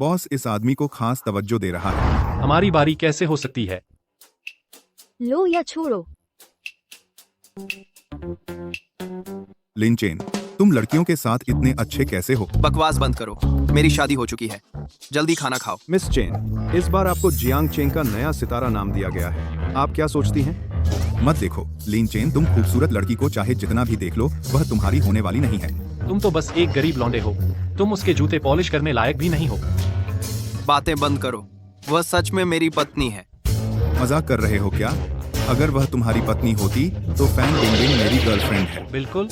Boss इस आदमी को खास तवज्जो दे रहा है। हमारी बारी कैसे हो सकती है? लो या छोड़ो। लिन चेन, तुम लड़कियों के साथ इतने अच्छे कैसे हो? बकवास बंद करो, मेरी शादी हो चुकी है। जल्दी खाना खाओ। मिस चेन, इस बार आपको जियांग चेंग का नया सितारा नाम दिया गया है। आप क्या सोचती हैं? मत देखो लिन चेन, तुम खूबसूरत लड़की को चाहे जितना भी देख लो वह तुम्हारी होने वाली नहीं है। तुम तो बस एक गरीब लौंडे हो। तुम उसके जूते पॉलिश करने लायक भी नहीं हो। बातें बंद करो, वह सच में मेरी पत्नी है। मजाक कर रहे हो क्या? अगर वह तुम्हारी पत्नी होती तो फैन बिंग मेरी गर्लफ्रेंड है। बिल्कुल।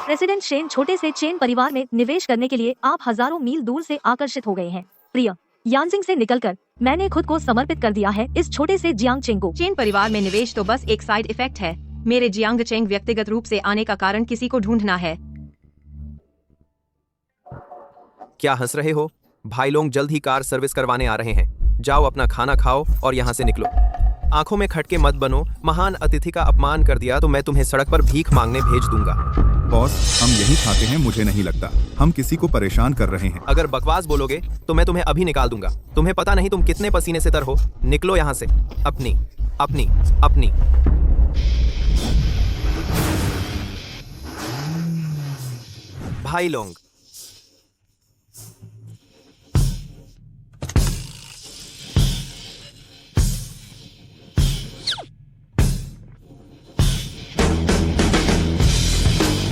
प्रेसिडेंट शेन छोटे से चेन परिवार में निवेश करने के लिए आप हजारों मील दूर से आकर्षित हो गए हैं। प्रिय यानजिंग से निकलकर मैंने खुद को समर्पित कर दिया है इस छोटे से जियांग चेंग को। चेन परिवार में निवेश तो बस एक साइड इफेक्ट है। मेरे जियांग चेंग व्यक्तिगत रूप से आने का कारण किसी को ढूंढना है। क्या हंस रहे हो? भाई लोग जल्द ही कार सर्विस करवाने आ रहे हैं। जाओ अपना खाना खाओ और यहाँ से निकलो। आंखों में खटके मत बनो। महान अतिथि का अपमान कर दिया तो मैं तुम्हें सड़क पर भीख मांगने भेज दूंगा। बॉस, हम यही खाते हैं, मुझे नहीं लगता हम किसी को परेशान कर रहे हैं। अगर बकवास बोलोगे तो मैं तुम्हें अभी निकाल दूंगा। तुम्हें पता नहीं तुम कितने पसीने से तर हो। निकलो यहाँ से। अपनी अपनी अपनी भाई लोग,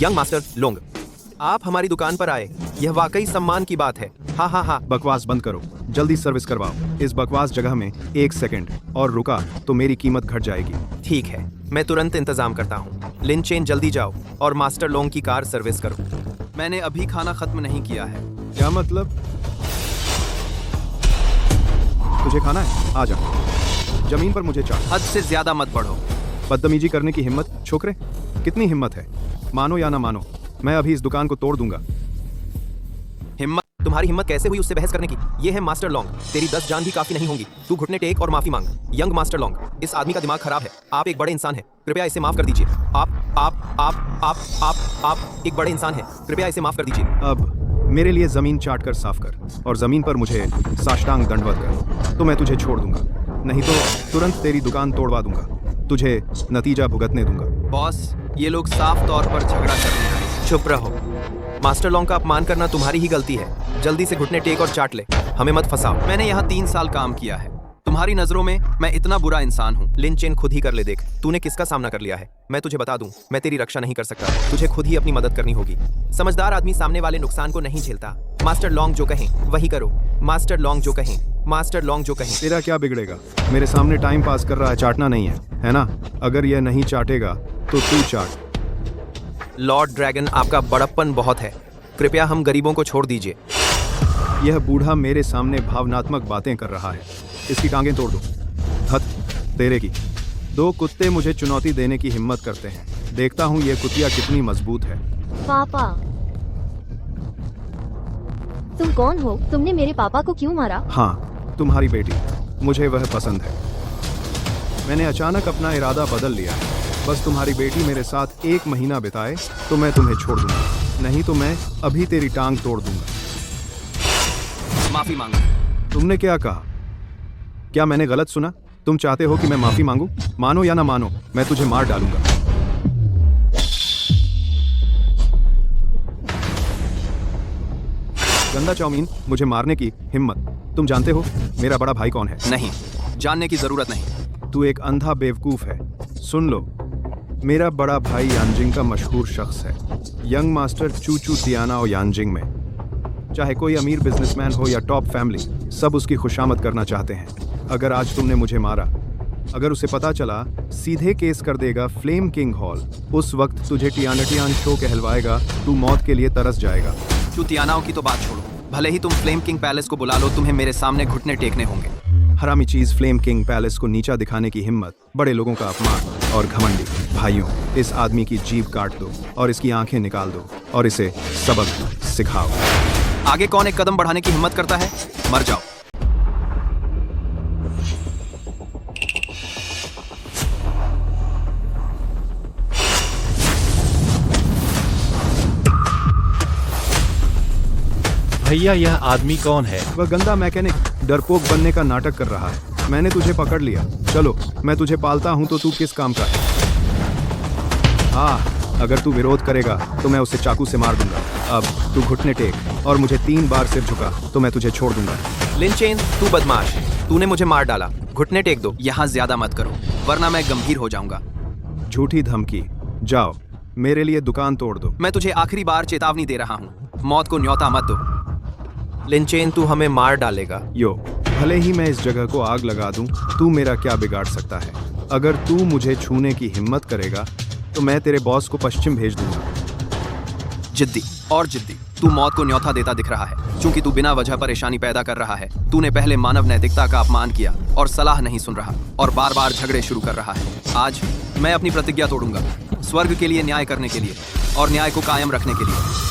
यंग मास्टर लोंग, आप हमारी दुकान पर आए, यह वाकई सम्मान की बात है। हाँ हाँ हाँ। बकवास बंद करो, जल्दी सर्विस करवाओ। इस बकवास जगह में 1 सेकंड और रुका तो मेरी कीमत घट जाएगी। ठीक है, मैं तुरंत इंतजाम करता हूँ। लिन चेन जल्दी जाओ और मास्टर लोंग की कार सर्विस करो। मैंने अभी खाना खत्म नहीं किया है। क्या मतलब? तुझे खाना है? आ जा, जमीन पर मुझे चाट। हद से ज्यादा मत बढ़ो। बदतमीजी करने की हिम्मत? छोकरे, कितनी हिम्मत है? मानो या ना मानो, मैं अभी इस दुकान को तोड़ दूंगा। हिम्मत? तुम्हारी हिम्मत कैसे हुई उससे बहस करने की? ये है मास्टर लोंग, तेरी 10 जान भी काफी नहीं होंगी। तू घुटने टेक और माफी मांग। यंग मास्टर लोंग, इस आदमी का दिमाग खराब है। आप एक बड़े इंसान हैं, कृपया इसे माफ कर दीजिए। आप एक बड़े इंसान हैं, कृपया इसे माफ कर दीजिए। अब मेरे लिए जमीन चाट कर साफ कर और जमीन पर मुझे साष्टांग दंडवत कर, तो मैं तुझे छोड़ दूंगा। नहीं तो तुरंत तेरी दुकान तोड़वा दूंगा, तुझे नतीजा भुगतने दूंगा। बॉस, ये लोग साफ तौर पर झगड़ा कर रहे हैं। चुप रहो। मास्टर लोंग का अपमान करना तुम्हारी ही गलती है। जल्दी से घुटने टेक और चाट ले, हमें मत फंसाओ। मैंने यहाँ 3 साल काम किया है। तुम्हारी नजरों में मैं इतना बुरा इंसान हूँ? लिन चेन, खुद ही कर ले देख, तूने किसका सामना कर लिया है। मैं तुझे बता दूं, मैं तेरी रक्षा नहीं कर सकता। तुझे खुद ही अपनी मदद करनी होगी। समझदार आदमी सामने वाले नुकसान को नहीं झेलता। मास्टर लोंग जो कहें वही करो। मास्टर लोंग जो कहें, मास्टर लोंग जो कहें। तेरा क्या बिगड़ेगा? मेरे सामने टाइम पास कर रहा है, चाटना नहीं है ना? अगर यह नहीं चाटेगा तो तू चाट। लॉर्ड ड्रैगन, आपका बड़प्पन बहुत है, कृपया हम गरीबों को छोड़ दीजिए। यह बूढ़ा मेरे सामने भावनात्मक बातें कर रहा है, इसकी टांगें तोड़ दो। हद तेरे की। 2 कुत्ते मुझे चुनौती देने की हिम्मत करते हैं, देखता हूँ यह कुतिया कितनी मजबूत है। पापा, तुम कौन हो? तुमने मेरे पापा को क्यों मारा? हाँ, तुम्हारी बेटी, मुझे वह पसंद है। मैंने अचानक अपना इरादा बदल लिया है। बस तुम्हारी बेटी मेरे साथ 1 महीना बिताए तो मैं तुम्हें छोड़ दूंगा, नहीं तो मैं अभी तेरी टांग तोड़ दूंगा। माफी मांगो। तुमने क्या कहा? क्या मैंने गलत सुना? तुम चाहते हो कि मैं माफी मांगू? मानो या ना मानो, मैं तुझे मार डालूंगा। गंदा चाउमीन, मुझे मारने की हिम्मत। तुम जानते हो मेरा बड़ा भाई कौन है? नहीं, जानने की जरूरत नहीं। तू एक अंधा बेवकूफ है। सुन लो, मेरा बड़ा भाई यानजिंग का मशहूर शख्स है। यंग मास्टर चूचू तियानाओ यानजिंग में। चाहे कोई अमीर बिजनेसमैन हो या टॉप फैमिली, सब उसकी खुशामद करना चाहते हैं। अगर आज तुमने मुझे मारा, अगर उसे पता चला, सीधे केस कर देगा फ्लेम किंग हॉल। उस वक्त तुझे टियान शो कहलवाएगा, तू मौत के लिए तरस जाएगा। चुतियानाओं की तो बात छोड़ो, भले ही तुम फ्लेम किंग पैलेस को बुला लो, तुम्हें मेरे सामने घुटने टेकने होंगे। हरामी चीज, फ्लेम किंग पैलेस को नीचा दिखाने की हिम्मत, बड़े लोगों का अपमान और घमंडी। भाइयों, इस आदमी की जीभ काट दो और इसकी आंखें निकाल दो और इसे सबक सिखाओ। आगे कौन एक कदम बढ़ाने की हिम्मत करता है? मर जाओ। भैया यह आदमी कौन है? वह गंदा मैकेनिक डरपोक बनने का नाटक कर रहा है। मैंने तुझे पकड़ लिया। चलो, मैं तुझे पालता हूँ तो तू किस काम का है? हाँ, अगर तू विरोध करेगा तो मैं उसे चाकू से मार दूंगा। अब तू घुटने टेक और मुझे 3 बार सिर झुका तो मैं तुझे छोड़ दूंगा। लिन चेन, तू बदमाश, तूने मुझे मार डाला। घुटने टेक दो। यहाँ ज्यादा मत करो वरना मैं गंभीर हो जाऊंगा। झूठी धमकी। जाओ, मेरे लिए दुकान तोड़ दो। मैं तुझे आखिरी बार चेतावनी दे रहा हूँ, मौत को न्योता मत दो। लिन चेन, तू हमें मार डालेगा। यो, भले ही मैं इस जगह को आग लगा दूं, तू मेरा क्या बिगाड़ सकता है? अगर तू मुझे छूने की हिम्मत करेगा तो मैं तेरे बॉस को पश्चिम भेज दूंगा। जिद्दी और जिद्दी। तू मौत को न्योता देता दिख रहा है क्योंकि तू बिना वजह परेशानी पैदा कर रहा है। तूने पहले मानव नैतिकता का अपमान किया और सलाह नहीं सुन रहा और बार बार झगड़े शुरू कर रहा है। आज मैं अपनी प्रतिज्ञा तोड़ूंगा, स्वर्ग के लिए न्याय करने के लिए और न्याय को कायम रखने के लिए।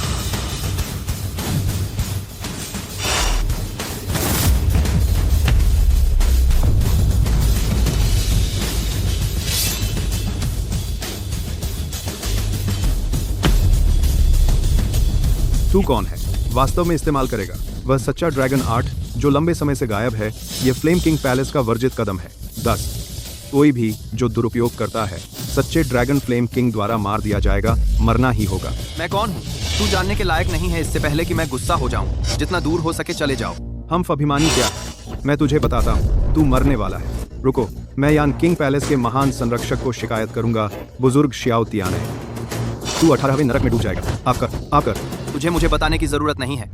तू कौन है? वास्तव में इस्तेमाल करेगा वह सच्चा ड्रैगन आर्ट जो लंबे समय से गायब है। यह फ्लेम किंग पैलेस का वर्जित कदम है। 10 कोई भी जो दुरुपयोग करता है सच्चे ड्रैगन फ्लेम किंग द्वारा मार दिया जाएगा, मरना ही होगा। मैं कौन हूँ तू जानने के लायक नहीं है। इससे पहले कि मैं गुस्सा हो जाऊं, जितना दूर हो सके चले जाओ। हम अभिमानी क्या? मैं तुझे बताता हूँ, तू मरने वाला है। रुको, मैं यान किंग पैलेस के महान संरक्षक को शिकायत करूंगा, बुजुर्ग शियाओ तियाने। तू 18वें नरक में डूब जाएगा। आप कर। तुझे मुझे बताने की जरूरत नहीं है।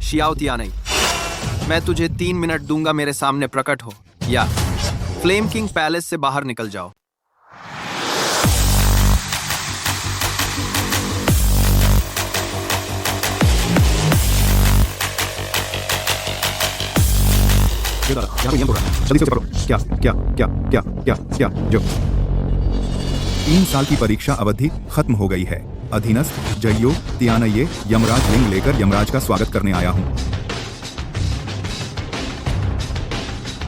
शियाओ तियाने, मैं तुझे 3 मिनट दूंगा, मेरे सामने प्रकट हो या फ्लेम किंग पैलेस से बाहर निकल जाओ। जल्दी से पकड़ो। क्या जो 3 साल की परीक्षा अवधि खत्म हो गई है। अधीनस्थ जइयो तियानये यमराज लिंग लेकर यमराज का स्वागत करने आया हूँ।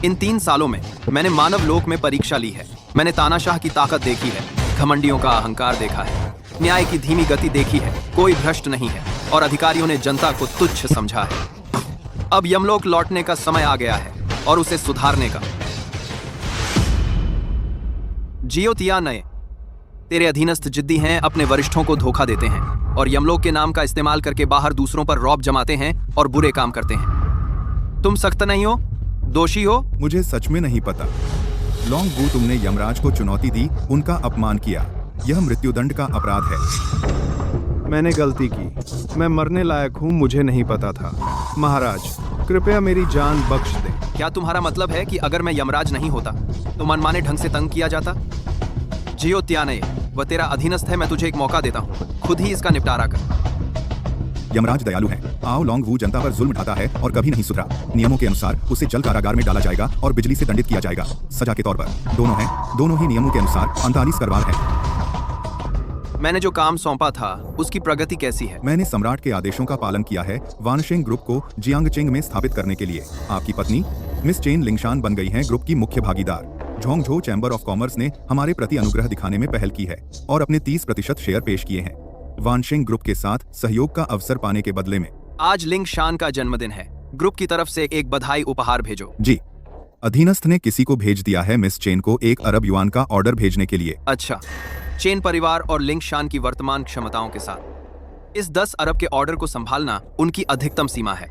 इन 3 सालों में मैंने मानव लोक में परीक्षा ली है। मैंने तानाशाह की ताकत देखी है, घमंडियों का अहंकार देखा है, न्याय की धीमी गति देखी है, कोई भ्रष्ट नहीं है और अधिकारियों ने जनता को तुच्छ समझा है। अब यमलोक लौटने का समय आ गया है और उसे सुधारने का। जियो तियानये, तेरे अधीनस्थ जिद्दी हैं, अपने वरिष्ठों को धोखा देते हैं और यमलोक के नाम का इस्तेमाल करके बाहर दूसरों पर रौब जमाते हैं और बुरे काम करते हैं। तुम सख्त नहीं हो, दोषी हो। मुझे सच में नहीं पता। लॉन्ग वू, तुमने यमराज को चुनौती दी, उनका अपमान किया। यह मृत्युदंड का अपराध है। मैंने गलती की। मैं मरने लायक हूँ, मुझे नहीं पता था। महाराज, कृपया मेरी जान बख्श दे। क्या तुम्हारा मतलब है कि अगर मैं यमराज नहीं होता तो मनमाने ढंग से तंग किया जाता? जियो तियानये, वह तेरा अधीनस्थ है। मैं तुझे एक मौका देता हूँ, खुद ही इसका निपटारा कर। यमराज दयालु है। आओ लॉन्ग वू जनता पर जुल्म ढाता है और कभी नहीं सुधरा। नियमों के अनुसार उसे जल कारागार में डाला जाएगा और बिजली से दंडित किया जाएगा, सजा के तौर पर। दोनों ही नियमों के अनुसार 39 करवार है। मैंने जो काम सौंपा था उसकी प्रगति कैसी है? मैंने सम्राट के आदेशों का पालन किया है, वानशेंग ग्रुप को जियांगचेंग में स्थापित करने के लिए। आपकी पत्नी मिस चेन लिंगशान बन गई हैं ग्रुप की मुख्य भागीदार। झोंगझो चैम्बर ऑफ कॉमर्स ने हमारे प्रति अनुग्रह दिखाने में पहल की है और अपने 30% शेयर पेश किए हैं वानशेंग ग्रुप के साथ सहयोग का अवसर पाने के बदले में। आज लिंगशान का जन्मदिन है, ग्रुप की तरफ से एक बधाई उपहार भेजो। जी, अधीनस्थ ने किसी को भेज दिया है मिस चेन को 1 अरब युआन का ऑर्डर भेजने के लिए। अच्छा, चेन परिवार और लिंगशान की वर्तमान क्षमताओं के साथ इस 10 अरब के ऑर्डर को संभालना उनकी अधिकतम सीमा है।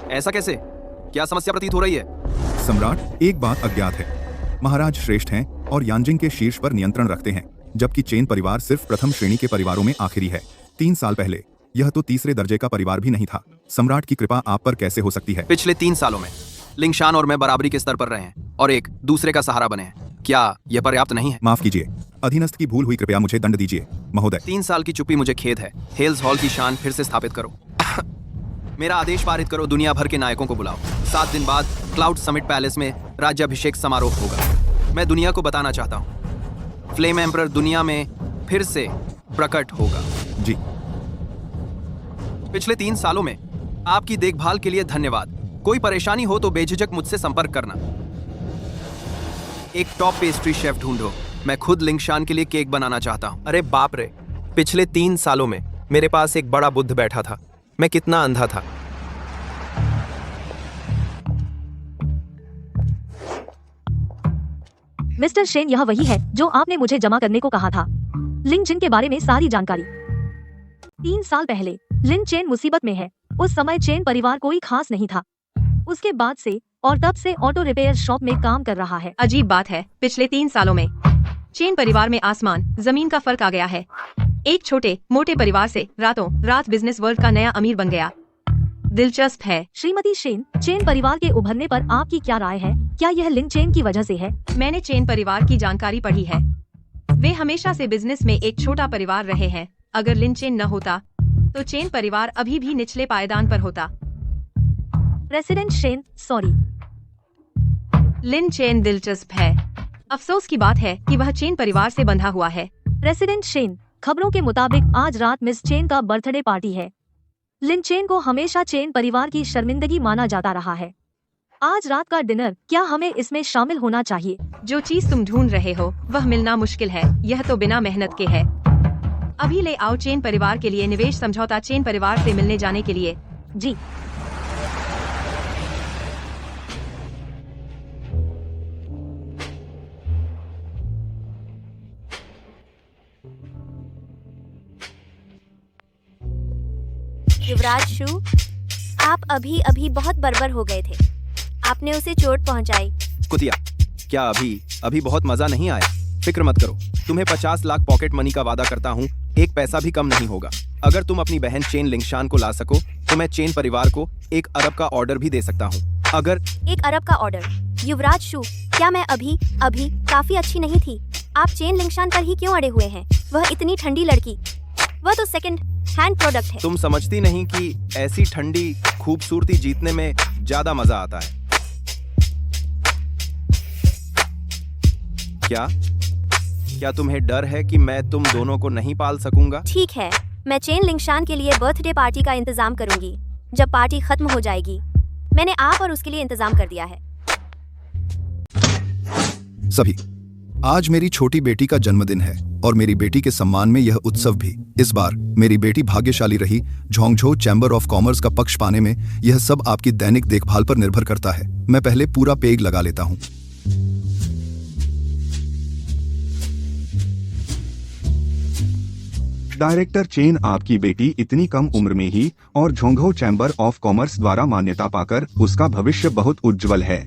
ऐसा कैसे? क्या समस्या प्रतीत हो रही है? सम्राट, एक बात अज्ञात है। महाराज श्रेष्ठ हैं और यांजिंग के शीर्ष पर नियंत्रण रखते हैं, जबकि चेन परिवार सिर्फ प्रथम श्रेणी के परिवारों में आखिरी है। 3 साल पहले यह तो तीसरे दर्जे का परिवार भी नहीं था। सम्राट की कृपा आप पर कैसे हो सकती है? पिछले 3 सालों में लिंगशान और मैं बराबरी के स्तर पर रहे हैं और एक दूसरे का सहारा बने हैं। क्या यह पर्याप्त नहीं है? माफ कीजिए, अधीनस्थ की भूल हुई, कृपया मुझे दंड दीजिए महोदय। 3 साल की चुप्पी मुझे खेद है। हेल्स हॉल की शान फिर से स्थापित करो। मेरा आदेश पारित करो, दुनिया भर के नायकों को बुलाओ। 7 दिन बाद क्लाउड समिट पैलेस में राज्याभिषेक समारोह होगा। मैं दुनिया को बताना चाहता हूँ, फ्लेम एम्परर दुनिया में फिर से प्रकट होगा। जी। पिछले 3 सालों में आपकी देखभाल के लिए धन्यवाद। कोई परेशानी हो तो बेझिझक मुझसे संपर्क करना। एक टॉप पेस्ट्री शेफ ढूंढो, मैं खुद लिंगशान के लिए केक बनाना चाहता हूँ। अरे बाप रे, पिछले 3 सालों में मेरे पास एक बड़ा बुद्ध बैठा था। मैं कितना अंधा था। मिस्टर शेन, यह वही है जो आपने मुझे जमा करने को कहा था। लिन चेन के बारे में सारी जानकारी। 3 साल पहले लिन चेन मुसीबत में है। उस समय चेन परिवार कोई खास नहीं था। उसके बाद से और तब से ऑटो रिपेयर शॉप में काम कर रहा है। अजीब बात है, पिछले 3 सालों में चेन परिवार में आसमान जमीन का फर्क आ गया है। एक छोटे मोटे परिवार से रातों रात बिजनेस वर्ल्ड का नया अमीर बन गया। दिलचस्प है। श्रीमती शेन, चेन परिवार के उभरने पर आपकी क्या राय है? क्या यह लिन चेन की वजह से है? मैंने चेन परिवार की जानकारी पढ़ी है। वे हमेशा से बिजनेस में एक छोटा परिवार रहे हैं। अगर लिन चेन न होता तो चेन परिवार अभी भी निचले पायदान पर होता। President Shen, sorry. Lin Chen दिलचस्प है। अफसोस की बात है कि वह चेन परिवार से बंधा हुआ है। प्रेसिडेंट शेन, खबरों के मुताबिक आज रात मिस चेन का बर्थडे पार्टी है। लिन चेन को हमेशा चेन परिवार की शर्मिंदगी माना जाता रहा है। आज रात का डिनर, क्या हमें इसमें शामिल होना चाहिए? जो चीज तुम ढूंढ रहे हो वह मिलना मुश्किल है। यह तो बिना मेहनत के है। अभी ले आओ चेन परिवार के लिए निवेश समझौता चेन परिवार से मिलने जाने के लिए। जी। युवराज शू, आप अभी अभी बहुत बर्बर हो गए थे। आपने उसे चोट पहुंचाई। कुतिया, क्या अभी बहुत मजा नहीं आया? फिक्र मत करो, तुम्हें 50 लाख पॉकेट मनी का वादा करता हूँ, एक पैसा भी कम नहीं होगा। अगर तुम अपनी बहन चेन लिंगशान को ला सको तो मैं चेन परिवार को 1 अरब का ऑर्डर भी दे सकता हूँ। अगर 1 अरब का ऑर्डर? युवराज शू, क्या मैं अभी काफी अच्छी नहीं थी? आप चेन लिंगशान पर ही क्यों अड़े हुए हैं? वह इतनी ठंडी लड़की, वह तो सेकंड हैंड प्रोडक्ट है। तुम समझती नहीं कि ऐसी ठंडी खूबसूरती जीतने में ज्यादा मजा आता है। क्या तुम्हें डर है कि मैं तुम दोनों को नहीं पाल सकूंगा? ठीक है, मैं चेन लिंगशान के लिए बर्थडे पार्टी का इंतजाम करूंगी। जब पार्टी खत्म हो जाएगी, मैंने आप और उसके लिए इंतजाम कर दिया है। सभी, आज मेरी छोटी बेटी का जन्मदिन है और मेरी बेटी के सम्मान में यह उत्सव भी। इस बार मेरी बेटी भाग्यशाली रही। झोंगझो चैम्बर ऑफ कॉमर्स का पक्ष पाने में यह सब आपकी दैनिक देखभाल पर निर्भर करता है। मैं पहले पूरा पेग लगा लेता हूँ। डायरेक्टर चेन, आपकी बेटी इतनी कम उम्र में ही और झोंगझो चैम्बर ऑफ कॉमर्स द्वारा मान्यता पाकर उसका भविष्य बहुत उज्जवल है।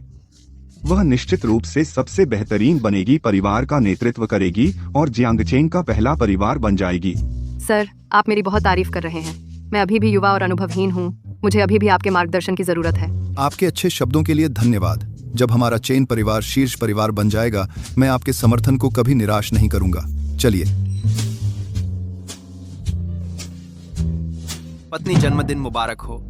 वह निश्चित रूप से सबसे बेहतरीन बनेगी, परिवार का नेतृत्व करेगी और जियांगचेंग का पहला परिवार बन जाएगी। सर, आप मेरी बहुत तारीफ कर रहे हैं। मैं अभी भी युवा और अनुभवहीन हूँ। मुझे अभी भी आपके मार्गदर्शन की जरूरत है। आपके अच्छे शब्दों के लिए धन्यवाद। जब हमारा चेन परिवार शीर्ष परिवार बन जाएगा, मैं आपके समर्थन को कभी निराश नहीं करूंगा। चलिए। पत्नी, जन्मदिन मुबारक हो।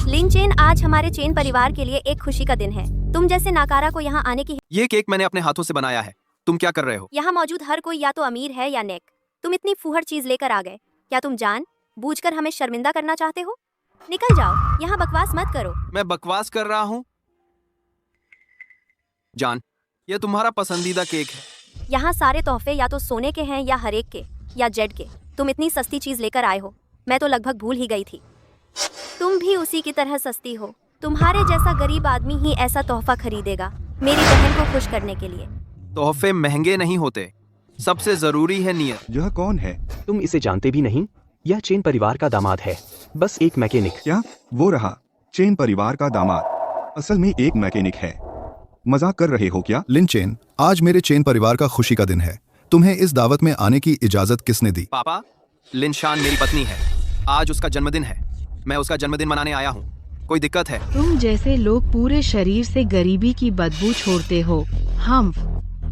लिन चेन, आज हमारे चेन परिवार के लिए एक खुशी का दिन है। तुम जैसे नाकारा को यहाँ आने की। ये केक मैंने अपने हाथों से बनाया है। तुम क्या कर रहे हो? यहाँ मौजूद हर कोई या तो अमीर है या नेक। तुम इतनी फूहड़ चीज लेकर आ गए। क्या तुम जान बूझकर हमें शर्मिंदा करना चाहते हो? निकल जाओ, यहाँ बकवास मत करो। मैं बकवास कर रहा हूँ? जान, ये तुम्हारा पसंदीदा केक है। यहाँ सारे तोहफे या तो सोने के हैं या हरेक के या जेड के। तुम इतनी सस्ती चीज लेकर आए हो, मैं तो लगभग भूल ही गई थी। तुम भी उसी की तरह सस्ती हो। तुम्हारे जैसा गरीब आदमी ही ऐसा तोहफा खरीदेगा मेरी बहन को खुश करने के लिए। तोहफे महंगे नहीं होते, सबसे जरूरी है नियत। यह कौन है? तुम इसे जानते भी नहीं। यह चेन परिवार का दामाद है, बस एक मैकेनिक। क्या वो रहा चेन परिवार का दामाद? असल में एक मैकेनिक है। मजाक कर रहे हो क्या? लिन चेन, आज मेरे चेन परिवार का खुशी का दिन है। तुम्हें इस दावत में आने की इजाजत किसने दी? पापा, लिनशान मेरी पत्नी है। आज उसका जन्मदिन है। मैं उसका जन्मदिन मनाने आया हूँ। कोई दिक्कत है? तुम जैसे लोग पूरे शरीर से गरीबी की बदबू छोड़ते हो। हम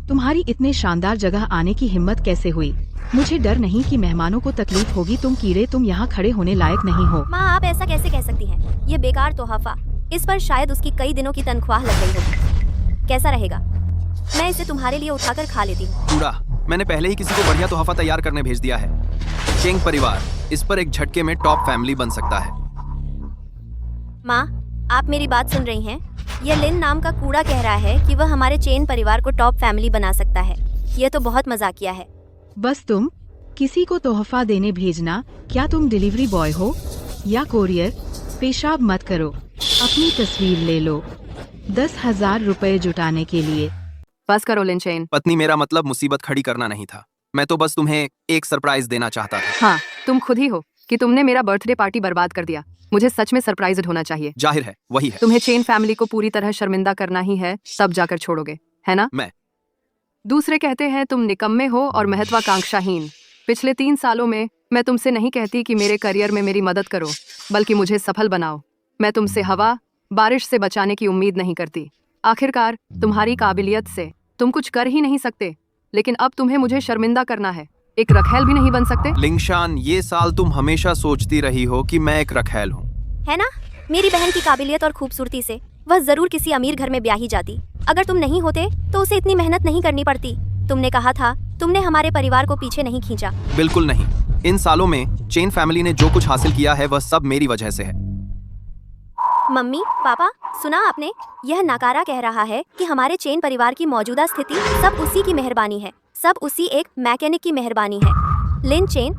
तुम्हारी इतने शानदार जगह आने की हिम्मत कैसे हुई? मुझे डर नहीं कि मेहमानों को तकलीफ होगी। तुम कीड़े, तुम यहाँ खड़े होने लायक नहीं हो। माँ, आप ऐसा कैसे कह सकती हैं? ये बेकार तोहफा, इस पर शायद उसकी कई दिनों की तनख्वाह लग गई होगी। कैसा रहेगा? मैं इसे तुम्हारे लिए उठाकर खा लेती हूँ। कूड़ा, मैंने पहले ही किसी को बढ़िया तोहफा तैयार करने भेज दिया है। चेंग परिवार इस पर एक झटके में टॉप फैमिली बन सकता है। माँ, आप मेरी बात सुन रही हैं? यह लिन नाम का कूड़ा कह रहा है कि वह हमारे चेन परिवार को टॉप फैमिली बना सकता है। यह तो बहुत मजाकिया है। बस तुम किसी को तोहफा देने भेजना। क्या तुम डिलीवरी बॉय हो या कोरियर? पेशाब मत करो, अपनी तस्वीर ले लो 10,000 रुपए जुटाने के लिए। बस करो लिन चेन। पत्नी, मेरा मतलब मुसीबत खड़ी करना नहीं था। मैं तो बस तुम्हें एक सरप्राइज देना चाहता था। हाँ, तुम खुद ही हो कि तुमने मेरा बर्थडे पार्टी बर्बाद कर दिया। मुझे सच में सरप्राइज होना चाहिए। जाहिर है वही है। तुम्हें चेन फैमिली को पूरी तरह शर्मिंदा करना ही है, तब जाकर छोड़ोगे, है ना? मैं दूसरे कहते हैं तुम निकम्मे हो और महत्वाकांक्षाहीन। पिछले 3 सालों में मैं तुमसे नहीं कहती कि मेरे करियर में मेरी मदद करो, बल्कि मुझे सफल बनाओ। मैं तुमसे हवा बारिश से बचाने की उम्मीद नहीं करती। आखिरकार तुम्हारी काबिलियत से तुम कुछ कर ही नहीं सकते, लेकिन अब तुम्हें मुझे शर्मिंदा करना है। एक रखेल भी नहीं बन सकते? लिंगशान, ये साल तुम हमेशा सोचती रही हो कि मैं एक रखेल हूँ, है ना? मेरी बहन की काबिलियत और खूबसूरती से वह जरूर किसी अमीर घर में ब्याही जाती। अगर तुम नहीं होते तो उसे इतनी मेहनत नहीं करनी पड़ती। तुमने कहा था, तुमने हमारे परिवार को पीछे नहीं खींचा। बिल्कुल नहीं। इन सालों में चेन फैमिली ने जो कुछ हासिल किया है वह सब मेरी वजह से है। मम्मी, पापा, सुना आपने? यह नकारा कह रहा है कि हमारे चेन परिवार की मौजूदा स्थिति सब उसी की मेहरबानी है, सब उसी एक मैकेनिक की मेहरबानी है। लिन चेन,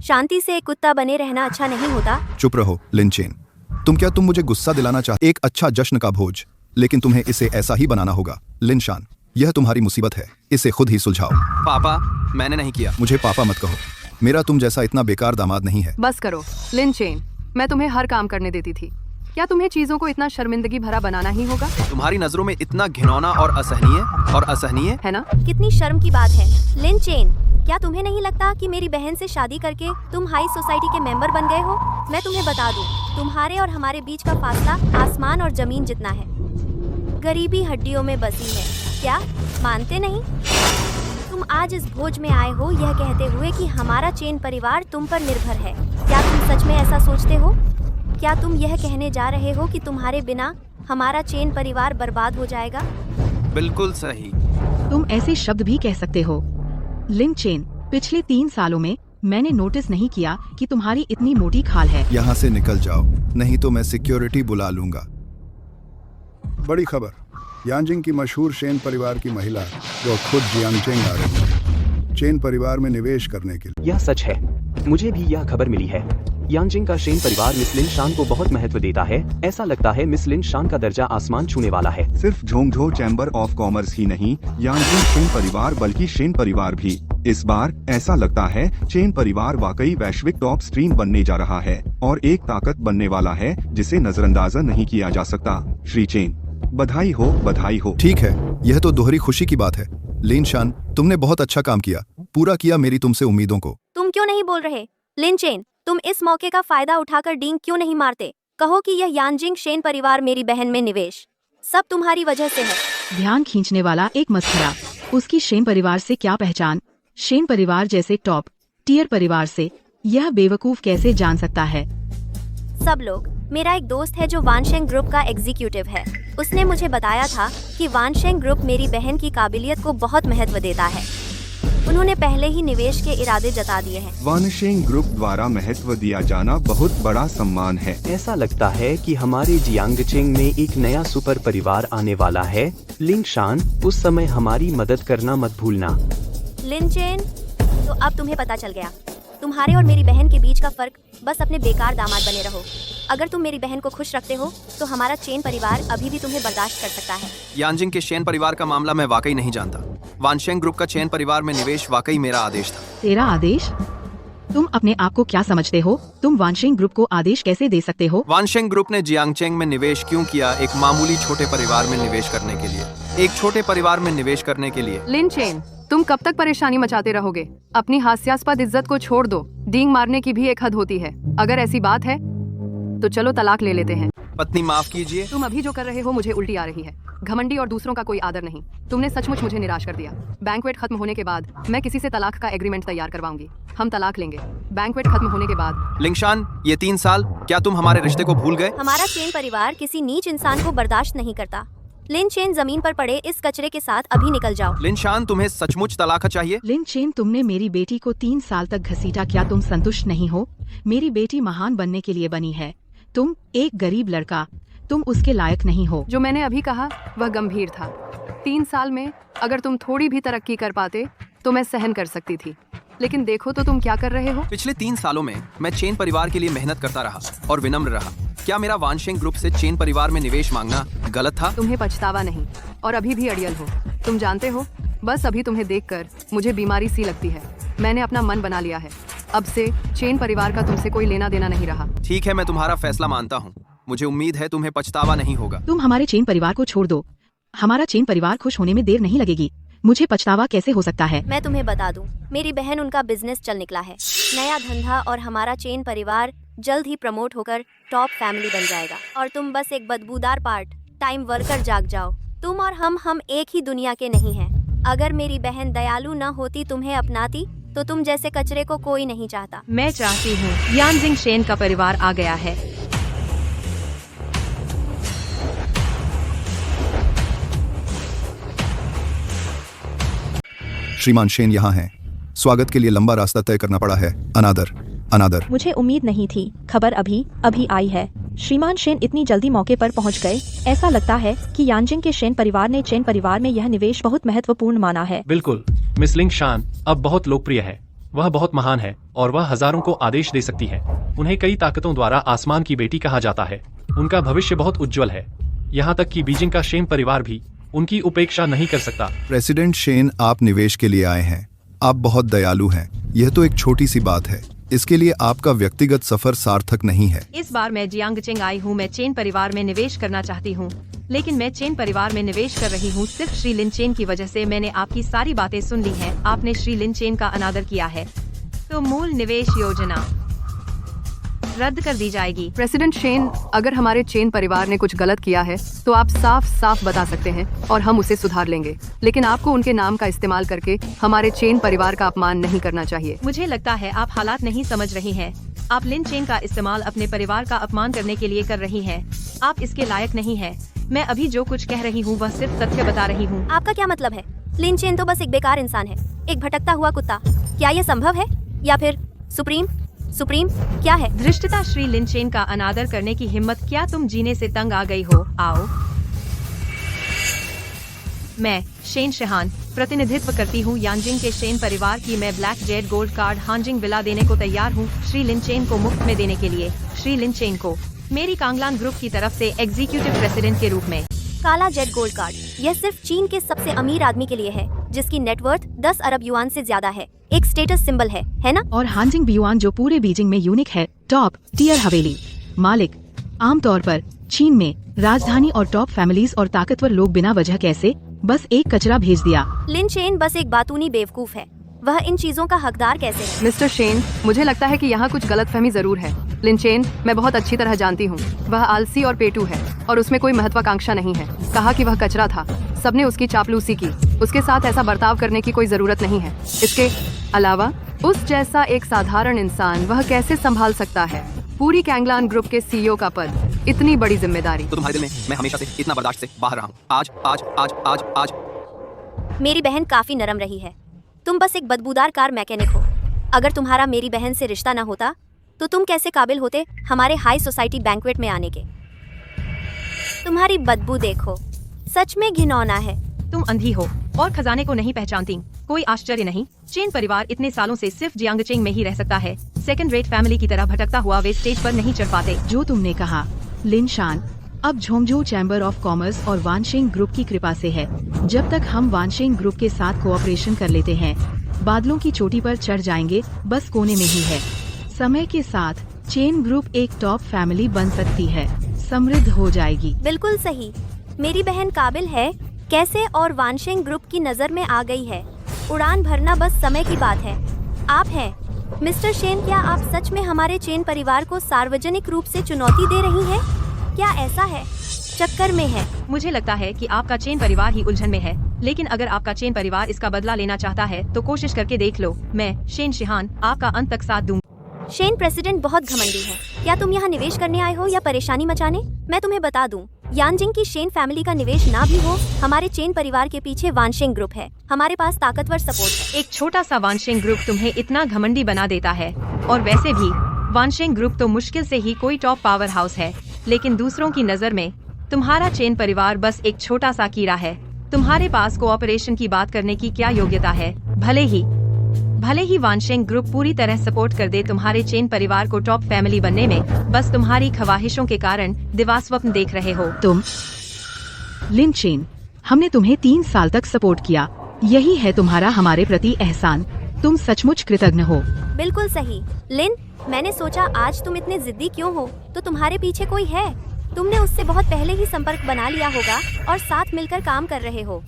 शांति से एक कुत्ता बने रहना अच्छा नहीं होता। चुप रहो लिन चेन। तुम मुझे गुस्सा दिलाना चाहते? एक अच्छा जश्न का भोज, लेकिन तुम्हें इसे ऐसा ही बनाना होगा। लिन शान, यह तुम्हारी मुसीबत है, इसे खुद ही सुलझाओ। पापा, मैंने नहीं किया। मुझे पापा मत कहो, मेरा तुम जैसा इतना बेकार दामाद नहीं है। बस करो लिन चेन, मैं तुम्हें हर काम करने देती थी। क्या तुम्हें चीजों को इतना शर्मिंदगी भरा बनाना ही होगा? तुम्हारी नजरों में इतना घिनौना और असहनीय है ना? कितनी शर्म की बात है। लिन चेन, क्या तुम्हें नहीं लगता कि मेरी बहन से शादी करके तुम हाई सोसाइटी के मेंबर बन गए हो? मैं तुम्हें बता दूं, तुम्हारे और हमारे बीच का फासला आसमान और जमीन जितना है। गरीबी हड्डियों में बसी है, क्या मानते नहीं? तुम आज इस भोज में आए हो यह कहते हुए कि हमारा चेन परिवार तुम पर निर्भर है। क्या तुम सच में ऐसा सोचते हो? क्या तुम यह कहने जा रहे हो कि तुम्हारे बिना हमारा चेन परिवार बर्बाद हो जाएगा? बिल्कुल सही। तुम ऐसे शब्द भी कह सकते हो। लिन चेन, पिछले 3 सालों में मैंने नोटिस नहीं किया कि तुम्हारी इतनी मोटी खाल है। यहाँ से निकल जाओ, नहीं तो मैं सिक्योरिटी बुला लूंगा। बड़ी खबर, यांजिंग की मशहूर चेन परिवार की महिला जो खुद जियांगचेंग आ रही है चेन परिवार में निवेश करने के लिए। यह सच है, मुझे भी यह खबर मिली है। यांजिंग का चेन परिवार मिस लिन शान को बहुत महत्व देता है। ऐसा लगता है मिस लिन शान का दर्जा आसमान छूने वाला है। सिर्फ झोंगझो चैम्बर ऑफ कॉमर्स ही नहीं, यांजिंग चेन परिवार बल्कि चेन परिवार भी। इस बार ऐसा लगता है चेन परिवार वाकई वैश्विक टॉप स्ट्रीम बनने जा रहा है और एक ताकत बनने वाला है जिसे नजरअंदाजा नहीं किया जा सकता। श्री चेन, बधाई हो, बधाई हो। ठीक है, यह तो दोहरी खुशी की बात है। लिन शान, तुमने बहुत अच्छा काम किया, पूरा किया मेरी तुमसे उम्मीदों को। तुम क्यों नहीं बोल रहे? लिन चेन, तुम इस मौके का फायदा उठाकर डींग क्यों नहीं मारते? कहो कि यह यांजिंग चेन परिवार मेरी बहन में निवेश सब तुम्हारी वजह से है। ध्यान खींचने वाला एक मस्खरा। उसकी शेन परिवार से क्या पहचान? शेन परिवार जैसे टॉप टियर परिवार से यह बेवकूफ कैसे जान सकता है? सब लोग, मेरा एक दोस्त है जो वानशेंग ग्रुप का एग्जीक्यूटिव है। उसने मुझे बताया था कि वानशेंग ग्रुप मेरी बहन की काबिलियत को बहुत महत्व देता है। उन्होंने पहले ही निवेश के इरादे जता दिए हैं। वानशेंग ग्रुप द्वारा महत्व दिया जाना बहुत बड़ा सम्मान है। ऐसा लगता है कि हमारे जियांगचेंग में एक नया सुपर परिवार आने वाला है। लिन शान, उस समय हमारी मदद करना मत भूलना। लिन चेन, तो अब तुम्हें पता चल गया। तुम्हारे और मेरी बहन के बीच का फर्क बस अपने बेकार दामाद बने रहो। अगर तुम मेरी बहन को खुश रखते हो तो हमारा चेन परिवार अभी भी तुम्हें बर्दाश्त कर सकता है। यांजिंग के चेन परिवार का मामला मैं वाकई नहीं जानता। वानशेंग ग्रुप का चेन परिवार में निवेश वाकई मेरा आदेश था। तेरा आदेश? तुम अपने आप को क्या समझते हो? तुम वानशेंग ग्रुप को आदेश कैसे दे सकते हो? वानशेंग ग्रुप ने जियांगचेंग में निवेश क्यों किया? एक मामूली छोटे परिवार में निवेश करने के लिए। एक छोटे परिवार में निवेश करने के लिए। लिन चेन, तुम कब तक परेशानी मचाते रहोगे? अपनी हास्यास्पद इज्जत को छोड़ दो। डींग मारने की भी एक हद होती है। अगर ऐसी बात है तो चलो तलाक ले लेते हैं। पत्नी, माफ कीजिए। तुम अभी जो कर रहे हो मुझे उल्टी आ रही है। घमंडी और दूसरों का कोई आदर नहीं। तुमने सचमुच मुझे निराश कर दिया। बैंक्वेट खत्म होने के बाद मैं किसी से तलाक का एग्रीमेंट तैयार करवाऊंगी। हम तलाक लेंगे। बैंक्वेट खत्म होने के बाद। लिंगशान, ये 3 साल, क्या तुम हमारे रिश्ते को भूल गए? हमारा चेन परिवार किसी नीच इंसान को बर्दाश्त नहीं करता। लिन चेन, जमीन पर पड़े इस कचरे के साथ अभी निकल जाओ। लिंगशान, तुम्हें सचमुच तलाक चाहिए? लिन चेन, तुमने मेरी बेटी को 3 साल तक घसीटा, क्या तुम संतुष्ट नहीं हो? मेरी बेटी महान बनने के लिए बनी है। तुम एक गरीब लड़का, तुम उसके लायक नहीं हो। जो मैंने अभी कहा वह गंभीर था। 3 साल में अगर तुम थोड़ी भी तरक्की कर पाते तो मैं सहन कर सकती थी, लेकिन देखो तो तुम क्या कर रहे हो। पिछले 3 सालों में मैं चेन परिवार के लिए मेहनत करता रहा और विनम्र रहा। क्या मेरा वानशेंग ग्रुप से चेन परिवार में निवेश मांगना गलत था? तुम्हें पछतावा नहीं और अभी भी अड़ियल हो। तुम जानते हो, बस अभी तुम्हें देखकर मुझे बीमारी सी लगती है। मैंने अपना मन बना लिया है। अब से चेन परिवार का तुमसे कोई लेना देना नहीं रहा। ठीक है, मैं तुम्हारा फैसला मानता हूँ। मुझे उम्मीद है तुम्हें पछतावा नहीं होगा। तुम हमारे चेन परिवार को छोड़ दो। हमारा चेन परिवार खुश होने में देर नहीं लगेगी। मुझे पछतावा कैसे हो सकता है? मैं तुम्हें बता दूं, मेरी बहन उनका बिजनेस चल निकला है, नया धंधा, और हमारा चेन परिवार जल्द ही प्रमोट होकर टॉप फैमिली बन जाएगा। और तुम बस एक बदबूदार पार्ट टाइम वर्कर जाग जाओ। तुम और हम एक ही दुनिया के नहीं हैं। अगर मेरी बहन दयालु न होती, तुम्हें अपनाती, तो तुम जैसे कचरे को कोई नहीं चाहता। मैं चाहती हूँ यानजिंग शेन का परिवार आ गया है। श्रीमान शेन यहाँ हैं। स्वागत के लिए लंबा रास्ता तय करना पड़ा है। अनादर। मुझे उम्मीद नहीं थी। खबर अभी आई है। श्रीमान शेन इतनी जल्दी मौके पर पहुंच गए। ऐसा लगता है कि यानजिंग के शेन परिवार ने चेन परिवार में यह निवेश बहुत महत्वपूर्ण माना है। बिल्कुल, मिस लिंग शान अब बहुत लोकप्रिय है। वह बहुत महान है और वह हजारों को आदेश दे सकती है। उन्हें कई ताकतों द्वारा आसमान की बेटी कहा जाता है। उनका भविष्य बहुत उज्जवल है। यहाँ तक कि बीजिंग का शेन परिवार भी उनकी उपेक्षा नहीं कर सकता। प्रेसिडेंट शेन, आप निवेश के लिए आए हैं। आप बहुत दयालु हैं। यह तो एक छोटी सी बात है। इसके लिए आपका व्यक्तिगत सफर सार्थक नहीं है। इस बार मैं जियांगचेंग आई हूँ। मैं चेन परिवार में निवेश करना चाहती हूँ, लेकिन मैं चेन परिवार में निवेश कर रही हूँ सिर्फ श्री लिन चेन की वजह से। मैंने आपकी सारी बातें सुन ली हैं। आपने श्री लिन चेन का अनादर किया है, तो मूल निवेश योजना रद्द कर दी जाएगी। प्रेसिडेंट शेन, अगर हमारे चेन परिवार ने कुछ गलत किया है तो आप साफ साफ बता सकते हैं और हम उसे सुधार लेंगे। लेकिन आपको उनके नाम का इस्तेमाल करके हमारे चेन परिवार का अपमान नहीं करना चाहिए। मुझे लगता है आप हालात नहीं समझ रही हैं। आप लिन चेन का इस्तेमाल अपने परिवार का अपमान करने के लिए कर रही हैं। आप इसके लायक नहीं हैं। मैं अभी जो कुछ कह रही हूँ वह सिर्फ तथ्य बता रही हूँ। आपका क्या मतलब है? लिन चेन तो बस एक बेकार इंसान है, एक भटकता हुआ कुत्ता। क्या ये संभव है? या फिर सुप्रीम क्या है? धृष्टता। श्री लिन चेन का अनादर करने की हिम्मत। क्या तुम जीने से तंग आ गई हो? आओ। मैं शेन शिहान प्रतिनिधित्व करती हूँ यानजिंग के शेन परिवार की। मैं black jade gold card Hanjing villa देने को तैयार हूँ श्री लिन चेन को मुफ्त में देने के लिए। श्री लिन चेन को मेरी कांगलान ग्रुप की तरफ से एग्जीक्यूटिव प्रेसिडेंट के रूप में। काला जेड गोल्ड कार्ड, यह सिर्फ चीन के सबसे अमीर आदमी के लिए है, जिसकी नेटवर्थ 10 अरब युआन से ज्यादा है। एक स्टेटस सिंबल है ना? और हांजिंग बियुआन जो पूरे बीजिंग में यूनिक है। टॉप टियर हवेली मालिक। आमतौर पर चीन में राजधानी और टॉप फैमिलीज और ताकतवर लोग बिना वजह कैसे बस एक कचरा भेज दिया। लिन चेन बस एक बातूनी बेवकूफ है। वह इन चीजों का हकदार कैसे है? मिस्टर शेन, मुझे लगता है कि यहाँ कुछ गलतफहमी जरूर है। लिन चेन मैं बहुत अच्छी तरह जानती हूँ। वह आलसी और पेटू है और उसमें कोई महत्वाकांक्षा नहीं है। कहा कि वह कचरा था। सबने उसकी चापलूसी की। उसके साथ ऐसा बर्ताव करने की कोई जरूरत नहीं है। इसके अलावा उस जैसा एक साधारण इंसान वह कैसे संभाल सकता है पूरी कैंगलान ग्रुप के सीईओ का पद? इतनी बड़ी जिम्मेदारी। तो तुम्हारे दिल में मैं हमेशा से इतना बर्दाश्त से बाहर रहा हूँ। आज मेरी बहन काफी नरम रही है। तुम बस एक बदबूदार कार मैकेनिक हो। अगर तुम्हारा मेरी बहन से रिश्ता न होता तो तुम कैसे काबिल होते हमारे हाई सोसाइटी बैंक्वेट में आने के? तुम्हारी बदबू देखो, सच में घिनौना है। तुम अंधी हो और खजाने को नहीं पहचानती। कोई आश्चर्य नहीं, चेन परिवार इतने सालों से सिर्फ जियांगचेंग में ही रह सकता है। सेकंड रेट फैमिली की तरह भटकता हुआ वे स्टेज पर नहीं चढ़ पाते। जो तुमने कहा लिन शान अब झोंगझो चैम्बर ऑफ कॉमर्स और वानशेंग ग्रुप की कृपा से है। जब तक हम वानशेंग ग्रुप के साथ कोऑपरेशन कर लेते हैं, बादलों की चोटी पर चढ़ जाएंगे, बस कोने में ही है। समय के साथ चेन ग्रुप एक टॉप फैमिली बन सकती है, समृद्ध हो जाएगी। बिल्कुल सही। मेरी बहन काबिल है कैसे और वानशेंग ग्रुप की नजर में आ गई है। उड़ान भरना बस समय की बात है। आप हैं मिस्टर शेन। क्या आप सच में हमारे चेन परिवार को सार्वजनिक रूप से चुनौती दे रही हैं? क्या ऐसा है? चक्कर में है। मुझे लगता है कि आपका चेन परिवार ही उलझन में है, लेकिन अगर आपका चेन परिवार इसका बदला लेना चाहता है तो कोशिश करके देख लो। मैं शेन शिहान आपका अंत तक साथ दूंगा। शेन प्रेसिडेंट बहुत घमंडी है। क्या तुम यहाँ निवेश करने आए हो या परेशानी मचाने? मैं तुम्हें बता दूं, यानजिंग की शेन फैमिली का निवेश ना भी हो, हमारे चेन परिवार के पीछे वानशेंग ग्रुप है। हमारे पास ताकतवर सपोर्ट है। एक छोटा सा वानशेंग ग्रुप तुम्हें इतना घमंडी बना देता है। और वैसे भी वानशेंग ग्रुप तो मुश्किल से ही कोई टॉप पावर हाउस है, लेकिन दूसरों की नजर में तुम्हारा चेन परिवार बस एक छोटा सा कीड़ा है। तुम्हारे पास कोऑपरेशन की बात करने की क्या योग्यता है? भले ही भले ही वानशेंग ग्रुप पूरी तरह सपोर्ट कर दे तुम्हारे चेन परिवार को टॉप फैमिली बनने में, बस तुम्हारी ख्वाहिशों के कारण दिवास्वप्न देख रहे हो। तुम लिन चेन, हमने तुम्हें 3 साल तक सपोर्ट किया, यही है तुम्हारा हमारे प्रति एहसान। तुम सचमुच कृतज्ञ हो। बिल्कुल सही। लिन, मैंने सोचा आज तुम इतने जिद्दी क्यों हो, तो तुम्हारे पीछे कोई है। तुमने उससे बहुत पहले ही संपर्क बना लिया होगा और साथ मिलकर काम कर रहे हो,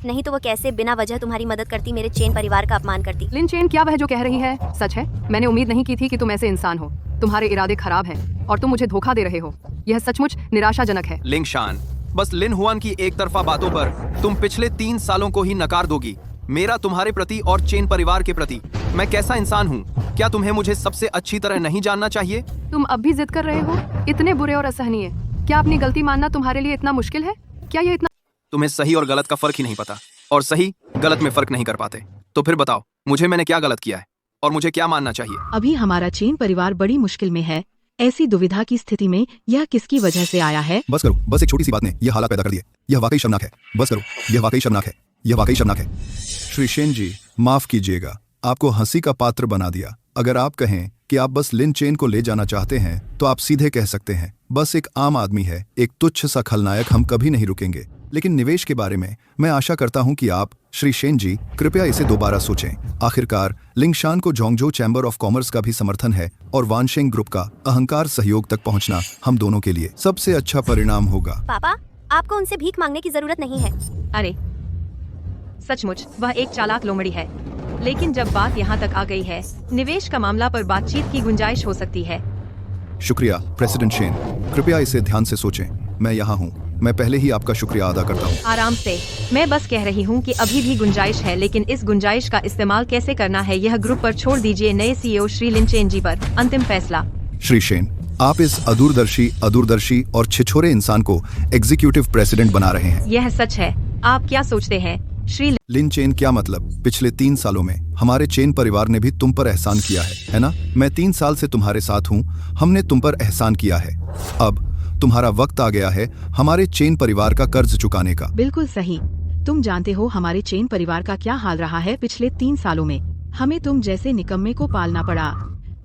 नहीं तो वो कैसे बिना वजह तुम्हारी मदद करती, मेरे चेन परिवार का अपमान करती। लिन चेन, क्या वह जो कह रही है सच है? मैंने उम्मीद नहीं की थी कि तुम ऐसे इंसान हो। तुम्हारे इरादे खराब हैं और तुम मुझे धोखा दे रहे हो। यह सचमुच निराशाजनक है। लिंगशान, बस लिन हुआन की एक तरफा बातों पर तुम पिछले 3 सालों को ही नकार दोगी। मेरा तुम्हारे प्रति और चेन परिवार के प्रति मैं कैसा इंसान हूँ, क्या तुम्हें मुझे सबसे अच्छी तरह नहीं जानना चाहिए? तुम अब भी जिद कर रहे हो? इतने बुरे और असहनीय। क्या अपनी गलती मानना तुम्हारे लिए इतना मुश्किल है? क्या ये इतना? तुम्हें सही और गलत का फर्क ही नहीं पता, और सही गलत में फर्क नहीं कर पाते। तो फिर बताओ मुझे मैंने क्या गलत किया है और मुझे क्या मानना चाहिए? अभी हमारा चेन परिवार बड़ी मुश्किल में है। ऐसी दुविधा की स्थिति में यह किसकी वजह से आया है? बस करो, बस एक छोटी सी बात ने यह हालात पैदा कर दिए। यह वाकई शर्मनाक है। बस करो, यह वाकई शर्मनाक है। यह वाकई शर्मनाक है। श्री शेन जी, माफ कीजिएगा, आपको हंसी का पात्र बना दिया। अगर आप कहें कि आप बस लिन चेन को ले जाना चाहते हैं तो आप सीधे कह सकते हैं, बस एक आम आदमी है, एक तुच्छ सा खलनायक, हम कभी नहीं रुकेंगे। लेकिन निवेश के बारे में मैं आशा करता हूं कि आप, श्री शेन जी, कृपया इसे दोबारा सोचें। आखिरकार लिंगशान को जोंगजो चैम्बर ऑफ कॉमर्स का भी समर्थन है और वानशेंग ग्रुप का अहंकार सहयोग तक पहुंचना हम दोनों के लिए सबसे अच्छा परिणाम होगा। पापा, आपको उनसे भीख मांगने की जरूरत नहीं है। अरे सचमुच वह एक चालाक लोमड़ी है, लेकिन जब बात यहाँ तक आ गई है, निवेश का मामला पर बातचीत की गुंजाइश हो सकती है। शुक्रिया प्रेसिडेंट शेन, कृपया इसे ध्यान से सोचें। मैं यहाँ हूँ, मैं पहले ही आपका शुक्रिया अदा करता हूँ। आराम से, मैं बस कह रही हूँ कि अभी भी गुंजाइश है, लेकिन इस गुंजाइश का इस्तेमाल कैसे करना है यह ग्रुप पर छोड़ दीजिए। नए सीईओ श्री लिन चेन जी पर अंतिम फैसला। श्री शेन, आप इस अदूरदर्शी और छिछोरे इंसान को एग्जीक्यूटिव प्रेसिडेंट बना रहे हैं। यह सच है। आप क्या सोचते हैं श्री लिन चेन? क्या मतलब? पिछले 3 सालों में हमारे चेन परिवार ने भी तुम पर एहसान किया है ना? मैं 3 साल से तुम्हारे साथ हूँ, हमने तुम पर एहसान किया है। अब तुम्हारा वक्त आ गया है हमारे चेन परिवार का कर्ज चुकाने का। बिल्कुल सही। तुम जानते हो हमारे चेन परिवार का क्या हाल रहा है पिछले 3 सालों में। हमें तुम जैसे निकम्मे को पालना पड़ा।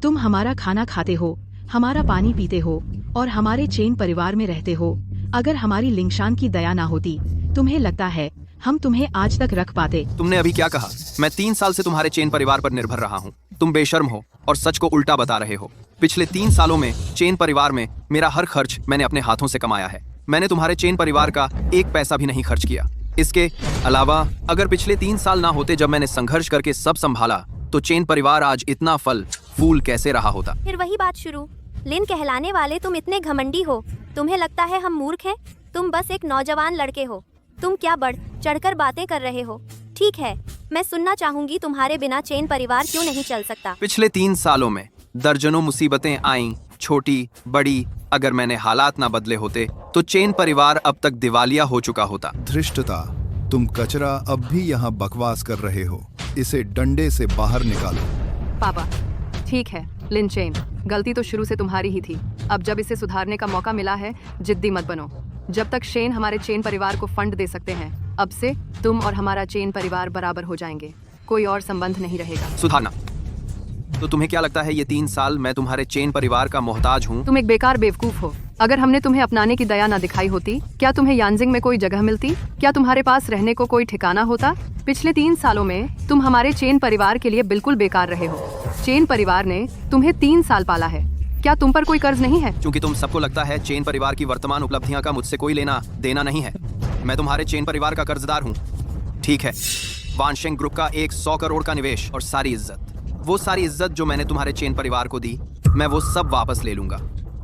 तुम हमारा खाना खाते हो, हमारा पानी पीते हो और हमारे चेन परिवार में रहते हो। अगर हमारी लिंगशान की दया ना होती, तुम्हें लगता है हम तुम्हें आज तक रख पाते? तुमने अभी क्या कहा? मैं 3 साल से तुम्हारे चेन परिवार पर निर्भर रहा हूँ। तुम बेशर्म हो और सच को उल्टा बता रहे हो। पिछले 3 सालों में चेन परिवार में मेरा हर खर्च मैंने अपने हाथों से कमाया है। मैंने तुम्हारे चेन परिवार का एक पैसा भी नहीं खर्च किया। इसके अलावा अगर पिछले 3 साल ना होते जब मैंने संघर्ष करके सब संभाला, तो चेन परिवार आज इतना फल फूल कैसे रहा होता? फिर वही बात शुरू। लिन कहलाने वाले तुम इतने घमंडी हो, तुम्हें लगता है हम मूर्ख हैं? तुम बस एक नौजवान लड़के हो। तुम क्या बढ़ चढ़कर बातें कर रहे हो? ठीक है, मैं सुनना चाहूंगी, तुम्हारे बिना चेन परिवार क्यों नहीं चल सकता? पिछले 3 सालों में दर्जनों मुसीबतें आईं, छोटी बड़ी। अगर मैंने हालात ना बदले होते तो चेन परिवार अब तक दिवालिया हो चुका होता। धृष्टता, तुम कचरा अब भी यहाँ बकवास कर रहे हो। इसे डंडे से बाहर निकालो। पापा, ठीक है लिन चेन, गलती तो शुरू से तुम्हारी ही थी। अब जब इसे सुधारने का मौका मिला है, जिद्दी मत बनो। जब तक शेन हमारे चेन परिवार को फंड दे सकते हैं, अब से तुम और हमारा चेन परिवार बराबर हो जाएंगे। कोई और संबंध नहीं रहेगा। सुधारना? तो तुम्हें क्या लगता है ये 3 साल मैं तुम्हारे चेन परिवार का मोहताज हूँ? तुम एक बेकार बेवकूफ हो। अगर हमने तुम्हें अपनाने की दया ना दिखाई होती, क्या तुम्हें यांजिंग में कोई जगह मिलती? क्या तुम्हारे पास रहने को कोई ठिकाना होता? पिछले 3 सालों में तुम हमारे चेन परिवार के लिए बिल्कुल बेकार रहे हो। चेन परिवार ने तुम्हें 3 साल पाला है। क्या तुम पर कोई कर्ज नहीं है? क्योंकि तुम सबको लगता है चेन परिवार की वर्तमान उपलब्धियां का मुझसे कोई लेना देना नहीं है। मैं तुम्हारे चेन परिवार का कर्जदार हूँ। ठीक है, वानशेंग ग्रुप का एक 100 करोड़ का निवेश और सारी इज्जत, वो सारी इज्जत जो मैंने तुम्हारे चेन परिवार को दी, मैं वो सब वापस ले लूंगा।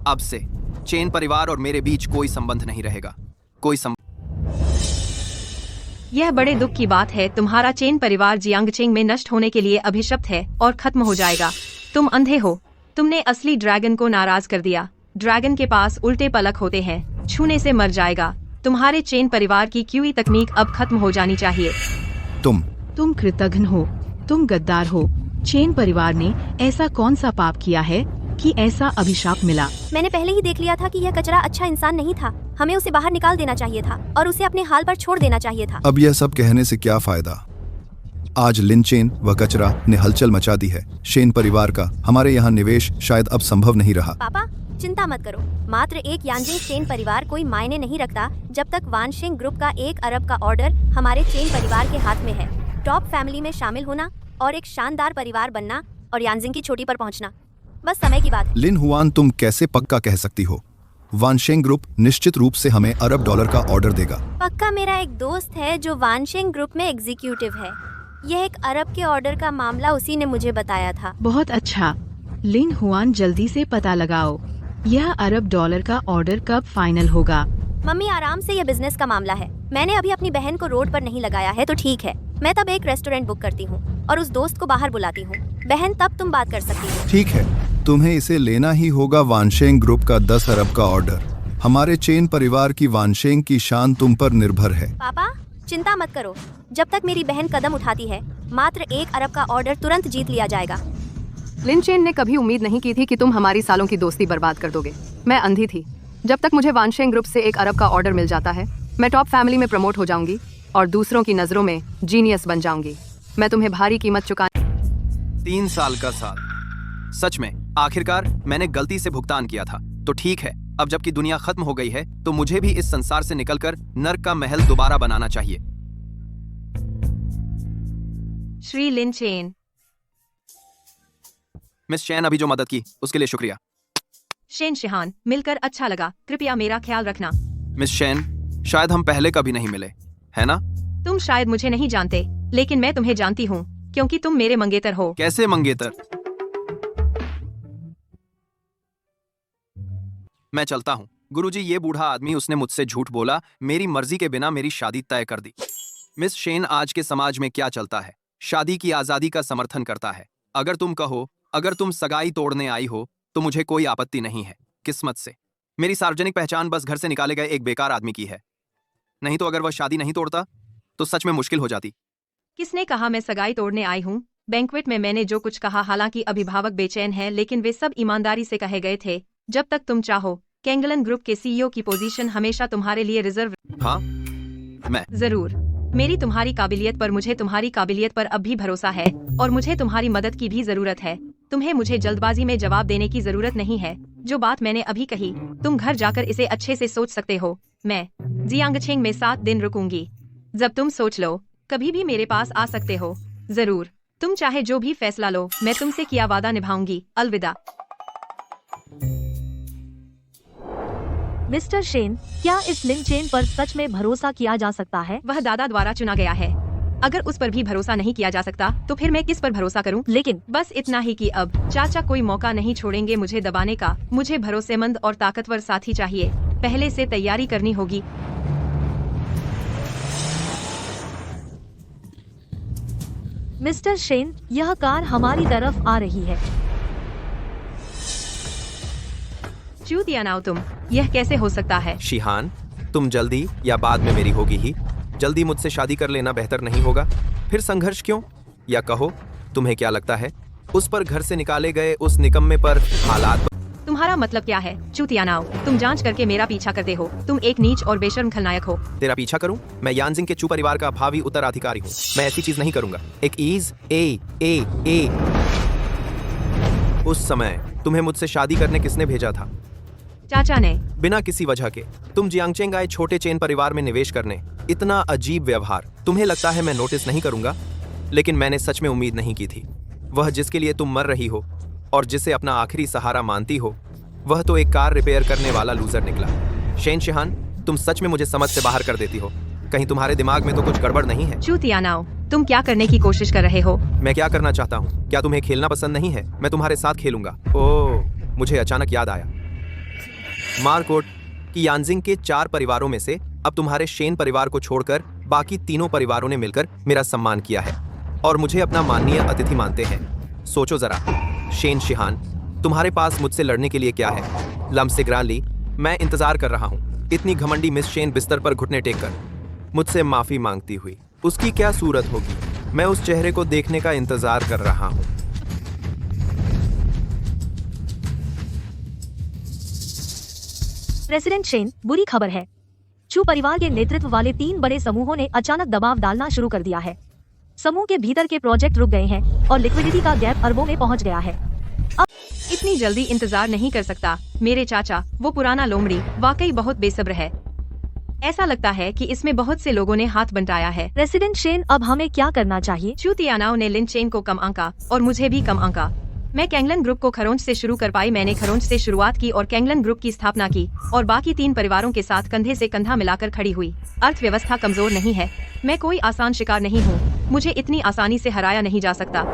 अब से चेन परिवार और मेरे बीच कोई संबंध नहीं रहेगा। कोई यह बड़े दुख की बात है। तुम्हारा चेन परिवार जियांगचेंग में नष्ट होने के लिए अभिशप्त है और खत्म हो जाएगा। तुम अंधे हो। तुमने असली ड्रैगन को नाराज कर दिया। ड्रैगन के पास उल्टे पलक होते हैं, छूने से मर जाएगा। तुम्हारे चेन परिवार की क्यूई तकनीक अब खत्म हो जानी चाहिए। तुम कृतघ्न हो, तुम गद्दार हो। चेन परिवार ने ऐसा कौन सा पाप किया है कि ऐसा अभिशाप मिला? मैंने पहले ही देख लिया था कि यह कचरा अच्छा इंसान नहीं था। हमें उसे बाहर निकाल देना चाहिए था और उसे अपने हाल पर छोड़ देना चाहिए था। अब यह सब कहने से क्या फायदा? आज लिन चेन व कचरा ने हलचल मचा दी है। शेन परिवार का हमारे यहाँ निवेश शायद अब संभव नहीं रहा। पापा चिंता मत करो, मात्र एक यांजिंग चेन परिवार कोई मायने नहीं रखता जब तक वानशिंग ग्रुप का 1 अरब का ऑर्डर हमारे चेन परिवार के हाथ में है। टॉप फैमिली में शामिल होना और एक शानदार परिवार बनना और यांजिंग की चोटी पर पहुंचना बस समय की बात है। लिन हुआन, तुम कैसे पक्का कह सकती हो? वानशेंग ग्रुप निश्चित रूप से हमें $1 अरब का ऑर्डर देगा। पक्का मेरा एक दोस्त है जो वानशिंग ग्रुप में एग्जीक्यूटिव है। यह 1 अरब के ऑर्डर का मामला उसी ने मुझे बताया था। बहुत अच्छा, लिन हुआन जल्दी से पता लगाओ यह $1 का ऑर्डर कब फाइनल होगा। मम्मी आराम से, यह बिजनेस का मामला है। मैंने अभी अपनी बहन को रोड पर नहीं लगाया है तो ठीक है। मैं तब एक रेस्टोरेंट बुक करती हूँ और उस दोस्त को बाहर बुलाती हूँ। बहन तब तुम बात कर सकती हो। ठीक है, तुम्हें इसे लेना ही होगा। वानशेंग ग्रुप का 10 अरब का ऑर्डर। हमारे चेन परिवार की वानशेंग की शान तुम पर निर्भर है। पापा चिंता मत करो, जब तक मेरी बहन कदम उठाती है मात्र 1 अरब का ऑर्डर तुरंत जीत लिया जाएगा। लिन चेन ने कभी उम्मीद नहीं की थी कि तुम हमारी सालों की दोस्ती बर्बाद कर दोगे। मैं अंधी थी। जब तक मुझे वानशेंग ग्रुप से 1 अरब का ऑर्डर मिल जाता है मैं टॉप फैमिली में प्रमोट हो जाऊंगी और दूसरों की नजरों में जीनियस बन जाऊंगी। मैं तुम्हें भारी कीमत चुका 3 साल का साल, सच में आखिरकार मैंने गलती से भुगतान किया था। तो ठीक है, अब जबकि दुनिया खत्म हो गई है तो मुझे भी इस संसार से निकलकर नर्क का महल दोबारा बनाना चाहिए। श्री लिन चेन। मिस चैन, अभी जो मदद की उसके लिए शुक्रिया। शेन शिहान, मिलकर अच्छा लगा। कृपया मेरा ख्याल रखना। मिस चैन, शायद हम पहले कभी नहीं मिले, है ना? तुम शायद मुझे नहीं जानते लेकिन मैं तुम्हें जानती हूँ क्योंकि तुम मेरे मंगेतर हो। कैसे मंगेतर? मैं चलता हूँ। गुरुजी, ये बूढ़ा आदमी, उसने मुझसे झूठ बोला। मेरी मर्जी के बिना मेरी शादी तय कर दी। मिस शेन, आज के समाज में क्या चलता है? शादी की आजादी का समर्थन करता है। अगर तुम कहो, अगर तुम सगाई तोड़ने आई हो तो मुझे कोई आपत्ति नहीं है। किस्मत से मेरी सार्वजनिक पहचान बस घर से निकाले गए एक बेकार आदमी की है। नहीं तो अगर वह शादी नहीं तोड़ता तो सच में मुश्किल हो जाती। किसने कहा मैं सगाई तोड़ने आई हूँ? बैंक्वेट में मैंने जो कुछ कहा, हालांकि अभिभावक बेचैन है लेकिन वे सब ईमानदारी से कहे गए थे। जब तक तुम चाहो, कैंगलन ग्रुप के सीईओ की पोजीशन हमेशा तुम्हारे लिए रिजर्व। हाँ, मैं जरूर। मेरी तुम्हारी काबिलियत पर, मुझे तुम्हारी काबिलियत पर अब भी भरोसा है और मुझे तुम्हारी मदद की भी जरूरत है। तुम्हें मुझे जल्दबाजी में जवाब देने की जरूरत नहीं है। जो बात मैंने अभी कही, तुम घर जाकर इसे अच्छे से सोच सकते हो। मैं जियांगचेंग में 7 दिन रुकूंगी। जब तुम सोच लो, कभी भी मेरे पास आ सकते हो। जरूर, तुम चाहे जो भी फैसला लो, मैं तुमसे किया वादा निभाऊंगी। अलविदा। मिस्टर शेन, क्या इस लिन चेन पर सच में भरोसा किया जा सकता है? वह दादा द्वारा चुना गया है। अगर उस पर भी भरोसा नहीं किया जा सकता तो फिर मैं किस पर भरोसा करूं? लेकिन बस इतना ही कि अब चाचा कोई मौका नहीं छोड़ेंगे मुझे दबाने का। मुझे भरोसेमंद और ताकतवर साथी चाहिए। पहले से तैयारी करनी होगी। मिस्टर शेन, यह कार हमारी तरफ आ रही है। चूतियानाओ तुम, यह कैसे हो सकता है? शिहान, तुम जल्दी या बाद में मेरी होगी ही। जल्दी मुझसे शादी कर लेना बेहतर नहीं होगा? फिर संघर्ष क्यों? या कहो, तुम्हें क्या लगता है उस पर घर से निकाले गए उस निकम्मे पर हालात? तुम्हारा मतलब क्या है? चूतियानाओ, तुम जांच करके मेरा पीछा करते हो। तुम एक नीच और बेशर्म खलनायक हो। तेरा पीछा करूं? मैं यांजिंग के चू परिवार का भावी उत्तराधिकारी हूँ। मैं ऐसी चीज नहीं करूंगा। एक ईज ए उस समय तुम्हें मुझसे शादी करने किसने भेजा था? चाचा ने। बिना किसी वजह के तुम जियांगचेंग आए छोटे चेन परिवार में निवेश करने। इतना अजीब व्यवहार। तुम्हें लगता है मैं नोटिस नहीं करूंगा, लेकिन मैंने सच में उम्मीद नहीं की थी। वह जिसके लिए तुम मर रही हो और जिसे अपना आखिरी सहारा मानती हो, वह तो एक कार रिपेयर करने वाला लूजर निकला। शेन शिहान, तुम सच में मुझे समझ से बाहर कर देती हो। कहीं तुम्हारे दिमाग में तो कुछ गड़बड़ नहीं है? चूतियानाओ, तुम क्या करने की कोशिश कर रहे हो? मैं क्या करना चाहता हूँ? क्या तुम्हें खेलना पसंद नहीं है? मैं तुम्हारे साथ खेलूंगा। ओह, मुझे अचानक याद आया। मार्कोट कि यांजिंग के 4 परिवारों में से अब तुम्हारे शेन परिवार को छोड़कर बाकी तीनों परिवारों ने मिलकर मेरा सम्मान किया है और मुझे अपना माननीय अतिथि मानते हैं। सोचो जरा, शेन शिहान, तुम्हारे पास मुझसे लड़ने के लिए क्या है? लम्सिग्राली, मैं इंतजार कर रहा हूँ। इतनी घमंडी मिस शेन बिस्तर पर घुटने टेक कर मुझसे माफी मांगती हुई। उसकी क्या सूरत होगी? मैं उस चेहरे को देखने का इंतजार कर रहा हूँ। प्रेसिडेंट शेन, बुरी खबर है। चू परिवार के नेतृत्व वाले 3 बड़े समूहों ने अचानक दबाव डालना शुरू कर दिया है। समूह के भीतर के प्रोजेक्ट रुक गए हैं और लिक्विडिटी का गैप अरबों में पहुंच गया है। इतनी जल्दी इंतजार नहीं कर सकता मेरे चाचा, वो पुराना लोमड़ी वाकई बहुत बेसब्र है। ऐसा लगता है कि इसमें बहुत से लोगों ने हाथ बंटाया है। प्रेसिडेंट शेन, अब हमें क्या करना चाहिए? चू तियानाओ ने लिन चेन को कम आंका और मुझे भी कम आंका। मैं कैंगलन ग्रुप को खरोंच से शुरू कर पाई। मैंने खरोंच से शुरुआत की और कैंगलन ग्रुप की स्थापना की और बाकी 3 परिवारों के साथ कंधे से कंधा मिलाकर खड़ी हुई। अर्थव्यवस्था कमजोर नहीं है। मैं कोई आसान शिकार नहीं हूँ। मुझे इतनी आसानी से हराया नहीं जा सकता।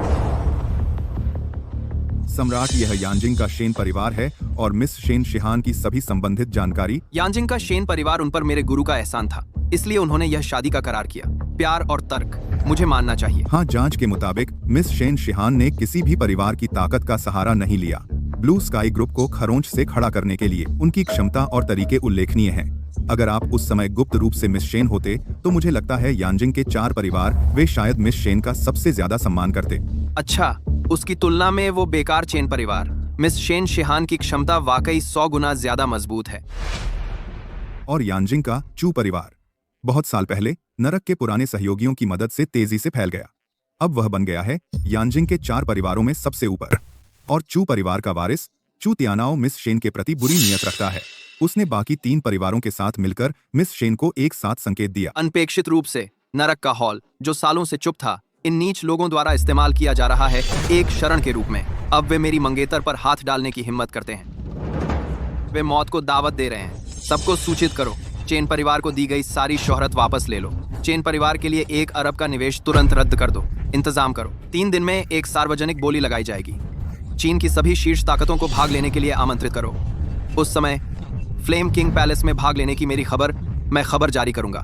सम्राट, यह यानजिंग का शेन परिवार है और मिस शेन शिहान की सभी संबंधित जानकारी। यानजिंग का शेन परिवार उन पर मेरे गुरु का एहसान था, इसलिए उन्होंने यह शादी का करार किया। प्यार और तर्क, मुझे मानना चाहिए। हाँ, जांच के मुताबिक मिस शेन शिहान ने किसी भी परिवार की ताकत का सहारा नहीं लिया। ब्लू स्काई ग्रुप को खरोंच से खड़ा करने के लिए उनकी क्षमता और तरीके उल्लेखनीय हैं। अगर आप उस समय गुप्त रूप से मिस शेन होते तो मुझे लगता है यानजिंग के 4 परिवार वे शायद मिस शेन का सबसे ज्यादा सम्मान करते। अच्छा, उसकी तुलना में वो बेकार चेन परिवार मिस शेन शिहान की क्षमता वाकई 100 गुना ज्यादा मजबूत है। और यानजिंग का चू परिवार बहुत साल पहले नरक के पुराने सहयोगियों की मदद से तेजी से फैल गया। अब वह बन गया है यानजिंग के 4 परिवारों में सबसे ऊपर। और चू परिवार का वारिस चू तियानाओ मिस शेन के प्रति बुरी नीयत रखता है। उसने बाकी 3 परिवारों के साथ मिलकर मिस शेन को एक साथ संकेत दिया। अनपेक्षित रूप से नरक का हॉल, जो सालों से चुप था, इन नीच लोगों द्वारा इस्तेमाल किया जा रहा है एक शरण के रूप में। अब वे मेरी मंगेतर पर हाथ डालने की हिम्मत करते हैं। वे मौत को दावत दे रहे हैं। सबको सूचित करो, चेन परिवार को दी गई सारी शोहरत वापस ले लो। चेन परिवार के लिए 1 अरब का निवेश तुरंत रद्द कर दो। इंतजाम करो, 3 दिन में एक सार्वजनिक बोली लगाई जाएगी। चीन की सभी शीर्ष ताकतों को भाग लेने के लिए आमंत्रित करो। उस समय फ्लेम किंग पैलेस में भाग लेने की मेरी खबर मैं खबर जारी करूंगा।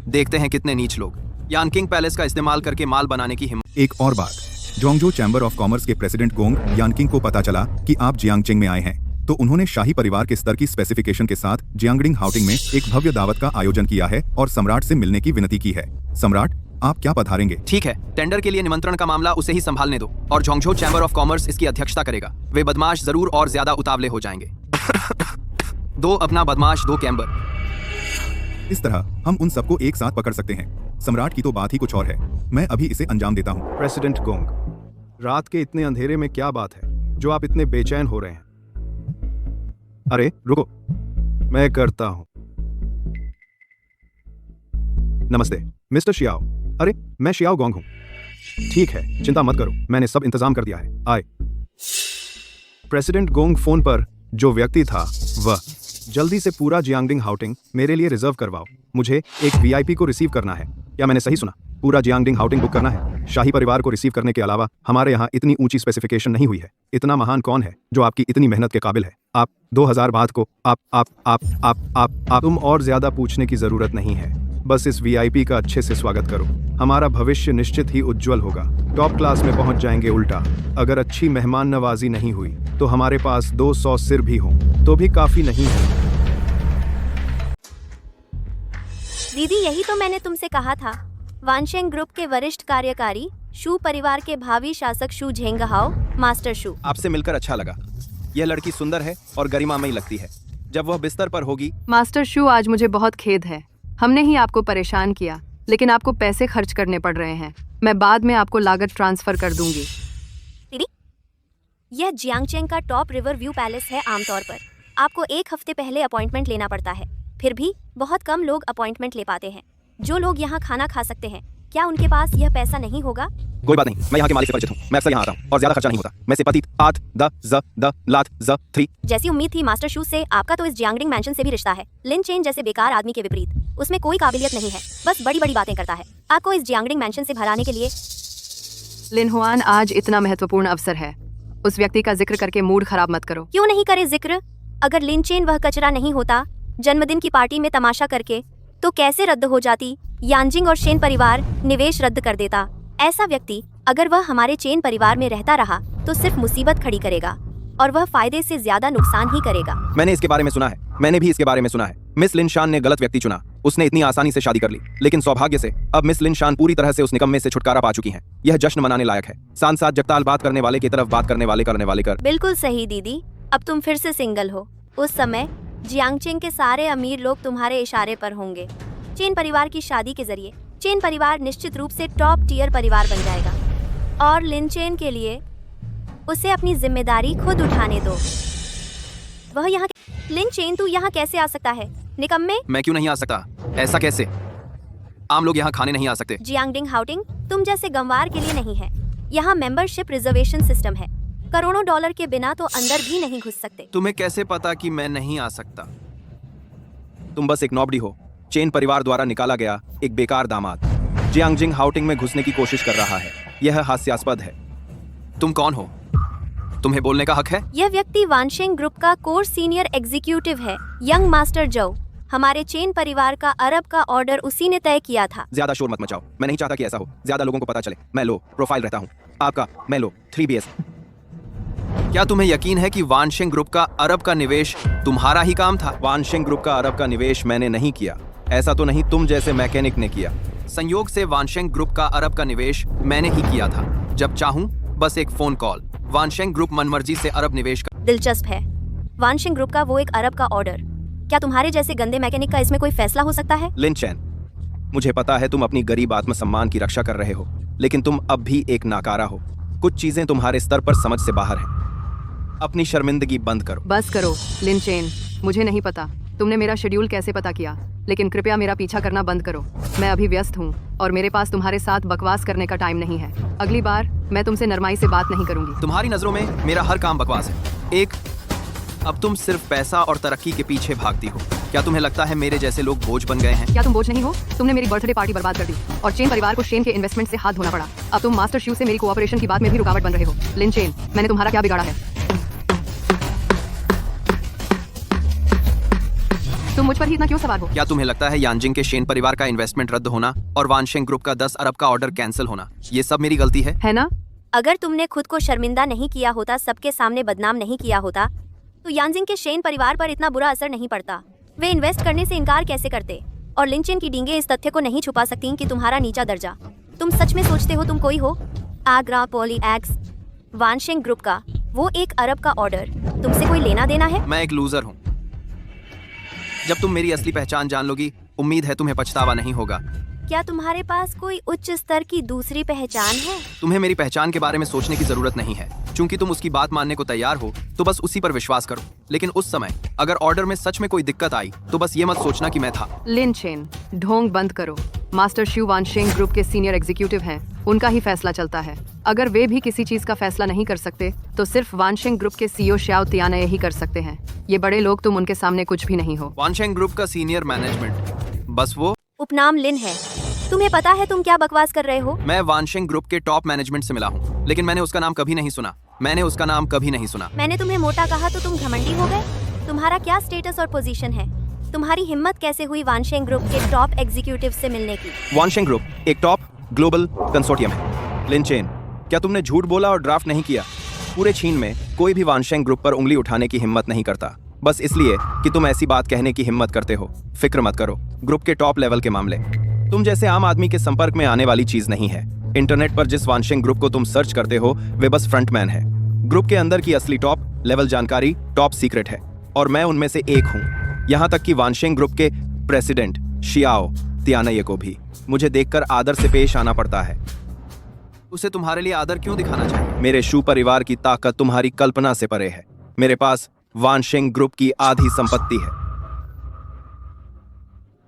देखते हैं कितने नीच लोग यान किंग पैलेस का इस्तेमाल करके माल बनाने की हिम्मत। एक और बात, जोंगजो चैम्बर ऑफ कॉमर्स के प्रेसिडेंट गोंग यानकिंग को पता चला कि आप जियांगचेंग में आए हैं, तो उन्होंने शाही परिवार के स्तर की स्पेसिफिकेशन के साथ जियांगडिंग हाउटिंग में एक भव्य दावत का आयोजन किया है और सम्राट से मिलने की विनती की है। सम्राट, आप क्या पधारेंगे? ठीक है, टेंडर के लिए निमंत्रण का मामला उसे ही संभालने दो और जोंगजो चैम्बर ऑफ कॉमर्स इसकी अध्यक्षता करेगा। वे बदमाश जरूर और ज्यादा उतावले हो जाएंगे। 2 अपना बदमाश 2 कैम्बर। इस तरह हम उन सबको एक साथ पकड़ सकते हैं। सम्राट की तो बात ही कुछ और है। मैं अभी इसे अंजाम देता हूँ। प्रेसिडेंट गोंग, रात के इतने अंधेरे में क्या बात है जो आप इतने बेचैन हो रहे हैं? अरे रुको, मैं करता हूं। नमस्ते मिस्टर शियाओ। अरे मैं शियाओ गोंग हूं। ठीक है, चिंता मत करो, मैंने सब इंतजाम कर दिया है। आए। प्रेसिडेंट गोंग, फोन पर जो व्यक्ति था वह जल्दी से पूरा जियांगडिंग हाउटिंग मेरे लिए रिजर्व करवाओ। मुझे एक वीआईपी को रिसीव करना है। क्या मैंने सही सुना? पूरा जियांगडिंग हाउटिंग बुक करना है। शाही परिवार को रिसीव करने के अलावा हमारे यहाँ इतनी ऊंची स्पेसिफिकेशन नहीं हुई है। इतना महान कौन है जो आपकी इतनी मेहनत के काबिल है? आप 2000 बात को आप तुम और ज्यादा पूछने की जरूरत नहीं है। बस इस वीआईपी का अच्छे से स्वागत करो। हमारा भविष्य निश्चित ही उज्जवल होगा। टॉप क्लास में पहुंच जाएंगे। उल्टा अगर अच्छी मेहमान नवाजी नहीं हुई तो हमारे पास 200 सिर भी हों तो भी काफी नहीं है। दीदी, यही तो मैंने तुमसे कहा था। वानशेंग ग्रुप के वरिष्ठ कार्यकारी, शू परिवार के भावी शासक शू झेंगहाओ, मास्टर शू। आपसे मिलकर अच्छा लगा। यह लड़की सुंदर है और गरिमामयी लगती है। जब वह बिस्तर पर होगी। मास्टर शू, आज मुझे बहुत खेद है। हमने ही आपको परेशान किया, लेकिन आपको पैसे खर्च करने पड़ रहे हैं। मैं बाद में आपको लागत ट्रांसफर कर दूंगी। दीदी, यह जियांगचेंग का टॉप रिवर व्यू पैलेस है। आमतौर पर आपको 1 हफ्ते पहले अपॉइंटमेंट लेना पड़ता है। फिर भी बहुत कम लोग अपॉइंटमेंट ले पाते हैं। जो लोग यहाँ खाना खा सकते हैं, क्या उनके पास यह पैसा नहीं होगा? कोई बात नहीं, मैं यहाँ के मालिक से परिचित हूँ। मैं अक्सर यहाँ आता हूँ और ज्यादा खर्चा नहीं होता। मैं सिपति आत द ज लात ज 3। जैसी उम्मीद थी मास्टर शू से, आपका तो इस जियांगडिंग मैंशन से भी रिश्ता है। लिन चेन जैसे बेकार आदमी के विपरीत उसमें कोई काबिलियत नहीं है, बस बड़ी बड़ी बातें करता है। आपको इस जियांगडिंग मैंशन से भराने के लिए। लिन हुआन, आज इतना महत्वपूर्ण अवसर है, उस व्यक्ति का जिक्र करके मूड खराब मत करो। क्यों नहीं करे जिक्र? अगर लिन चेन वह कचरा नहीं होता जन्मदिन की पार्टी में तमाशा करके, तो कैसे रद्द हो जाती यानजिंग और शेन परिवार निवेश रद्द कर देता। ऐसा व्यक्ति अगर वह हमारे चेन परिवार में रहता रहा तो सिर्फ मुसीबत खड़ी करेगा और वह फायदे से ज्यादा नुकसान ही करेगा। मैंने इसके बारे में सुना है। मैंने भी इसके बारे में सुना है। मिस लिन शान ने गलत व्यक्ति चुना। उसने इतनी आसानी से शादी कर ली, लेकिन सौभाग्य से अब मिस लिन शान पूरी तरह से उस निकम्मे से छुटकारा पा चुकी हैं। यह जश्न मनाने लायक है। साथ साथ जगताल बात करने वाले की तरफ बात करने वाले कर। बिल्कुल सही दीदी, अब तुम फिर से सिंगल हो। उस समय जियांगचेंग के सारे अमीर लोग तुम्हारे इशारे पर होंगे। चेन परिवार की शादी के जरिए चेन परिवार निश्चित रूप से टॉप टियर परिवार बन जाएगा और लिन चेन के लिए उसे अपनी जिम्मेदारी खुद उठाने दो। वह यहाँ लिन चेन, तू यहाँ कैसे आ सकता है? निकम्मे, मैं क्यों नहीं आ सकता? ऐसा कैसे? आम लोग यहाँ खाने नहीं आ सकते। जियांगडिंग हाउटिंग तुम जैसे गंवार के लिए नहीं है। यहाँ मेंबरशिप रिजर्वेशन सिस्टम है। करोड़ों डॉलर के बिना तो अंदर भी नहीं घुस सकते। तुम्हें कैसे पता कि मैं नहीं आ सकता? तुम बस एक नौबड़ी हो, चेन परिवार द्वारा निकाला गया एक बेकार दामाद। जियांगजिंग हाउटिंग में घुसने की कोशिश कर रहा है। यह हास्यास्पद है। तुम कौन हो? तुम्हें बोलने का हक है? यह व्यक्ति वानशेंग ग्रुप का कोर सीनियर एग्जीक्यूटिव है, यंग मास्टर जो। हमारे चेन परिवार का अरब का ऑर्डर उसी ने तय किया था। ज्यादा शोर मत मचाओ, मैं नहीं चाहता कि ऐसा हो। ज्यादा लोगों को पता चले। मैं लो प्रोफाइल रहता हूँ। आपका मैं लो 3BS। क्या तुम्हें यकीन है कि वानशेंग ग्रुप का अरब का निवेश तुम्हारा ही काम था? वानशेंग ग्रुप का अरब का निवेश मैंने नहीं किया। ऐसा तो नहीं तुम जैसे मैकेनिक ने किया। संयोग से वानशेंग ग्रुप का अरब का निवेश मैंने ही किया था। जब चाहूं बस एक फोन कॉल। वानशेंग ग्रुप मनमर्जी से अरब निवेश का। दिलचस्प है। वानशेंग ग्रुप का वो एक अरब का ऑर्डर। क्या तुम्हारे जैसे गंदे मैकेनिक का इसमें कोई फैसला हो सकता है? लिन चैन, मुझे पता है तुम अपनी गरीब आत्मसम्मान की रक्षा कर रहे हो, लेकिन तुम अब भी एक नाकारा हो। कुछ चीजें तुम्हारे स्तर पर समझ से बाहर हैं। अपनी शर्मिंदगी बंद करो। बस करो लिन चेन, मुझे नहीं पता तुमने मेरा शेड्यूल कैसे पता किया, लेकिन कृपया मेरा पीछा करना बंद करो। मैं अभी व्यस्त हूँ और मेरे पास तुम्हारे साथ बकवास करने का टाइम नहीं है। अगली बार मैं तुमसे नरमाई से बात नहीं करूंगी। तुम्हारी नजरों में मेरा हर काम बकवास है। अब तुम सिर्फ पैसा और तरक्की के पीछे भागती हो। क्या तुम्हें लगता है मेरे जैसे लोग बोझ बन गए हैं? क्या तुम बोझ नहीं हो? तुमने मेरी बर्थडे पार्टी बर्बाद कर दी और चेन परिवार को शेन के इन्वेस्टमेंट से हाथ धोना पड़ा। अब तुम मास्टर शू से मेरी कोऑपरेशन की बात में भी रुकावट बन रहे हो। लिन चेन, मैंने तुम्हारा क्या बिगाड़ा है? तुम मुझ पर ही इतना क्यों सवार हो? क्या तुम्हें लगता है यानजिंग के शेन परिवार का इन्वेस्टमेंट रद्द होना और वानशेंग ग्रुप का 10 अरब का ऑर्डर कैंसिल होना, ये सब मेरी गलती है ना? अगर तुमने खुद को शर्मिंदा नहीं किया होता, सबके सामने बदनाम नहीं किया होता, तो यानजिंग के शेन परिवार पर इतना बुरा असर नहीं पड़ता। वे इन्वेस्ट करने से इनकार कैसे करते? और लिन चेन की डींगे इस तथ्य को नहीं छुपा सकती कि तुम्हारा नीचा दर्जा। तुम सच में सोचते हो तुम कोई हो? आगरा पॉली एक्स वानशेंग ग्रुप का वो 1 अरब का ऑर्डर तुमसे कोई लेना देना है? मैं एक लूजर हूँ। जब तुम मेरी असली पहचान जान लोगी, उम्मीद है तुम्हें पछतावा नहीं होगा। क्या तुम्हारे पास कोई उच्च स्तर की दूसरी पहचान है? तुम्हें मेरी पहचान के बारे में सोचने की जरूरत नहीं है। चूंकि तुम उसकी बात मानने को तैयार हो, तो बस उसी पर विश्वास करो। लेकिन उस समय अगर ऑर्डर में सच में कोई दिक्कत आई, तो बस ये मत सोचना कि मैं था। लिन चेन, ढोंग बंद करो। मास्टर शू वानशेंग ग्रुप के सीनियर एग्जीक्यूटिव हैं, उनका ही फैसला चलता है। अगर वे भी किसी चीज का फैसला नहीं कर सकते, तो सिर्फ वानशेंग ग्रुप के सीईओ श्याओ तियाना ही कर सकते हैं। ये बड़े लोग, तुम उनके सामने कुछ भी नहीं हो। वानशेंग ग्रुप का सीनियर मैनेजमेंट, बस वो उपनाम लिन है। तुम्हें पता है तुम क्या बकवास कर रहे हो? मैं वानशेंग ग्रुप के टॉप मैनेजमेंट से मिला हूँ, लेकिन मैंने उसका नाम कभी नहीं सुना। मैंने तुम्हें मोटा कहा तो तुम घमंडी हो गए? तुम्हारा क्या स्टेटस और पोजीशन है? तुम्हारी हिम्मत कैसे हुई वानशेंग ग्रुप के टॉप एग्जीक्यूटिव से मिलने की? वानशेंग ग्रुप एक टॉप ग्लोबल कंसोर्टियम है। लिन चेन, क्या तुमने झूठ बोला और ड्राफ्ट नहीं किया? पूरे चीन में कोई भी वानशेंग ग्रुप पर उंगली उठाने की हिम्मत नहीं करता, बस इसलिए कि तुम ऐसी बात कहने की हिम्मत करते हो। फिक्र मत करो, ग्रुप के टॉप लेवल के मामले तुम जैसे आम आदमी के संपर्क में आने वाली चीज नहीं है। इंटरनेट पर जिस वानशेंग ग्रुप को तुम सर्च करते हो, वे बस फ्रंटमैन है। ग्रुप के अंदर की असली टॉप लेवल जानकारी टॉप सीक्रेट है, और मैं उनमें से एक हूँ। यहाँ तक कि वानशेंग ग्रुप के प्रेसिडेंट शियाओ तियाना को भी मुझे देखकर आदर से पेश आना पड़ता है। उसे तुम्हारे लिए आदर क्यों दिखाना चाहिए? मेरे शू परिवार की ताकत तुम्हारी कल्पना से परे है। मेरे पास वानशेंग ग्रुप की आधी संपत्ति है।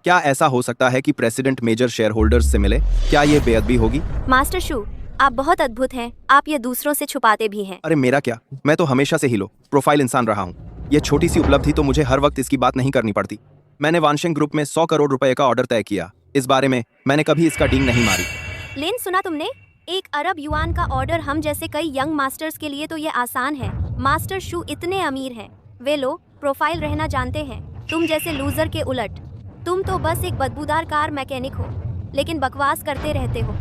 क्या ऐसा हो सकता है कि प्रेसिडेंट मेजर शेयर होल्डर्स से मिले? क्या ये बेअदबी होगी? मास्टर शू, आप बहुत अद्भुत हैं। आप ये दूसरों से छुपाते भी हैं। अरे मेरा क्या, मैं तो हमेशा से ही लो प्रोफाइल इंसान रहा हूँ। ये छोटी सी उपलब्धि तो मुझे हर वक्त इसकी बात नहीं करनी पड़ती। मैंने वानशेंग ग्रुप में 100 करोड़ रुपए का ऑर्डर तय किया। इस बारे में मैंने कभी इसका डींग नहीं मारी। लिन, सुना तुमने? 1 अरब युआन का ऑर्डर हम जैसे कई यंग मास्टर्स के लिए तो ये आसान है। मास्टर शू इतने अमीर हैं, वे लोग प्रोफाइल रहना जानते हैं। तुम जैसे लूजर के उलट, तुम तो बस एक बदबूदार कार मैकेनिक हो, लेकिन बकवास करते रहते हो।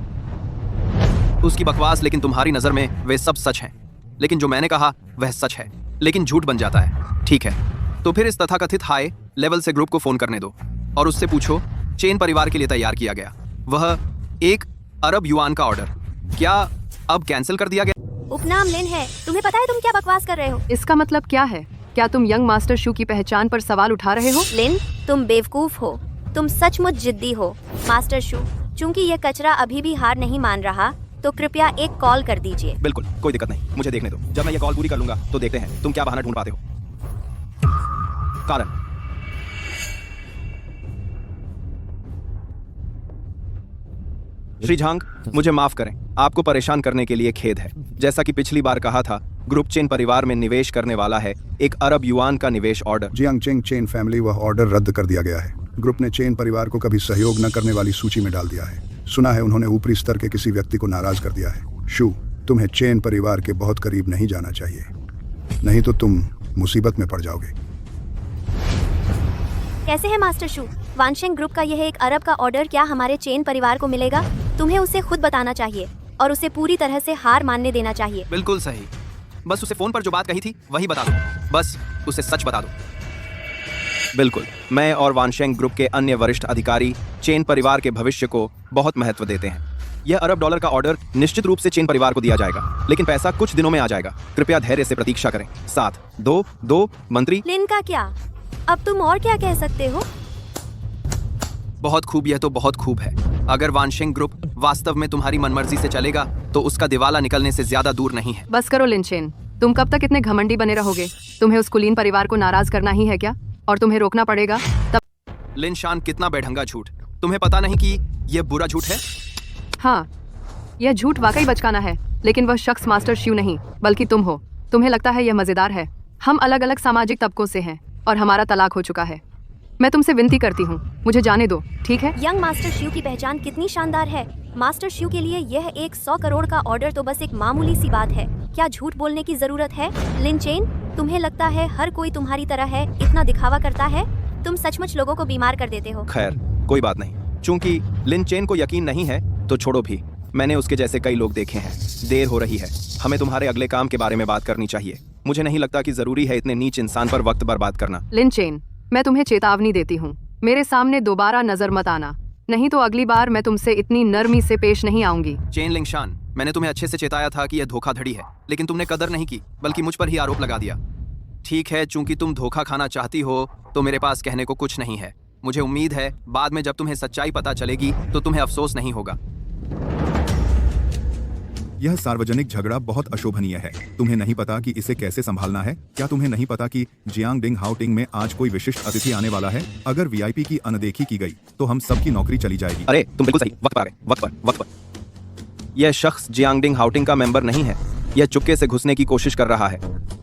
उसकी बकवास, लेकिन तुम्हारी नजर में वे सब सच हैं। लेकिन जो मैंने कहा वह सच है, लेकिन झूठ बन जाता है। ठीक है, तो फिर इस तथाकथित हाई लेवल से ग्रुप को फोन करने दो और उससे पूछो चेन परिवार के लिए तैयार किया गया वह 1 अरब युआन का ऑर्डर क्या अब कैंसिल कर दिया गया? उपनाम लिन है। तुम्हें पता है तुम क्या बकवास कर रहे हो? इसका मतलब क्या है? क्या तुम यंग मास्टर शू की पहचान पर सवाल उठा रहे हो? लिन, तुम बेवकूफ हो। तुम सचमुच जिद्दी हो। मास्टर शू, चूंकि ये कचरा अभी भी हार नहीं मान रहा, तो कृपया एक कॉल कर दीजिए। बिल्कुल, कोई दिक्कत नहीं, मुझे देखने दो। जब मैं ये कॉल पूरी कर लूंगा तो देखते हैं तुम क्या बहाना ढूंढ पाते हो। कारण श्री झांग, मुझे माफ करें, आपको परेशान करने के लिए खेद है। जैसा कि पिछली बार कहा था, ग्रुप चेन परिवार में निवेश करने वाला है 1 अरब युआन का निवेश ऑर्डर। जियांगचेंग चेन फैमिली वह ऑर्डर रद्द कर दिया गया है। ग्रुप ने चेन परिवार को कभी सहयोग न करने वाली सूची में डाल दिया है। सुना है उन्होंने ऊपरी स्तर के किसी व्यक्ति को नाराज कर दिया है। शू, तुम्हें चेन परिवार के बहुत करीब नहीं जाना चाहिए, नहीं तो तुम मुसीबत में पड़ जाओगे। कैसे है मास्टर शू? वानशेंग ग्रुप का यह 1 अरब का ऑर्डर क्या हमारे चेन परिवार को मिलेगा? तुम्हें उसे खुद बताना चाहिए और उसे पूरी तरह से हार मानने देना चाहिए। बिल्कुल सही, बस उसे फोन पर जो बात कही थी वही बता दो, बस उसे सच बता दो। बिल्कुल, मैं और वानशेंग ग्रुप के अन्य वरिष्ठ अधिकारी चेन परिवार के भविष्य को बहुत महत्व देते हैं। यह $1 अरब का ऑर्डर निश्चित रूप से चेन परिवार को दिया जाएगा, लेकिन पैसा कुछ दिनों में आ जाएगा। कृपया धैर्य से प्रतीक्षा करें। 7-2-2 मंत्री। लिन का क्या? अब तुम और क्या कह सकते हो? बहुत खूब, यह तो बहुत खूब है। अगर वानशेंग ग्रुप वास्तव में तुम्हारी मनमर्जी से चलेगा तो उसका दिवाला निकलने से ज्यादा दूर नहीं है। बस करो लिनचेन, तुम कब तक इतने घमंडी बने रहोगे? तुम्हें उस कुलीन परिवार को नाराज करना ही है क्या? और तुम्हें रोकना पड़ेगा तब। लिन शान, कितना बेढंगा झूठ! तुम्हें पता नहीं कि यह बुरा झूठ है? हाँ, यह झूठ वाकई बचकाना है, लेकिन वह शख्स मास्टर शिव नहीं बल्कि तुम हो। तुम्हें लगता है यह मजेदार है? हम अलग अलग सामाजिक तबकों से हैं और हमारा तलाक हो चुका है। मैं तुमसे विनती करती हूँ, मुझे जाने दो, ठीक है? यंग मास्टर शिव की पहचान कितनी शानदार है। मास्टर शिव के लिए यह 100 करोड़ का ऑर्डर तो बस एक मामूली सी बात है। क्या झूठ बोलने की जरूरत है? लिन चेन, तुम्हें लगता है हर कोई तुम्हारी तरह है, इतना दिखावा करता है? तुम सचमुच लोगों को बीमार कर देते हो। खैर, कोई बात नहीं। चूंकि लिन चेन को यकीन नहीं है तो छोड़ो भी, मैंने उसके जैसे कई लोग देखे हैं। देर हो रही है, हमें तुम्हारे अगले काम के बारे में बात करनी चाहिए। मुझे नहीं लगता कि जरूरी है इतने नीच इंसान पर वक्त बर्बाद करना। लिन चेन, मैं तुम्हें चेतावनी देती हूँ, मेरे सामने दोबारा नजर मत आना, नहीं तो अगली बार मैं तुमसे इतनी नरमी से पेश नहीं आऊंगी। चेन लिंगशान, मैंने तुम्हें अच्छे से चेताया था कि यह धोखाधड़ी है, लेकिन तुमने कदर नहीं की, बल्कि मुझ पर ही आरोप लगा दिया। ठीक है, चूंकि तुम धोखा खाना चाहती हो तो मेरे पास कहने को कुछ नहीं है। मुझे उम्मीद है बाद में जब तुम्हें सच्चाई पता चलेगी तो तुम्हें अफसोस नहीं होगा। यह सार्वजनिक झगड़ा बहुत अशोभनीय है। तुम्हें नहीं पता कि इसे कैसे संभालना है? क्या तुम्हें नहीं पता कि जियांगडिंग हाउटिंग में आज कोई विशिष्ट अतिथि आने वाला है? अगर वीआईपी की अनदेखी की गई तो हम सबकी नौकरी चली जाएगी। अरे तुम बिल्कुल सही, वक्त पर आ गए, वक्त पर। यह शख्स जियांगडिंग हाउटिंग का मेंबर नहीं है, यह चुपके से घुसने की कोशिश कर रहा है।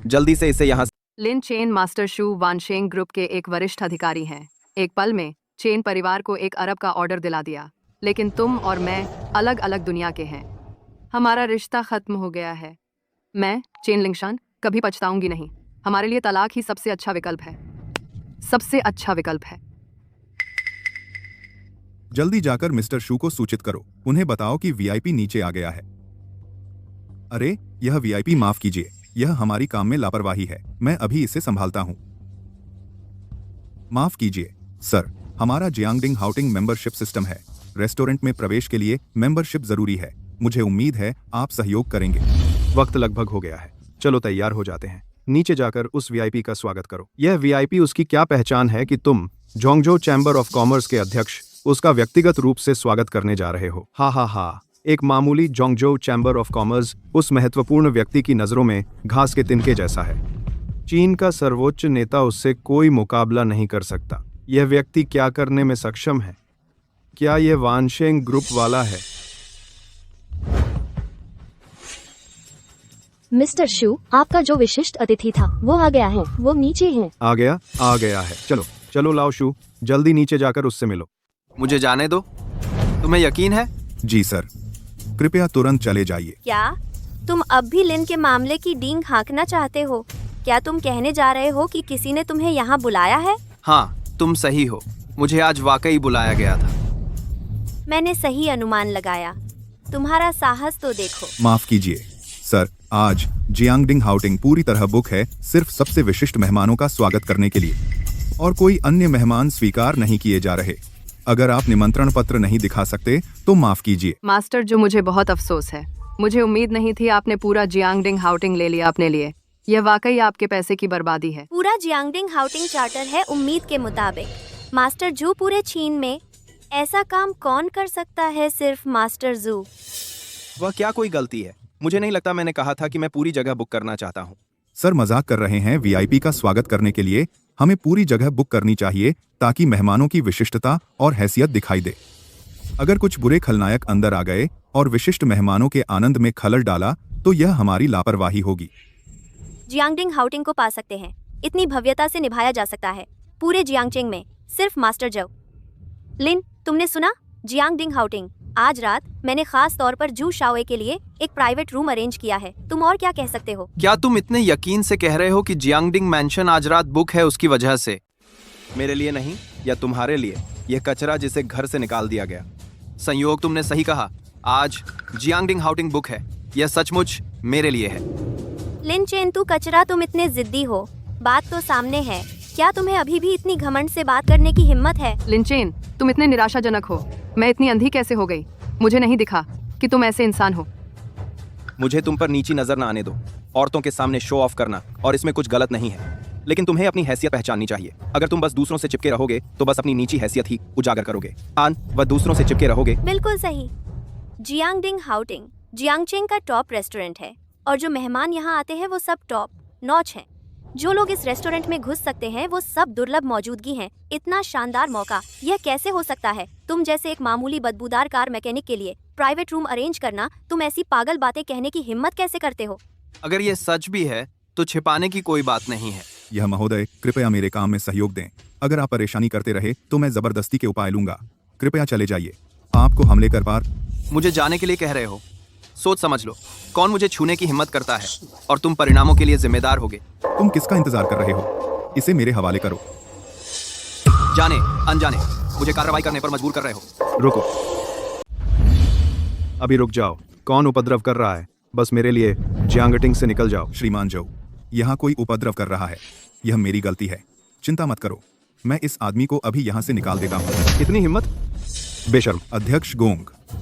जल्दी से इसे यहाँ। लिन चेन मास्टर शू वानशेंग ग्रुप के एक वरिष्ठ अधिकारी हैं। एक पल में चेन परिवार को 1 अरब का ऑर्डर दिला दिया, लेकिन तुम और मैं अलग अलग दुनिया के हैं। हमारा रिश्ता खत्म हो गया है। मैं चेन लिंगशान कभी पछताऊंगी नहीं। हमारे लिए तलाक ही सबसे अच्छा विकल्प है, सबसे अच्छा विकल्प है। जल्दी जाकर मिस्टर शू को सूचित करो, उन्हें बताओ कि वीआईपी नीचे आ गया है। अरे यह वीआईपी, माफ कीजिए, यह हमारी काम में लापरवाही है। मैं अभी इसे संभालता हूं। माफ कीजिए सर, हमारा जियांगडिंग हाउटिंग मेंबरशिप सिस्टम है। रेस्टोरेंट में प्रवेश के लिए मेंबरशिप जरूरी है। मुझे उम्मीद है आप सहयोग करेंगे। वक्त लगभग हो गया है, चलो तैयार हो जाते हैं। नीचे जाकर उस वीआईपी का स्वागत करो। यह वीआईपी, उसकी क्या पहचान है कि तुम जोंगजो चैम्बर ऑफ कॉमर्स के अध्यक्ष उसका व्यक्तिगत रूप से स्वागत करने जा रहे हो? हा, एक मामूली जोंगजो चैम्बर ऑफ कॉमर्स उस महत्वपूर्ण व्यक्ति की नजरों में घास के तिनके जैसा है। चीन का सर्वोच्च नेता उससे कोई मुकाबला नहीं कर सकता। यह व्यक्ति क्या करने में सक्षम है? क्या यह वानशेंग ग्रुप वाला है? मिस्टर शू, आपका जो विशिष्ट अतिथि था वो आ गया है, वो नीचे है। आ गया है। चलो लाओ शू, जल्दी नीचे जाकर उससे मिलो। मुझे जाने दो। तुम्हें यकीन है? जी सर, कृपया तुरंत चले जाइए। क्या तुम अब भी लिन के मामले की डींग हाँकना चाहते हो? क्या तुम कहने जा रहे हो कि किसी ने तुम्हें यहाँ बुलाया है? हाँ, तुम सही हो, मुझे आज वाकई बुलाया गया था। मैंने सही अनुमान लगाया। तुम्हारा साहस तो देखो। माफ कीजिए सर, आज जियांगडिंग हाउटिंग पूरी तरह बुक है, सिर्फ सबसे विशिष्ट मेहमानों का स्वागत करने के लिए, और कोई अन्य मेहमान स्वीकार नहीं किए जा रहे। अगर आप निमंत्रण पत्र नहीं दिखा सकते तो माफ कीजिए। मास्टर, जो मुझे बहुत अफसोस है, मुझे उम्मीद नहीं थी आपने पूरा जियांगडिंग हाउटिंग ले लिया अपने लिए। यह वाकई आपके पैसे की बर्बादी है। पूरा जियांगडिंग हाउटिंग चार्टर है उम्मीद के मुताबिक। मास्टर, जो पूरे चीन में ऐसा काम कौन कर सकता है? सिर्फ मास्टर जू। वह क्या कोई गलती है? मुझे नहीं लगता। मैंने कहा था कि मैं पूरी जगह बुक करना चाहता हूँ। सर मजाक कर रहे हैं। वीआईपी का स्वागत करने के लिए हमें पूरी जगह बुक करनी चाहिए ताकि मेहमानों की विशिष्टता और हैसियत दिखाई दे। अगर कुछ बुरे खलनायक अंदर आ गए और विशिष्ट मेहमानों के आनंद में खलल डाला तो यह हमारी लापरवाही होगी। जियांगडिंग हाउटिंग को पा सकते हैं। इतनी भव्यता से निभाया जा सकता है पूरे जियांगचेंग में सिर्फ मास्टर जू। लिन, तुमने सुना? जियांगडिंग हाउटिंग। आज रात मैंने खास तौर पर जू शाओए के लिए एक प्राइवेट रूम अरेंज किया है। तुम और क्या कह सकते हो? क्या तुम इतने यकीन से कह रहे हो कि जियांगडिंग मैंशन आज रात बुक है उसकी वजह से? मेरे लिए नहीं, या तुम्हारे लिए? यह कचरा जिसे घर से निकाल दिया गया। संयोग, तुमने सही कहा। आज जियांगडिंग हाउटिंग बुक है। यह सचमुच मेरे लिए है। लिन चेन, तू कचरा। तुम इतने जिद्दी हो। बात तो सामने है। क्या तुम्हें अभी भी इतनी घमंड से बात करने की हिम्मत है? लिनचेन, तुम इतने निराशाजनक हो। मैं इतनी अंधी कैसे हो गई? मुझे नहीं दिखा कि तुम ऐसे इंसान हो। मुझे तुम पर नीची नजर न आने दो। औरतों के सामने शो ऑफ करना और इसमें कुछ गलत नहीं है, लेकिन तुम्हें अपनी हैसियत पहचाननी चाहिए। अगर तुम बस दूसरों से चिपके रहोगे तो बस अपनी नीची हैसियत ही उजागर करोगे। वह दूसरों से चिपके रहोगे। बिल्कुल सही। जियांगडिंग हाउटिंग जियांगचेंग का टॉप रेस्टोरेंट है और जो मेहमान यहाँ आते हैं वो सब टॉप नॉच हैं। जो लोग इस रेस्टोरेंट में घुस सकते हैं वो सब दुर्लभ मौजूदगी हैं। इतना शानदार मौका यह कैसे हो सकता है? तुम जैसे एक मामूली बदबूदार कार मैकेनिक के लिए प्राइवेट रूम अरेंज करना, तुम ऐसी पागल बातें कहने की हिम्मत कैसे करते हो? अगर ये सच भी है तो छिपाने की कोई बात नहीं है। यह महोदय, कृपया मेरे काम में सहयोग दें। अगर आप परेशानी करते रहे तो मैं जबरदस्ती के उपाय लूंगा। कृपया चले जाइए। आपको हमले कर पार। मुझे जाने के लिए कह रहे हो? सोच समझ लो, कौन मुझे छूने की हिम्मत करता है और तुम परिणामों के लिए जिम्मेदार होगे। तुम किसका इंतजार कर रहे हो? इसे मेरे हवाले करो। जाने अनजाने मुझे कार्रवाई करने पर मजबूर कर रहे हो। रुको, अभी रुक जाओ। कौन उपद्रव कर रहा है? बस मेरे लिए जियांगटिंग से निकल जाओ। श्रीमान जू, यहाँ कोई उपद्रव कर रहा है। यह मेरी गलती है। चिंता मत करो, मैं इस आदमी को अभी यहाँ से निकाल देता हूँ। इतनी हिम्मत? बेशर्म। अध्यक्ष गोंग,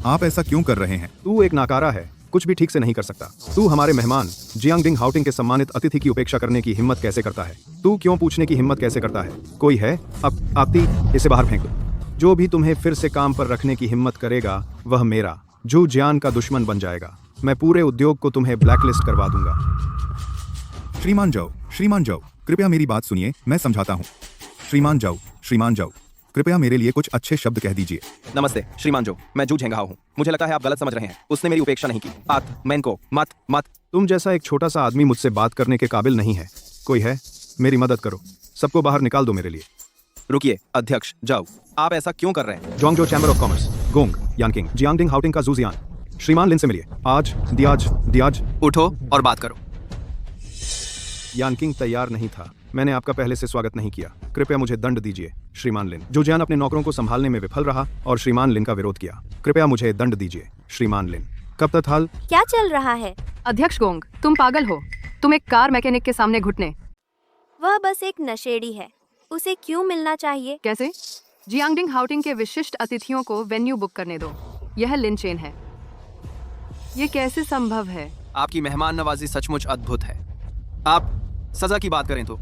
आप ऐसा क्यों कर रहे हैं? तू एक नाकारा है, कुछ भी ठीक से नहीं कर सकता। तू हमारे मेहमान जियांगडिंग हाउटिंग के सम्मानित अतिथि की उपेक्षा करने की हिम्मत कैसे करता है? तू क्यों पूछने की हिम्मत कैसे करता है? कोई है? अब आती, इसे बाहर फेंक दो। जो भी तुम्हें फिर से काम पर रखने की हिम्मत करेगा वह मेरा जू जियान का दुश्मन बन जाएगा। मैं पूरे उद्योग को तुम्हें ब्लैकलिस्ट करवा दूंगा। श्रीमान जू, कृपया मेरी बात सुनिए, मैं समझाता हूँ। श्रीमान जू, कृपया मेरे लिए कुछ अच्छे शब्द कह दीजिए। नमस्ते श्रीमान जू, मैं जू झेंगा हूँ। मुझे लगता है आप गलत समझ रहे हैं। उसने मेरी उपेक्षा नहीं की। मैं इनको मत। तुम जैसा एक छोटा सा आदमी मुझसे बात करने के काबिल नहीं है। कोई है? मेरी मदद करो। सबको बाहर निकाल दो मेरे लिए। रुकिए अध्यक्ष जाओ, आप ऐसा क्यों कर रहे हैं? Zhongzhou chamber of commerce, Gong Yanqing, Jiangding Houting का जू जियान। श्रीमान लिन से मिलिए। आज दियाज। उठो और बात करो। यानकिंग तैयार नहीं था। मैंने आपका पहले से स्वागत नहीं किया। कृपया मुझे दंड दीजिए श्रीमान लिन। जो जियान अपने नौकरों को संभालने में विफल रहा और श्रीमान लिन का विरोध किया। कृपया मुझे दंड दीजिए श्रीमान लिन। कब तक हाल? क्या चल रहा है? अध्यक्ष गोंग, तुम पागल हो। तुम एक कार मैकेनिक के सामने घुटने। वह बस एक नशेड़ी है। उसे क्यों मिलना चाहिए? कैसे? जियांगडिंग हाउटिंग के विशिष्ट अतिथियों को वेन्यू बुक करने दो। यह लिन चेन है। ये कैसे संभव है? आपकी मेहमान नवाजी सचमुच अद्भुत है। आप सजा की बात करें तो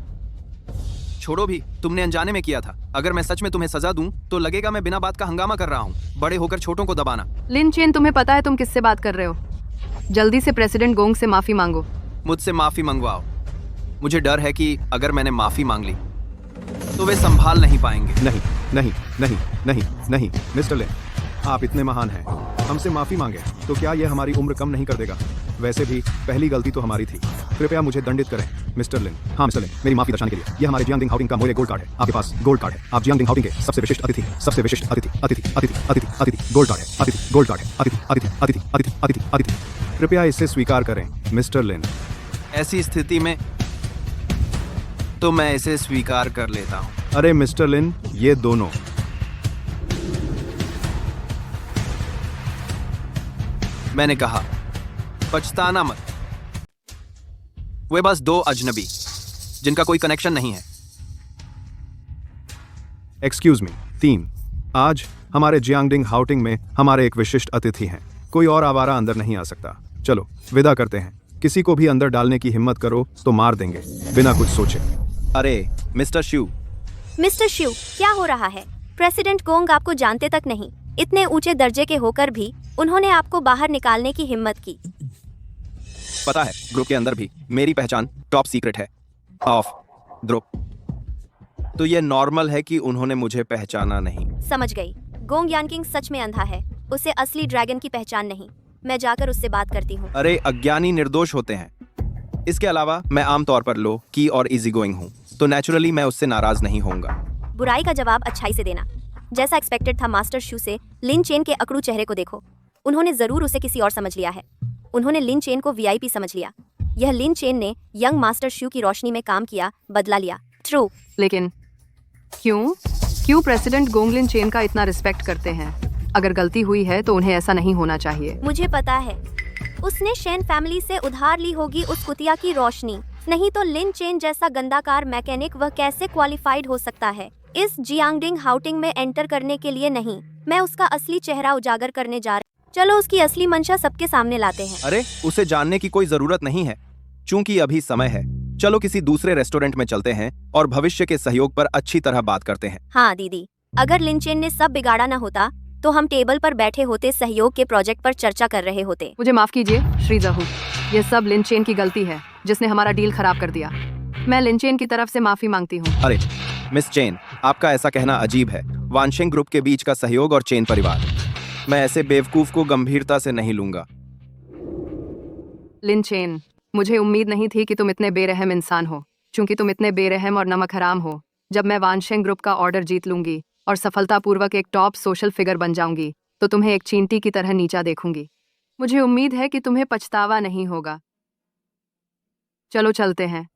छोड़ो भी, तुमने अनजाने में किया था। अगर मैं सच में तुम्हें सजा दूं तो लगेगा मैं बिना बात का हंगामा कर रहा हूं। बड़े होकर छोटों को दबाना। लिन चेन, तुम्हें पता है तुम किससे बात कर रहे हो? जल्दी से प्रेसिडेंट गोंग से माफी मांगो। मुझसे माफी मंगवाओ। मुझे डर है कि अगर मैंने माफी मांग ली तो वे संभाल नहीं पाएंगे। नहीं मिस्टर लिन, आप इतने महान हैं, हमसे माफी मांगे तो क्या यह हमारी उम्र कम नहीं कर देगा? वैसे भी पहली गलती तो हमारी थी। कृपया मुझे दंडित करें मिस्टर लिन। हाँ मिस्टर लिन, मेरी माफी दर्शाने के लिए। यह हमारे जियांगडिंग हाउटिंग का मोये गोल्ड कार्ड है। आपके पास गोल्ड कार्ड है। आप जियांगडिंग हाउटिंग के सबसे विशिष्ट अतिथि गोल्ड कार्ड है। अतिथि। कृपया इसे स्वीकार करें मिस्टर लिन। ऐसी स्थिति में तो मैं इसे स्वीकार कर लेता हूँ। अरे मिस्टर लिन, ये दोनों। मैंने कहा पछताना मत। वे बस दो अजनबी जिनका कोई कनेक्शन नहीं है। Excuse me. 3। आज हमारे जियांगडिंग हाउटिंग में हमारे एक विशिष्ट अतिथि हैं। कोई और आवारा अंदर नहीं आ सकता। चलो विदा करते हैं। किसी को भी अंदर डालने की हिम्मत करो तो मार देंगे बिना कुछ सोचे। अरे मिस्टर शिव, क्या हो रहा है? प्रेसिडेंट गोंग आपको जानते तक नहीं, इतने ऊंचे दर्जे के होकर भी उन्होंने आपको बाहर निकालने की हिम्मत की। पता है, ग्रुप के अंदर भी मेरी पहचान टॉप सीक्रेट है ऑफ ग्रुप। तो ये नॉर्मल है कि उन्होंने मुझे पहचाना नहीं। समझ गई। गोंग यानकिंग सच में अंधा है, उसे असली ड्रैगन की पहचान नहीं। मैं जाकर उससे बात करती हूँ। अरे अज्ञानी निर्दोष होते हैं। इसके अलावा मैं आमतौर पर लो की और इजी गोइंग हूँ, तो नेचुरली मैं उससे नाराज नहीं होऊंगा। बुराई का जवाब अच्छाई से देना। जैसा एक्सपेक्टेड था मास्टर शू से लिन चेन के अकड़ू चेहरे को देखो। उन्होंने जरूर उसे किसी और समझ लिया है। उन्होंने लिन चेन को वीआईपी समझ लिया। यह लिन चेन ने यंग मास्टर शू की रोशनी में काम किया, बदला लिया। ट्रू। लेकिन क्यों प्रेसिडेंट गोंग लिन चेन का इतना रिस्पेक्ट करते हैं? अगर गलती हुई है तो उन्हें ऐसा नहीं होना चाहिए। मुझे पता है, उसने शेन फैमिली से उधार ली होगी उस कुतिया की रोशनी। नहीं तो लिन चेन जैसा गंदा कार मैकेनिक वह कैसे क्वालिफाइड हो सकता है इस जियांगडिंग हाउटिंग में एंटर करने के लिए? नहीं, मैं उसका असली चेहरा उजागर करने जा रही। चलो उसकी असली मंशा सबके सामने लाते हैं। अरे उसे जानने की कोई जरूरत नहीं है, चूंकि अभी समय है। चलो किसी दूसरे रेस्टोरेंट में चलते हैं और भविष्य के सहयोग पर अच्छी तरह बात करते हैं। हाँ दीदी, अगर लिन चेन ने सब बिगाड़ा न होता तो हम टेबल पर बैठे होते, सहयोग के प्रोजेक्ट पर चर्चा कर रहे होते। मुझे माफ कीजिए श्री जहू, ये सब लिन चेन की गलती है जिसने हमारा डील खराब कर दिया। मैं लिन चेन की तरफ से माफी मांगती हूँ। अरे मिस चेन, आपका ऐसा कहना अजीब है। वानशिंग ग्रुप के बीच का सहयोग और चेन परिवार, मैं ऐसे बेवकूफ को गंभीरता से नहीं लूंगा। लिन चेन, मुझे उम्मीद नहीं थी कि तुम इतने बेरहम इंसान हो। चूंकि तुम इतने बेरहम और नमक हराम हो, जब मैं वानशिंग ग्रुप का ऑर्डर जीत लूंगी और सफलतापूर्वक एक टॉप सोशल फिगर बन जाऊंगी तो तुम्हें एक चींटी की तरह नीचा देखूंगी। मुझे उम्मीद है कि तुम्हें पछतावा नहीं होगा। चलो चलते हैं।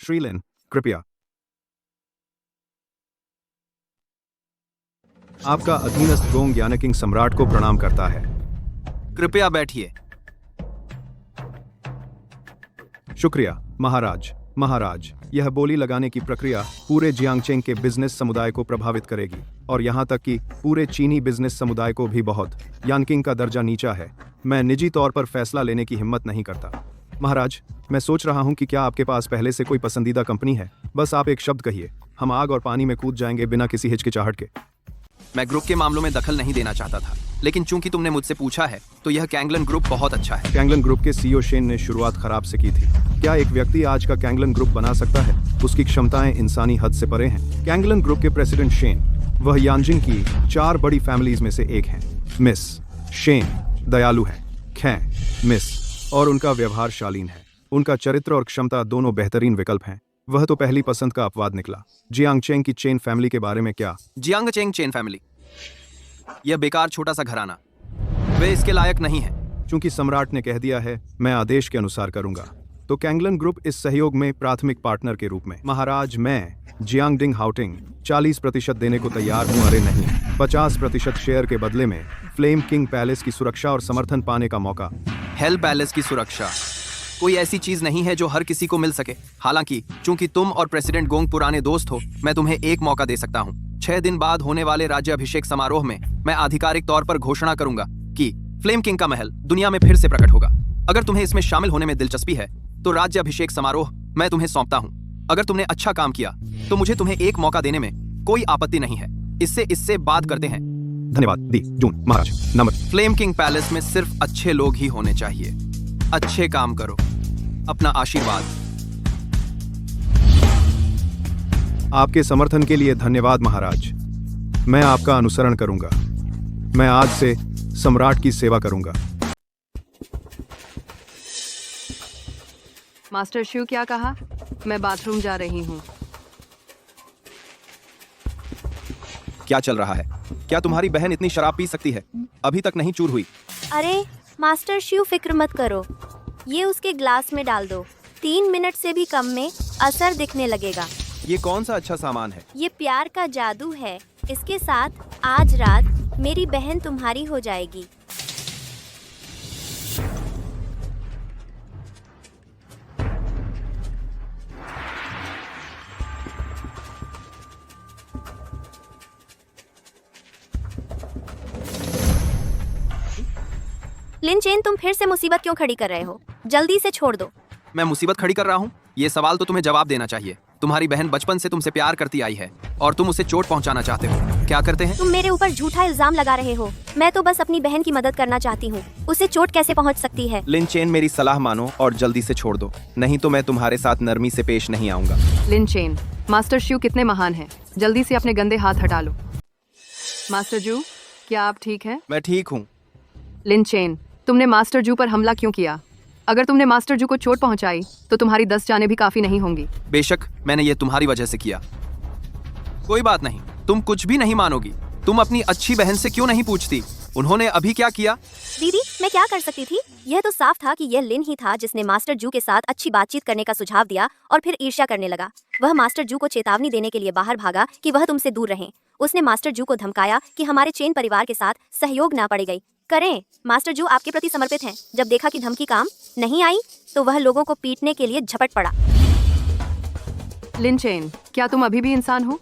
श्रीलिन, कृपया। आपका अधीनस्थ गोंग यानकिंग सम्राट को प्रणाम करता है। कृपया बैठिए। शुक्रिया महाराज, यह बोली लगाने की प्रक्रिया पूरे जियांगचेंग के बिजनेस समुदाय को प्रभावित करेगी और यहाँ तक कि पूरे चीनी बिजनेस समुदाय को भी बहुत। यानकिंग का दर्जा नीचा है। मैं निजी तौर पर फैसला लेने की हिम्मत नहीं करता। महाराज, मैं सोच रहा हूँ कि क्या आपके पास पहले से कोई पसंदीदा कंपनी है? बस आप एक शब्द कहिए, हम आग और पानी में कूद जाएंगे बिना किसी हिचकिचाहट के। मैं ग्रुप के मामलों में दखल नहीं देना चाहता था, लेकिन चूंकि तुमने मुझसे पूछा है तो यह कैंगलन ग्रुप बहुत अच्छा है। कैंगलन ग्रुप के सीईओ शेन ने शुरुआत खराब से की थी। क्या एक व्यक्ति आज का कैंगलन ग्रुप बना सकता है? उसकी क्षमताएं इंसानी हद से परे हैं। कैंगलन ग्रुप के प्रेसिडेंट शेन, वह यानजिंग की 4 बड़ी फैमिलीज में से एक हैं। मिस शेन दयालु है, खैं मिस, और उनका व्यवहार शालीन है। उनका चरित्र और क्षमता दोनों बेहतरीन विकल्प हैं। वह तो पहली पसंद का अपवाद निकला। जियांगचेंग की चेन फैमिली के बारे में क्या? जियांगचेंग चेन फैमिली, यह बेकार छोटा सा घराना, वे इसके लायक नहीं है। चूंकि सम्राट ने कह दिया है, मैं आदेश के अनुसार करूंगा। तो कैंगलन ग्रुप इस सहयोग में प्राथमिक पार्टनर के रूप में। महाराज, मैं जियांगडिंग हाउटिंग 40% देने को तैयार हूं। अरे नहीं, 50% शेयर के बदले में फ्लेम किंग पैलेस की सुरक्षा और समर्थन पाने का मौका। हेल पैलेस की सुरक्षा कोई ऐसी चीज नहीं है जो हर किसी को मिल सके। हालांकि चूंकि तुम और प्रेसिडेंट गोंग पुराने दोस्त हो, मैं तुम्हें एक मौका दे सकता हूँ। 6 दिन बाद होने वाले राज्याभिषेक समारोह में मैं आधिकारिक तौर पर घोषणा करूंगा कि फ्लेम किंग का महल दुनिया में फिर से प्रकट होगा। अगर तुम्हें इसमें शामिल होने में दिलचस्पी है तो राज्याभिषेक समारोह मैं तुम्हें सौंपता हूँ। अगर तुमने अच्छा काम किया तो मुझे तुम्हें एक मौका देने में कोई आपत्ति नहीं है। इससे बात करते हैं। धन्यवाद दी जून महाराज। नमस्ते। फ्लेम किंग पैलेस में सिर्फ अच्छे लोग ही होने चाहिए। अच्छे काम करो। अपना आशीर्वाद। आपके समर्थन के लिए धन्यवाद महाराज। मैं आपका अनुसरण करूंगा। मैं आज से सम्राट की सेवा करूंगा। मास्टर शू क्या कहा? मैं बाथरूम जा रही हूँ। क्या चल रहा है? क्या तुम्हारी बहन इतनी शराब पी सकती है? अभी तक नहीं चूर हुई। अरे मास्टर शू, फिक्र मत करो, ये उसके ग्लास में डाल दो। 3 मिनट से भी कम में असर दिखने लगेगा। ये कौन सा अच्छा सामान है? ये प्यार का जादू है। इसके साथ आज रात मेरी बहन तुम्हारी हो जाएगी। लिन चेन, तुम फिर से मुसीबत क्यों खड़ी कर रहे हो? जल्दी से छोड़ दो। मैं मुसीबत खड़ी कर रहा हूँ? ये सवाल तो तुम्हें जवाब देना चाहिए। तुम्हारी बहन बचपन से तुमसे प्यार करती आई है और तुम उसे चोट पहुंचाना चाहते हो। क्या करते हैं? तुम मेरे ऊपर झूठा इल्जाम लगा रहे हो। मैं तो बस अपनी बहन की मदद करना चाहती हूँ। उसे चोट कैसे पहुँच सकती है? लिन चेन, मेरी सलाह मानो और जल्दी से छोड़ दो, नहीं तो मैं तुम्हारे साथ नरमी से पेश नहीं आऊंगा। लिन चेन, मास्टर शू कितने महान हैं। जल्दी से अपने गंदे हाथ हटा लो। मास्टर जू, क्या आप ठीक हैं? मैं ठीक हूँ। लिन चेन, तुमने मास्टर जू पर हमला क्यों किया? अगर तुमने मास्टर जू को चोट पहुंचाई तो तुम्हारी 10 जानें भी काफी नहीं होंगी। बेशक मैंने ये तुम्हारी वजह से किया। कोई बात नहीं, तुम कुछ भी नहीं मानोगी। तुम अपनी अच्छी बहन से क्यों नहीं पूछती उन्होंने अभी क्या किया? दीदी, मैं क्या कर सकती थी? यह तो साफ था कि यह लिन ही था जिसने मास्टर जू के साथ अच्छी बातचीत करने का सुझाव दिया और फिर ईर्ष्या करने लगा। वह मास्टर जू को चेतावनी देने के लिए बाहर भागा कि वह तुमसे दूर रहें। उसने मास्टर जू को धमकाया कि हमारे चेन परिवार के साथ सहयोग ना पड़ गई करें। मास्टर जू आपके प्रति समर्पित हैं। जब देखा कि धमकी काम नहीं आई तो वह लोगों को पीटने के लिए झपट पड़ा। लिन चेन, क्या तुम अभी भी इंसान हो?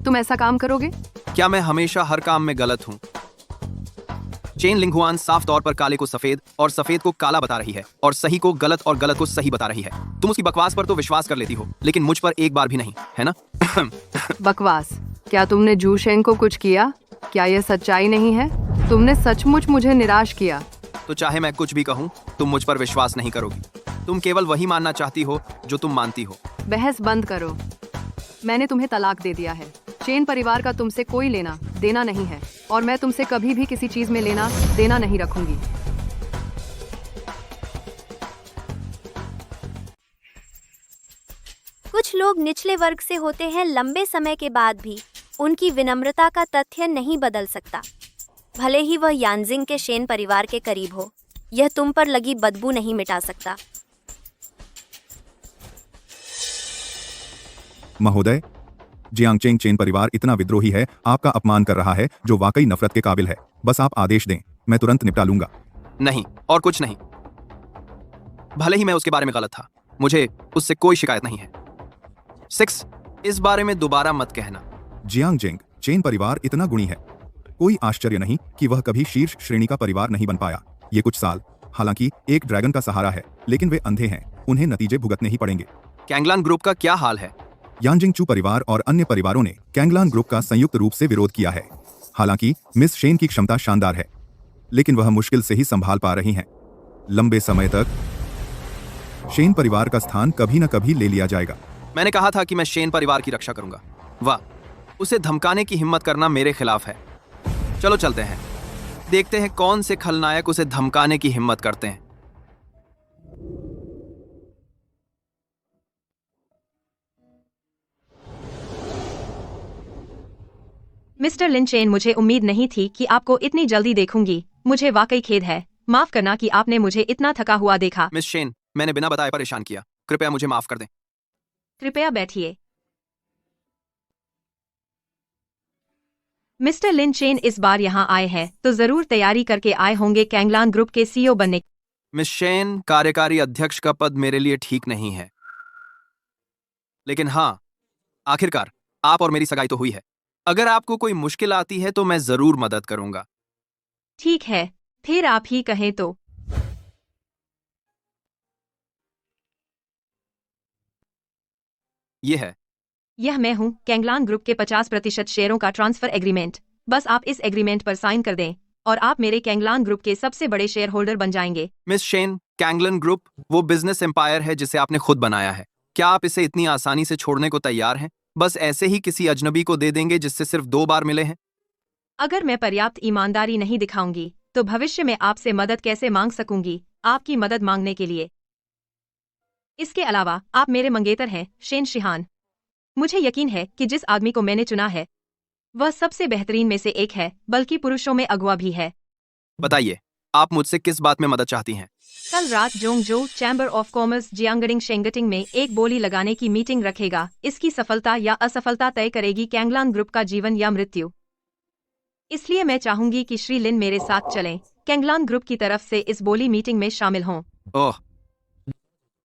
तुम ऐसा काम करोगे? क्या मैं हमेशा हर काम में गलत हूँ? चेन लिंगहुआन साफ तौर पर काले को सफेद और सफेद को काला बता रही है और सही को गलत और गलत को सही बता रही है। तुम उसकी बकवास पर तो विश्वास कर लेती हो, लेकिन मुझ पर एक बार भी नहीं, है ना? बकवास? क्या तुमने जू शेंग को कुछ किया? क्या यह सच्चाई नहीं है? तुमने सचमुच मुझे निराश किया। तो चाहे मैं कुछ भी कहूँ, तुम मुझ पर विश्वास नहीं करोगी। तुम केवल वही मानना चाहती हो जो तुम मानती हो। बहस बंद करो। मैंने तुम्हें तलाक दे दिया है। चेन परिवार का तुमसे कोई लेना देना नहीं है और मैं तुमसे कभी भी किसी चीज में लेना देना नहीं रखूंगी। कुछ लोग निचले वर्ग से होते हैं, लंबे समय के बाद भी उनकी विनम्रता का तथ्य नहीं बदल सकता, भले ही वह यानजिंग के शेन परिवार के करीब हो। यह तुम पर लगी बदबू नहीं मिटा सकता। महोदय, जियांगचेंग चेन परिवार इतना विद्रोही है, आपका अपमान कर रहा है, जो वाकई नफरत के काबिल है। बस आप आदेश दें, मैं तुरंत निपटा लूंगा। नहीं, और कुछ नहीं। भले ही मैं उसके बारे में गलत था, मुझे उससे कोई शिकायत नहीं है। 6, इस बारे में दोबारा मत कहना। जियांगचेंग चेन परिवार इतना गुणी है, कोई आश्चर्य नहीं कि वह कभी शीर्ष श्रेणी का परिवार नहीं बन पाया। ये कुछ साल हालांकि एक ड्रैगन का सहारा है, लेकिन वे अंधे हैं, उन्हें नतीजे भुगतने ही पड़ेंगे। कैंगलान ग्रुप का क्या हाल है? यानजिंग चू परिवार और अन्य परिवारों ने कैंगलान ग्रुप का संयुक्त रूप से विरोध किया है। हालांकि मिस शेन की क्षमता शानदार है, लेकिन वह मुश्किल से ही संभाल पा रही हैं। लंबे समय तक शेन परिवार का स्थान कभी न कभी ले लिया जाएगा। मैंने कहा था कि मैं शेन परिवार की रक्षा करूंगा। वाह, उसे धमकाने की हिम्मत करना मेरे खिलाफ है। चलो चलते हैं, देखते हैं कौन से खलनायक उसे धमकाने की हिम्मत करते हैं। मिस्टर लिन चेन, मुझे उम्मीद नहीं थी कि आपको इतनी जल्दी देखूंगी। मुझे वाकई खेद है। माफ करना कि आपने मुझे इतना थका हुआ देखा। मिस शेन, मैंने बिना बताए परेशान किया। कृपया मुझे माफ कर दें। कृपया बैठिए। मिस्टर लिन चेन इस बार यहाँ आए हैं तो जरूर तैयारी करके आए होंगे कैंगलान ग्रुप के सीईओ बनने। मिस शेन, कार्यकारी अध्यक्ष का पद मेरे लिए ठीक नहीं है, लेकिन हाँ, आखिरकार आप और मेरी सगाई तो हुई है। अगर आपको कोई मुश्किल आती है तो मैं जरूर मदद करूंगा। ठीक है, फिर आप ही कहें तो। यह मैं हूँ, कैंगलान ग्रुप के 50% शेयरों का ट्रांसफर एग्रीमेंट। बस आप इस एग्रीमेंट पर साइन कर दें और आप मेरे कैंगलान ग्रुप के सबसे बड़े शेयर होल्डर बन जाएंगे। मिस शेन, कैंगलन ग्रुप वो बिजनेस एम्पायर है जिसे आपने खुद बनाया है। क्या आप इसे इतनी आसानी से छोड़ने को तैयार हैं? बस ऐसे ही किसी अजनबी को दे देंगे जिससे सिर्फ 2 बार मिले हैं? अगर मैं पर्याप्त ईमानदारी नहीं दिखाऊंगी तो भविष्य में आपसे मदद कैसे मांग सकूंगी आपकी मदद मांगने के लिए? इसके अलावा आप मेरे मंगेतर हैं, शेन शिहान। मुझे यकीन है कि जिस आदमी को मैंने चुना है वह सबसे बेहतरीन में से एक है, बल्कि पुरुषों में अगुआ भी है। बताइए, आप मुझसे किस बात में मदद चाहती हैं? कल रात जोंगजो चैम्बर ऑफ कॉमर्स जियांगडिंग शेंगटिंग में एक बोली लगाने की मीटिंग रखेगा। इसकी सफलता या असफलता तय करेगी कैंगलान ग्रुप का जीवन या मृत्यु। इसलिए मैं चाहूंगी कि श्री लिन मेरे साथ चलें, कैंगलान ग्रुप की तरफ से इस बोली मीटिंग में शामिल हों। ओह,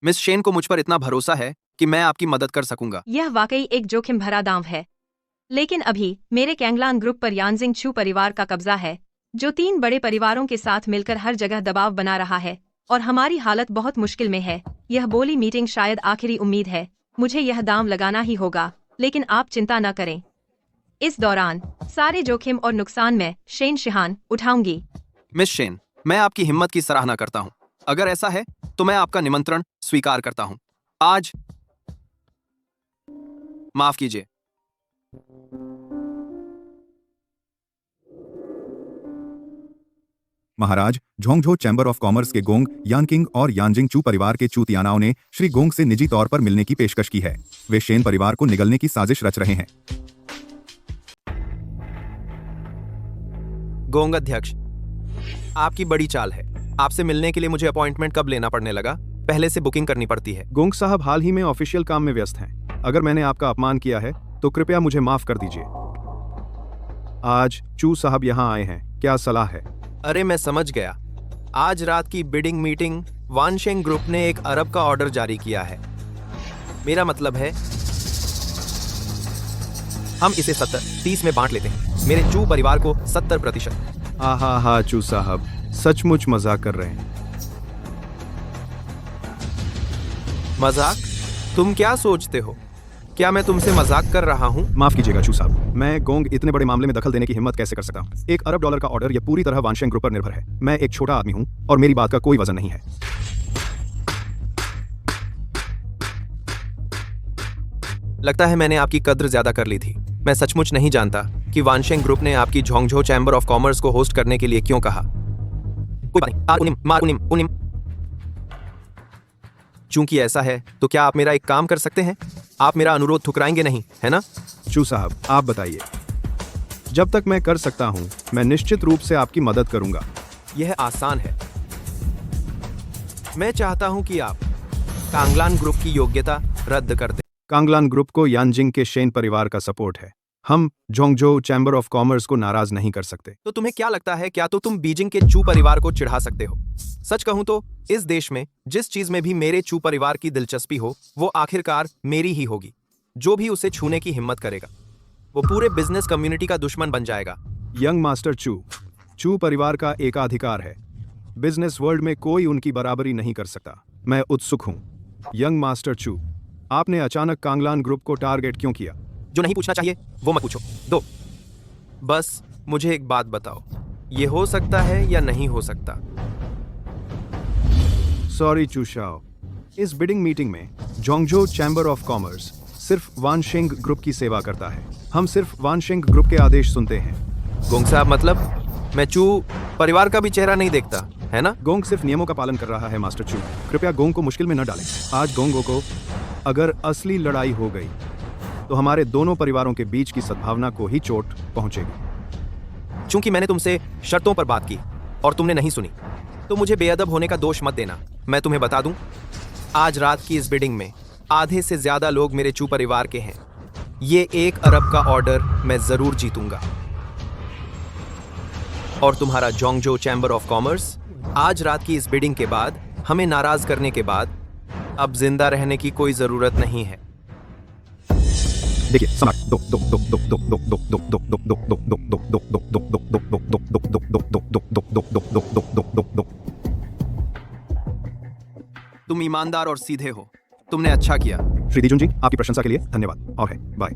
मिस शेन को मुझ पर इतना भरोसा है कि मैं आपकी मदद कर सकूंगा। यह वाकई एक जोखिम भरा दांव है, लेकिन अभी मेरे कैंगलान ग्रुप पर यानजिंग चू परिवार का कब्जा है, जो 3 बड़े परिवारों के साथ मिलकर हर जगह दबाव बना रहा है। और हमारी हालत बहुत मुश्किल में है। यह बोली मीटिंग शायद आखिरी उम्मीद है। मुझे यह दाम लगाना ही होगा, लेकिन आप चिंता न करें। इस दौरान सारे जोखिम और नुकसान मैं शेन शिहान उठाऊंगी। मिस शेन, मैं आपकी हिम्मत की सराहना करता हूँ। अगर ऐसा है तो मैं आपका निमंत्रण स्वीकार करता हूँ। आज माफ कीजिए। महाराज, झोंगझो चैम्बर ऑफ कॉमर्स के गोंग, यानकिंग और यानजिंग चू परिवार के चू तियानाओं ने श्री गोंग से निजी तौर पर मिलने की पेशकश की है। वे शेन परिवार को निगलने की साजिश रच रहे हैं। गोंग अध्यक्ष, आपकी बड़ी चाल है। आपसे मिलने के लिए मुझे अपॉइंटमेंट कब लेना पड़ने लगा? पहले से बुकिंग करनी पड़ती है। गोंग साहब हाल ही में ऑफिशियल काम में व्यस्त हैं। अगर मैंने आपका अपमान किया है तो कृपया मुझे माफ कर दीजिए। आज चू साहब यहाँ आए हैं, क्या सलाह है? अरे मैं समझ गया। आज रात की बिडिंग मीटिंग वानशेंग ग्रुप ने 1 अरब का ऑर्डर जारी किया है। मेरा मतलब है हम इसे 70-30 में बांट लेते हैं। मेरे चू परिवार को 70%। हा चू साहब सचमुच मजाक कर रहे हैं। मजाक? तुम क्या सोचते हो? क्या मैं तुमसे मजाक कर रहा हूँ? माफ कीजिएगा चू साहब, मैं गोंग इतने बड़े मामले में दखल देने की हिम्मत कैसे कर सकता हूँ? 1 अरब डॉलर का ऑर्डर यह पूरी तरह वानशेंग ग्रुप पर निर्भर है। मैं एक छोटा आदमी हूँ और मेरी बात का कोई वजन नहीं है। लगता है मैंने आपकी कद्र ज्यादा कर ली थी। मैं सचमुच नहीं जानता कि वानशेंग ग्रुप ने आपकी झोंगझो चैम्बर ऑफ कॉमर्स को होस्ट करने के लिए क्यों कहा। कोई बात नहीं। चूंकि ऐसा है तो क्या आप मेरा एक काम कर सकते हैं? आप मेरा अनुरोध ठुकराएंगे नहीं, है ना? चू साहब आप बताइए। जब तक मैं कर सकता हूं मैं निश्चित रूप से आपकी मदद करूंगा। यह आसान है। मैं चाहता हूं कि आप कांगलान ग्रुप की योग्यता रद्द कर दें। कांगलान ग्रुप को यानजिंग के शेन परिवार का सपोर्ट है। हम झोंगझो चैम्बर ऑफ कॉमर्स को नाराज नहीं कर सकते। तो तुम्हें क्या लगता है, क्या तो तुम बीजिंग के चू परिवार को चिढ़ा सकते हो? सच कहूं तो इस देश में जिस चीज में भी मेरे चू परिवार की दिलचस्पी हो वो आखिरकार मेरी ही होगी। जो भी उसे छूने की हिम्मत करेगा वो पूरे बिजनेस कम्युनिटी का दुश्मन बन जाएगा। यंग मास्टर चू परिवार का एकाधिकार है। बिजनेस वर्ल्ड में कोई उनकी बराबरी नहीं कर सकता। मैं उत्सुक हूं। यंग मास्टर चू, आपने अचानक कांगलान ग्रुप को टारगेट क्यों किया? जो नहीं पूछना चाहिए वो मत पूछो। दो, बस मुझे एक बात बताओ, ये हो सकता है या नहीं हो सकता? सॉरी चूशाओ, इस बिडिंग मीटिंग में झोंगझो चैम्बर ऑफ कॉमर्स सिर्फ वानशेंग ग्रुप की सेवा करता है। हम सिर्फ वानशेंग ग्रुप के आदेश सुनते हैं। गोंग साहब, मतलब मैं चू परिवार का भी चेहरा नहीं देखता, है ना? गोंग सिर्फ नियमों का पालन कर रहा है मास्टर चू। कृपया गोंग को मुश्किल में न डालें। आज गोंगो को अगर असली लड़ाई हो गई तो हमारे दोनों परिवारों के बीच की सद्भावना को ही चोट पहुंचेगी। चूंकि मैंने तुमसे शर्तों पर बात की और तुमने नहीं सुनी तो मुझे बेअदब होने का दोष मत देना। मैं तुम्हें बता दूं, आज रात की इस बिडिंग में आधे से ज्यादा लोग मेरे चू परिवार के हैं। ये 1 अरब का ऑर्डर मैं जरूर जीतूंगा। और तुम्हारा झोंगझो चैम्बर ऑफ कॉमर्स आज रात की इस बिडिंग के बाद हमें नाराज करने के बाद अब जिंदा रहने की कोई जरूरत नहीं है। देखिए सम्राट, तुम ईमानदार और सीधे हो। तुमने अच्छा किया। श्री दिजुन जी, आपकी प्रशंसा के लिए धन्यवाद। और है बाय।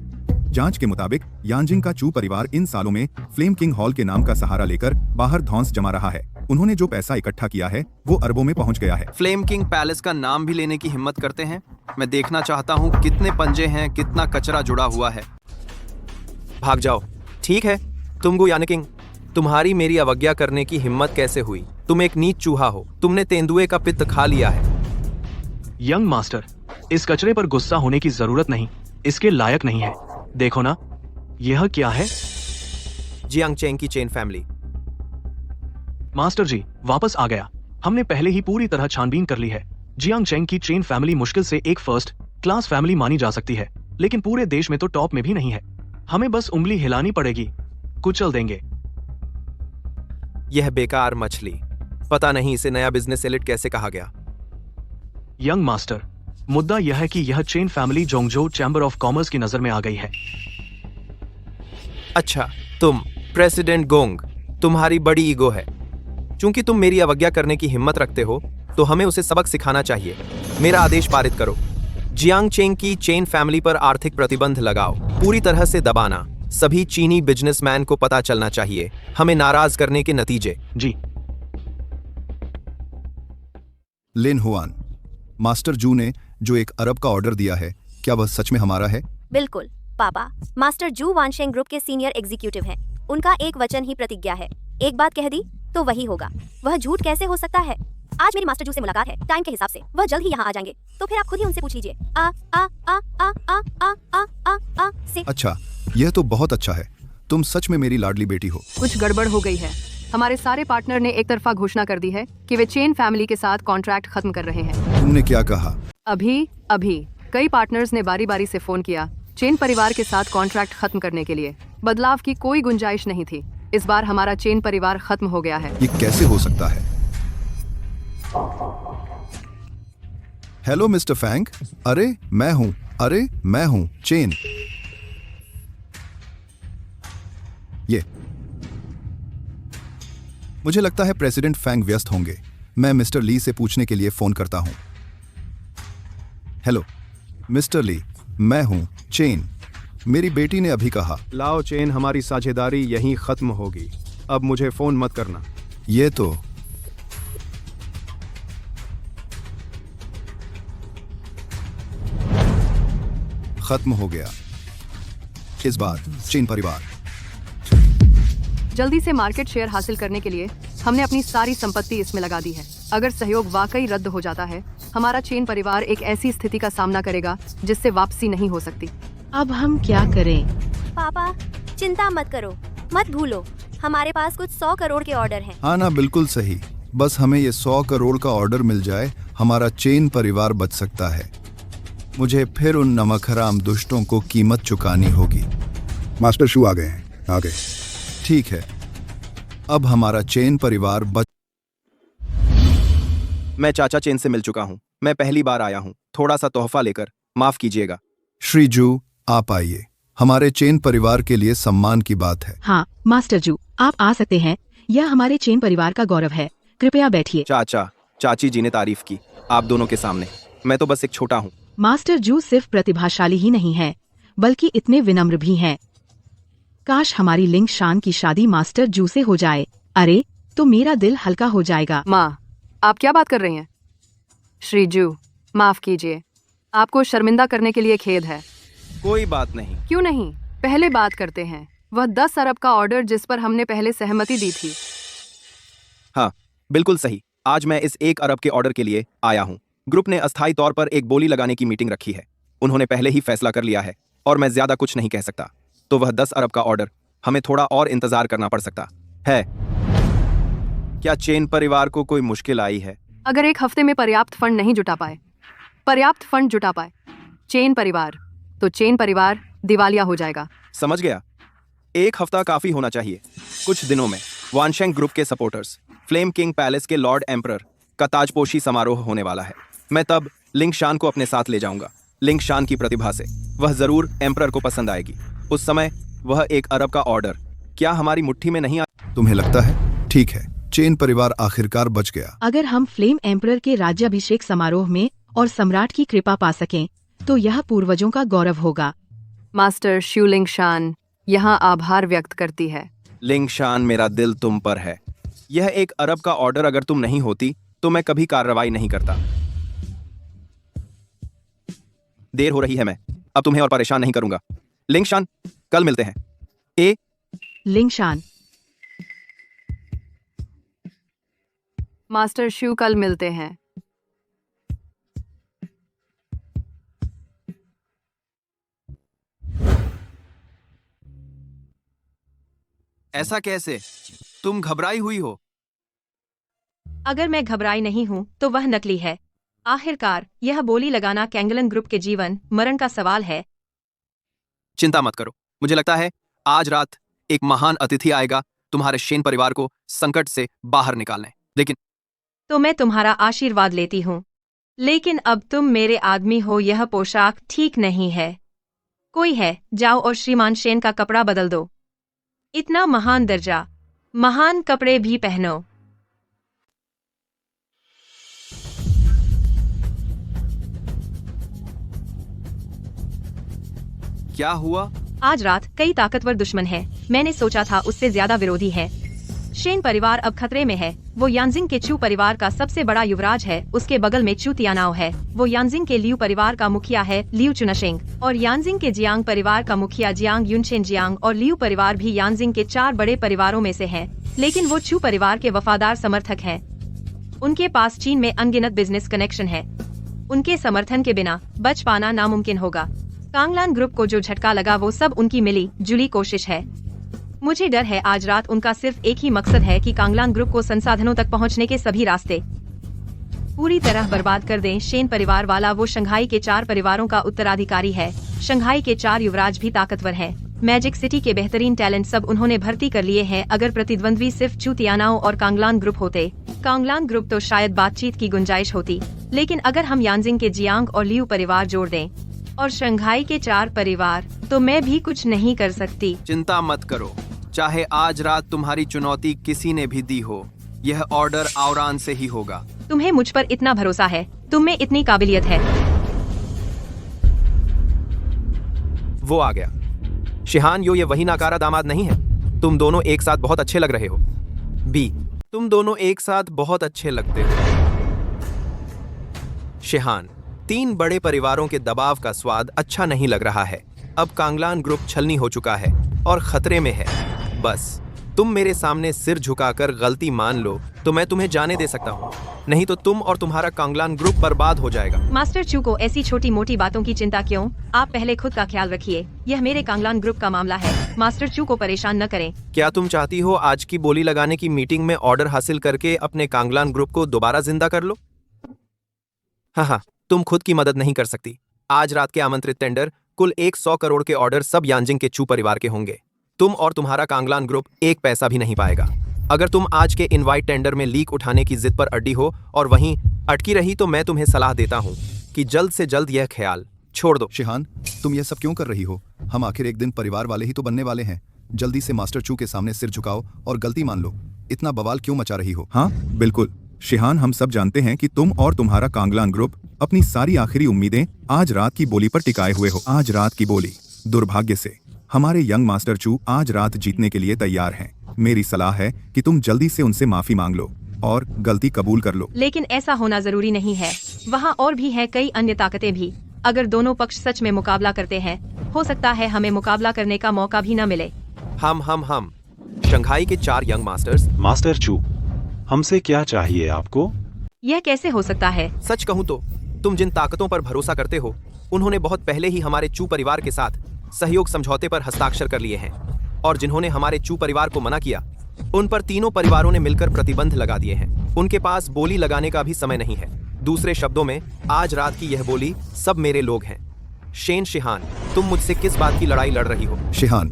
जांच के मुताबिक यानजिंग का चू परिवार इन सालों में फ्लेम किंग हॉल के नाम का सहारा लेकर बाहर धौंस जमा रहा है। उन्होंने जो पैसा इकट्ठा किया है वो अरबों में पहुंच गया है। फ्लेम किंग पैलेस का नाम भी लेने की हिम्मत करते हैं। मैं देखना चाहता हूँ कितने पंजे हैं, कितना कचरा जुड़ा हुआ है। भाग जाओ। ठीक है तुमगु यानकिंग, तुम्हारी मेरी अवज्ञा करने की हिम्मत कैसे हुई? तुम एक नीच चूहा हो। तुमने तेंदुए का पित्त खा लिया है। यंग मास्टर, इस कचरे पर गुस्सा होने की जरूरत नहीं। इसके लायक नहीं है। देखो ना, यह क्या है? जियांग चेंग की चेन फैमिली। मास्टर जी वापस आ गया। हमने पहले ही पूरी तरह छानबीन कर ली है। जियांग चेंग की चेन फैमिली मुश्किल से एक फर्स्ट क्लास फैमिली मानी जा सकती है, लेकिन पूरे देश में तो टॉप में भी नहीं है। हमें बस उंगली हिलानी पड़ेगी, कुचल देंगे। यह बेकार मछली, पता नहीं इसे नया बिजनेस एलिट कैसे कहा गया। यंग मास्टर, मुद्दा यह है कि यह Chen family Zhongzhou chamber of commerce की नजर में आ गई है। अच्छा, तुम प्रेसिडेंट गोंग, तुम्हारी बड़ी ईगो है। चूंकि तुम मेरी अवज्ञा करने की हिम्मत रखते हो तो हमें उसे सबक सिखाना चाहिए। मेरा आदेश पारित करो। जियांग चेंग की चेन फैमिली पर आर्थिक प्रतिबंध लगाओ, पूरी तरह से दबाना। सभी चीनी बिजनेसमैन को पता चलना चाहिए हमें नाराज करने के नतीजे। जी। लिन हुआन, मास्टर जू ने जो 1 अरब का ऑर्डर दिया है, क्या वह सच में हमारा है? बिल्कुल पापा, मास्टर जू वानशेंग ग्रुप के सीनियर एग्जीक्यूटिव हैं। उनका एक वचन ही प्रतिज्ञा है। एक बात कह दी तो वही होगा। वह झूठ कैसे हो सकता है? आज मेरी मास्टर जू से मुलाकात है, टाइम के हिसाब से वह जल्द ही यहाँ आ जाएंगे, तो फिर आप खुद ही उनसे पूछ लीजिए। आ आ आ आ आ आ आ आ आ से। अच्छा, यह तो बहुत अच्छा है। तुम सच में मेरी लाडली बेटी हो। कुछ गड़बड़ हो गई है। हमारे सारे पार्टनर ने एक तरफा घोषणा कर दी है कि वे चेन फैमिली के साथ कॉन्ट्रैक्ट खत्म कर रहे हैं। तुमने क्या कहा? अभी कई पार्टनर्स ने बारी बारी से फोन किया चेन परिवार के साथ कॉन्ट्रैक्ट खत्म करने के लिए। बदलाव की कोई गुंजाइश नहीं थी। इस बार हमारा चेन परिवार खत्म हो गया है। ये कैसे हो सकता है? Hello Mister Fang. अरे मैं हूं चेन। ये मुझे लगता है प्रेसिडेंट फैंग व्यस्त होंगे। मैं मिस्टर ली से पूछने के लिए फोन करता हूं। हेलो मिस्टर ली, मैं हूं चेन। मेरी बेटी ने अभी कहा। लाओ चेन, हमारी साझेदारी यहीं खत्म होगी। अब मुझे फोन मत करना। ये तो खत्म हो गया इस बार चेन परिवार। जल्दी से मार्केट शेयर हासिल करने के लिए हमने अपनी सारी संपत्ति इसमें लगा दी है। अगर सहयोग वाकई रद्द हो जाता है, हमारा चेन परिवार एक ऐसी स्थिति का सामना करेगा जिससे वापसी नहीं हो सकती। अब हम क्या करें? पापा चिंता मत करो, मत भूलो हमारे पास कुछ 100 करोड़ के ऑर्डर हैं। हाँ ना, बिल्कुल सही। बस हमें ये 100 करोड़ का ऑर्डर मिल जाए, हमारा चेन परिवार बच सकता है। मुझे फिर उन नमकहराम दुष्टों को कीमत चुकानी होगी। मास्टर शू आ गए हैं, आ गए। ठीक है, अब हमारा चेन परिवार बच। मैं चाचा चेन से मिल चुका हूँ। मैं पहली बार आया हूँ, थोड़ा सा तोहफा लेकर। माफ कीजिएगा। श्री जू, आप आइए। हमारे चेन परिवार के लिए सम्मान की बात है। हाँ मास्टर जू, आप आ सकते हैं। यह हमारे चेन परिवार का गौरव है। कृपया बैठिए। चाचा चाची जी ने तारीफ की आप दोनों के सामने। मैं तो बस एक छोटा हूँ। मास्टर जू सिर्फ प्रतिभाशाली ही नहीं है, बल्कि इतने विनम्र भी हैं। काश हमारी लिंग शान की शादी मास्टर जू से हो जाए। अरे तो मेरा दिल हल्का हो जाएगा। माँ, आप क्या बात कर रही हैं? श्री जू, माफ कीजिए, आपको शर्मिंदा करने के लिए खेद है। कोई बात नहीं। क्यों नहीं, पहले बात करते हैं। वह 10 अरब का ऑर्डर जिस पर हमने पहले सहमति दी थी। हाँ बिल्कुल सही। आज मैं इस 1 अरब के ऑर्डर के लिए आया हूँ। ग्रुप ने अस्थायी तौर पर एक बोली लगाने की मीटिंग रखी है। उन्होंने पहले ही फैसला कर लिया है और मैं ज्यादा कुछ नहीं कह सकता। तो वह 10 अरब का ऑर्डर हमें थोड़ा और इंतजार करना पड़ सकता है। क्या चेन परिवार को कोई मुश्किल आई है? अगर 1 हफ्ते में पर्याप्त फंड नहीं जुटा पाए चेन परिवार, तो चेन परिवार दिवालिया हो जाएगा। समझ गया। 1 हफ्ता काफी होना चाहिए। कुछ दिनों में वानशेंग ग्रुप के सपोर्टर्स फ्लेम किंग पैलेस के लॉर्ड एम्परर का ताजपोशी समारोह होने वाला है। मैं तब लिंग शान को अपने साथ ले जाऊंगा। लिंग शान की प्रतिभा से वह जरूर एम्परर को पसंद आएगी। उस समय वह 1 अरब का ऑर्डर क्या हमारी मुट्ठी में नहीं आ। तुम्हें लगता है? ठीक है, चेन परिवार आखिरकार बच गया। अगर हम फ्लेम एम्परर के राज्याभिषेक समारोह में और सम्राट की कृपा पा सकें, तो यह पूर्वजों का गौरव होगा। मास्टर शू लिंग शान यहाँ आभार व्यक्त करती है। लिंग शान, मेरा दिल तुम पर है। यह 1 अरब का ऑर्डर अगर तुम नहीं होती तो मैं कभी कार्रवाई नहीं करता। देर हो रही है, मैं अब तुम्हें और परेशान नहीं करूंगा। लिंग शान, कल मिलते हैं। लिंग शान। मास्टर शू, कल मिलते हैं। ऐसा कैसे? तुम घबराई हुई हो। अगर मैं घबराई नहीं हूँ तो वह नकली है। आखिरकार यह बोली लगाना कैंगलन ग्रुप के जीवन मरण का सवाल है। चिंता मत करो। मुझे लगता है आज रात एक महान अतिथि आएगा तुम्हारे शेन परिवार को संकट से बाहर निकालने। लेकिन तो मैं तुम्हारा आशीर्वाद लेती हूँ, लेकिन अब तुम मेरे आदमी हो, यह पोशाक ठीक नहीं है। कोई है, जाओ और श्रीमान शेन का कपड़ा बदल दो। इतना महान दर्जा, महान कपड़े भी पहनो। क्या हुआ? आज रात कई ताकतवर दुश्मन है, मैंने सोचा था उससे ज्यादा विरोधी है। शेन परिवार अब खतरे में है। वो यांजिंग के चू परिवार का सबसे बड़ा युवराज है, उसके बगल में चू तियानाओ है। वो यांजिंग के लियू परिवार का मुखिया है, लियू चुनशेंग, और यांजिंग के जियांग परिवार का मुखिया जियांग युनशेन जियांग, और लियू परिवार भी यांजिंग के 4 बड़े परिवारों में से है। लेकिन वो चू परिवार के वफादार समर्थक हैं। उनके पास चीन में अनगिनत बिजनेस कनेक्शन है। उनके समर्थन के बिना बच पाना नामुमकिन होगा। कांगलान ग्रुप को जो झटका लगा वो सब उनकी मिली जुली कोशिश है। मुझे डर है आज रात उनका सिर्फ एक ही मकसद है कि कांगलान ग्रुप को संसाधनों तक पहुंचने के सभी रास्ते पूरी तरह बर्बाद कर दें। शेन परिवार वाला वो शंघाई के 4 परिवारों का उत्तराधिकारी है। शंघाई के 4 युवराज भी ताकतवर हैं। मैजिक सिटी के बेहतरीन टैलेंट सब उन्होंने भर्ती कर लिए हैं। अगर प्रतिद्वंद्वी सिर्फ चू तियानाओ और कांगलान ग्रुप होते, कांगलान ग्रुप तो शायद बातचीत की गुंजाइश होती। लेकिन अगर हम यांजिंग के जियांग और लियू परिवार जोड़ दें और शंघाई के 4 परिवार, तो मैं भी कुछ नहीं कर सकती। चिंता मत करो, चाहे आज रात तुम्हारी चुनौती किसी ने भी दी हो, यह ऑर्डर आवरान से ही होगा। तुम्हें मुझ पर इतना भरोसा है, तुम में इतनी काबिलियत है। वो आ गया। शिहान यो, ये वही नाकारा दामाद नहीं है? तुम दोनों एक साथ बहुत अच्छे लग रहे हो। बी, तुम दोनों एक साथ बहुत अच्छे लगते हो। शिहान, 3 बड़े परिवारों के दबाव का स्वाद अच्छा नहीं लग रहा है। अब कांगलान ग्रुप छलनी हो चुका है और खतरे में है। बस तुम मेरे सामने सिर झुकाकर गलती मान लो तो मैं तुम्हें जाने दे सकता हूँ, नहीं तो तुम और तुम्हारा कांगलान ग्रुप बर्बाद हो जाएगा। मास्टर चू को ऐसी छोटी मोटी बातों की चिंता क्यों? आप पहले खुद का ख्याल रखिए। यह मेरे कांगलान ग्रुप का मामला है। मास्टर चू को परेशान न करें। क्या तुम चाहती हो आज की बोली लगाने की मीटिंग में ऑर्डर हासिल करके अपने कांगलान ग्रुप को दोबारा जिंदा कर लो? हाँ, तुम खुद की मदद नहीं कर सकती। आज रात के आमंत्रित टेंडर कुल 100 करोड़ के ऑर्डर सब यांजिंग के चू परिवार के होंगे। तुम और तुम्हारा कांगलान ग्रुप 1 पैसा भी नहीं पाएगा। अगर तुम आज के इनवाइट टेंडर में लीक उठाने की जिद पर अड्डी हो और वहीं अटकी रही तो मैं तुम्हें सलाह देता हूँ कि जल्द से जल्द यह ख्याल छोड़ दो। शिहान, तुम ये सब क्यों कर रही हो? हम आखिर एक दिन परिवार वाले ही तो बनने वाले हैं। जल्दी से मास्टर चू के सामने सिर झुकाओ और गलती मान लो। इतना बवाल क्यों मचा रही हो? हाँ बिल्कुल शिहान, हम सब जानते हैं कि तुम और तुम्हारा कांगलान ग्रुप अपनी सारी आखिरी उम्मीदें आज रात की बोली पर टिकाए हुए हो। आज रात की बोली, दुर्भाग्य से हमारे यंग मास्टर चू आज रात जीतने के लिए तैयार हैं। मेरी सलाह है कि तुम जल्दी से उनसे माफी मांग लो और गलती कबूल कर लो। लेकिन ऐसा होना जरूरी नहीं है। वहाँ और भी है कई अन्य ताकतें भी। अगर दोनों पक्ष सच में मुकाबला करते हैं, हो सकता है हमें मुकाबला करने का मौका भी न मिले। हम शंघाई के 4 यंग मास्टर्स। मास्टर चू, हमसे क्या चाहिए आपको? यह कैसे हो सकता है? सच कहूँ तो तुम जिन ताकतों पर भरोसा करते हो, उन्होंने बहुत पहले ही हमारे चू परिवार के साथ सहयोग समझौते पर हस्ताक्षर कर लिए हैं, और जिन्होंने हमारे चू परिवार को मना किया, उन पर तीनों परिवारों ने मिलकर प्रतिबंध लगा दिए हैं। उनके पास बोली लगाने का भी समय नहीं है। दूसरे शब्दों में, आज रात की यह बोली सब मेरे लोग हैं। शेन शिहान, तुम मुझसे किस बात की लड़ाई लड़ रही हो? शिहान,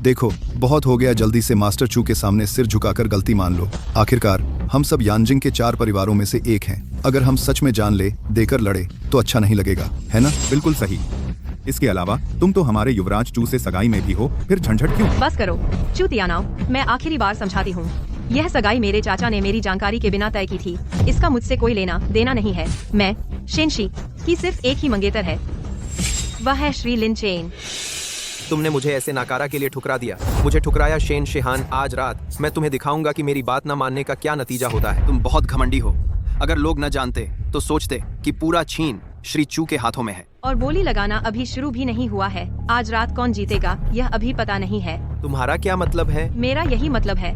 देखो बहुत हो गया, जल्दी से मास्टर चू के सामने सिर झुकाकर गलती मान लो। आखिरकार हम सब यांजिंग के 4 परिवारों में से एक हैं। अगर हम सच में जान ले देकर लड़े तो अच्छा नहीं लगेगा, है ना? बिल्कुल सही। इसके अलावा तुम तो हमारे युवराज चू से सगाई में भी हो, फिर झंझट क्यों? बस करो चू तियानाओ, मैं आखिरी बार समझाती हूँ। यह सगाई मेरे चाचा ने मेरी जानकारी के बिना तय की थी। इसका मुझसे कोई लेना देना नहीं है। मैं शेनशी की सिर्फ एक ही मंगेतर है, वह है श्री लिन चेन। तुमने मुझे ऐसे नाकारा के लिए ठुकरा दिया। मुझे ठुकराया शेन शिहान। आज रात मैं तुम्हें दिखाऊंगा कि मेरी बात न मानने का क्या नतीजा होता है। तुम बहुत घमंडी हो। अगर लोग न जानते तो सोचते कि पूरा चीन श्री चू के हाथों में है। और बोली लगाना अभी शुरू भी नहीं हुआ है। आज रात कौन जीतेगा यह अभी पता नहीं है। तुम्हारा क्या मतलब है? मेरा यही मतलब है।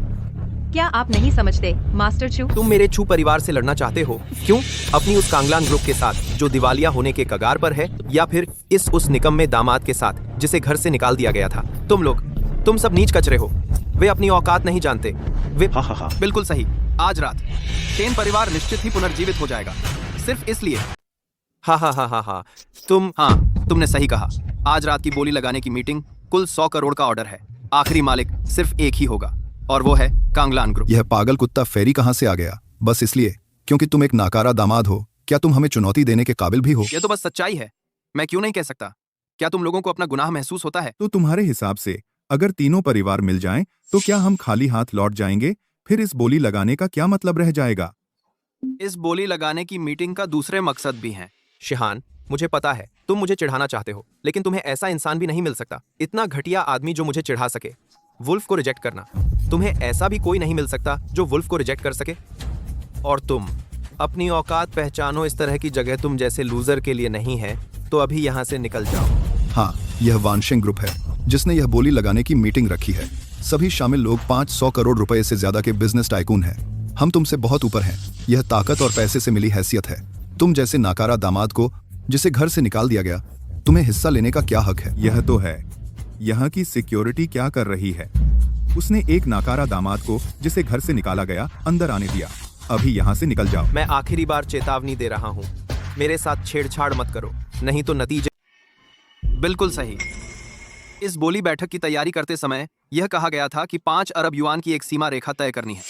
क्या आप नहीं समझते मास्टर चू? तुम मेरे चू परिवार से लड़ना चाहते हो? क्यों? अपनी उस कांगलान ग्रुप के साथ जो दिवालिया होने के कगार पर है, या फिर उस निकम्मे दामाद के साथ जिसे घर से निकाल दिया गया था? तुम सब नीच कचरे हो। वे अपनी औकात नहीं जानते। वे बिल्कुल सही। आज रात शेन परिवार निश्चित ही पुनर्जीवित हो जाएगा, सिर्फ इसलिए। हाँ, तुमने सही कहा। आज रात की बोली लगाने की मीटिंग कुल 100 करोड़ का ऑर्डर है। आखिरी मालिक सिर्फ एक ही होगा और वो है कांगलान ग्रुप। यह पागल कुत्ता फेरी कहाँ से आ गया? बस इसलिए क्योंकि तुम एक नाकारा दामाद हो? क्या तुम हमें चुनौती देने के काबिल भी हो? यह तो बस सच्चाई है। मैं क्यों नहीं कह सकता? क्या तुम लोगों को अपना गुनाह महसूस होता है? तो तुम्हारे हिसाब से अगर तीनों परिवार मिल जाएं, तो क्या हम खाली हाथ लौट जाएंगे? फिर इस बोली लगाने का क्या मतलब रह जाएगा? इस बोली लगाने की मीटिंग का दूसरे मकसद भी हैं। शिहान, मुझे पता है तुम मुझे चिढ़ाना चाहते हो, लेकिन तुम्हें ऐसा इंसान भी नहीं मिल सकता, इतना घटिया आदमी जो मुझे चिढ़ा सके। वुल्फ को रिजेक्ट करना, तुम्हें ऐसा भी कोई नहीं मिल सकता जो वुल्फ को रिजेक्ट कर सके। और तुम अपनी औकात पहचानो, इस तरह की जगह तुम जैसे लूजर के लिए नहीं है, तो अभी यहाँ से निकल जाओ। हाँ, यह वानशिंग ग्रुप है जिसने यह बोली लगाने की मीटिंग रखी है। सभी शामिल लोग 500 करोड़ रुपए से ज्यादा के बिजनेस टाइकून हैं। हम तुमसे बहुत ऊपर हैं। यह ताकत और पैसे से मिली हैसियत है। तुम जैसे नाकारा दामाद को जिसे घर से निकाल दिया गया, तुम्हें हिस्सा लेने का क्या हक है? यह तो है, यहाँ की सिक्योरिटी क्या कर रही है? उसने एक नाकारा दामाद को जिसे घर से निकाला गया अंदर आने दिया। अभी यहाँ से निकल जाओ। मैं आखिरी बार चेतावनी दे रहा हूँ, मेरे साथ छेड़छाड़ मत करो, नहीं तो नतीजे। बिल्कुल सही। इस बोली बैठक की तैयारी करते समय यह कहा गया था कि 5 अरब युआन की एक सीमा रेखा तय करनी है,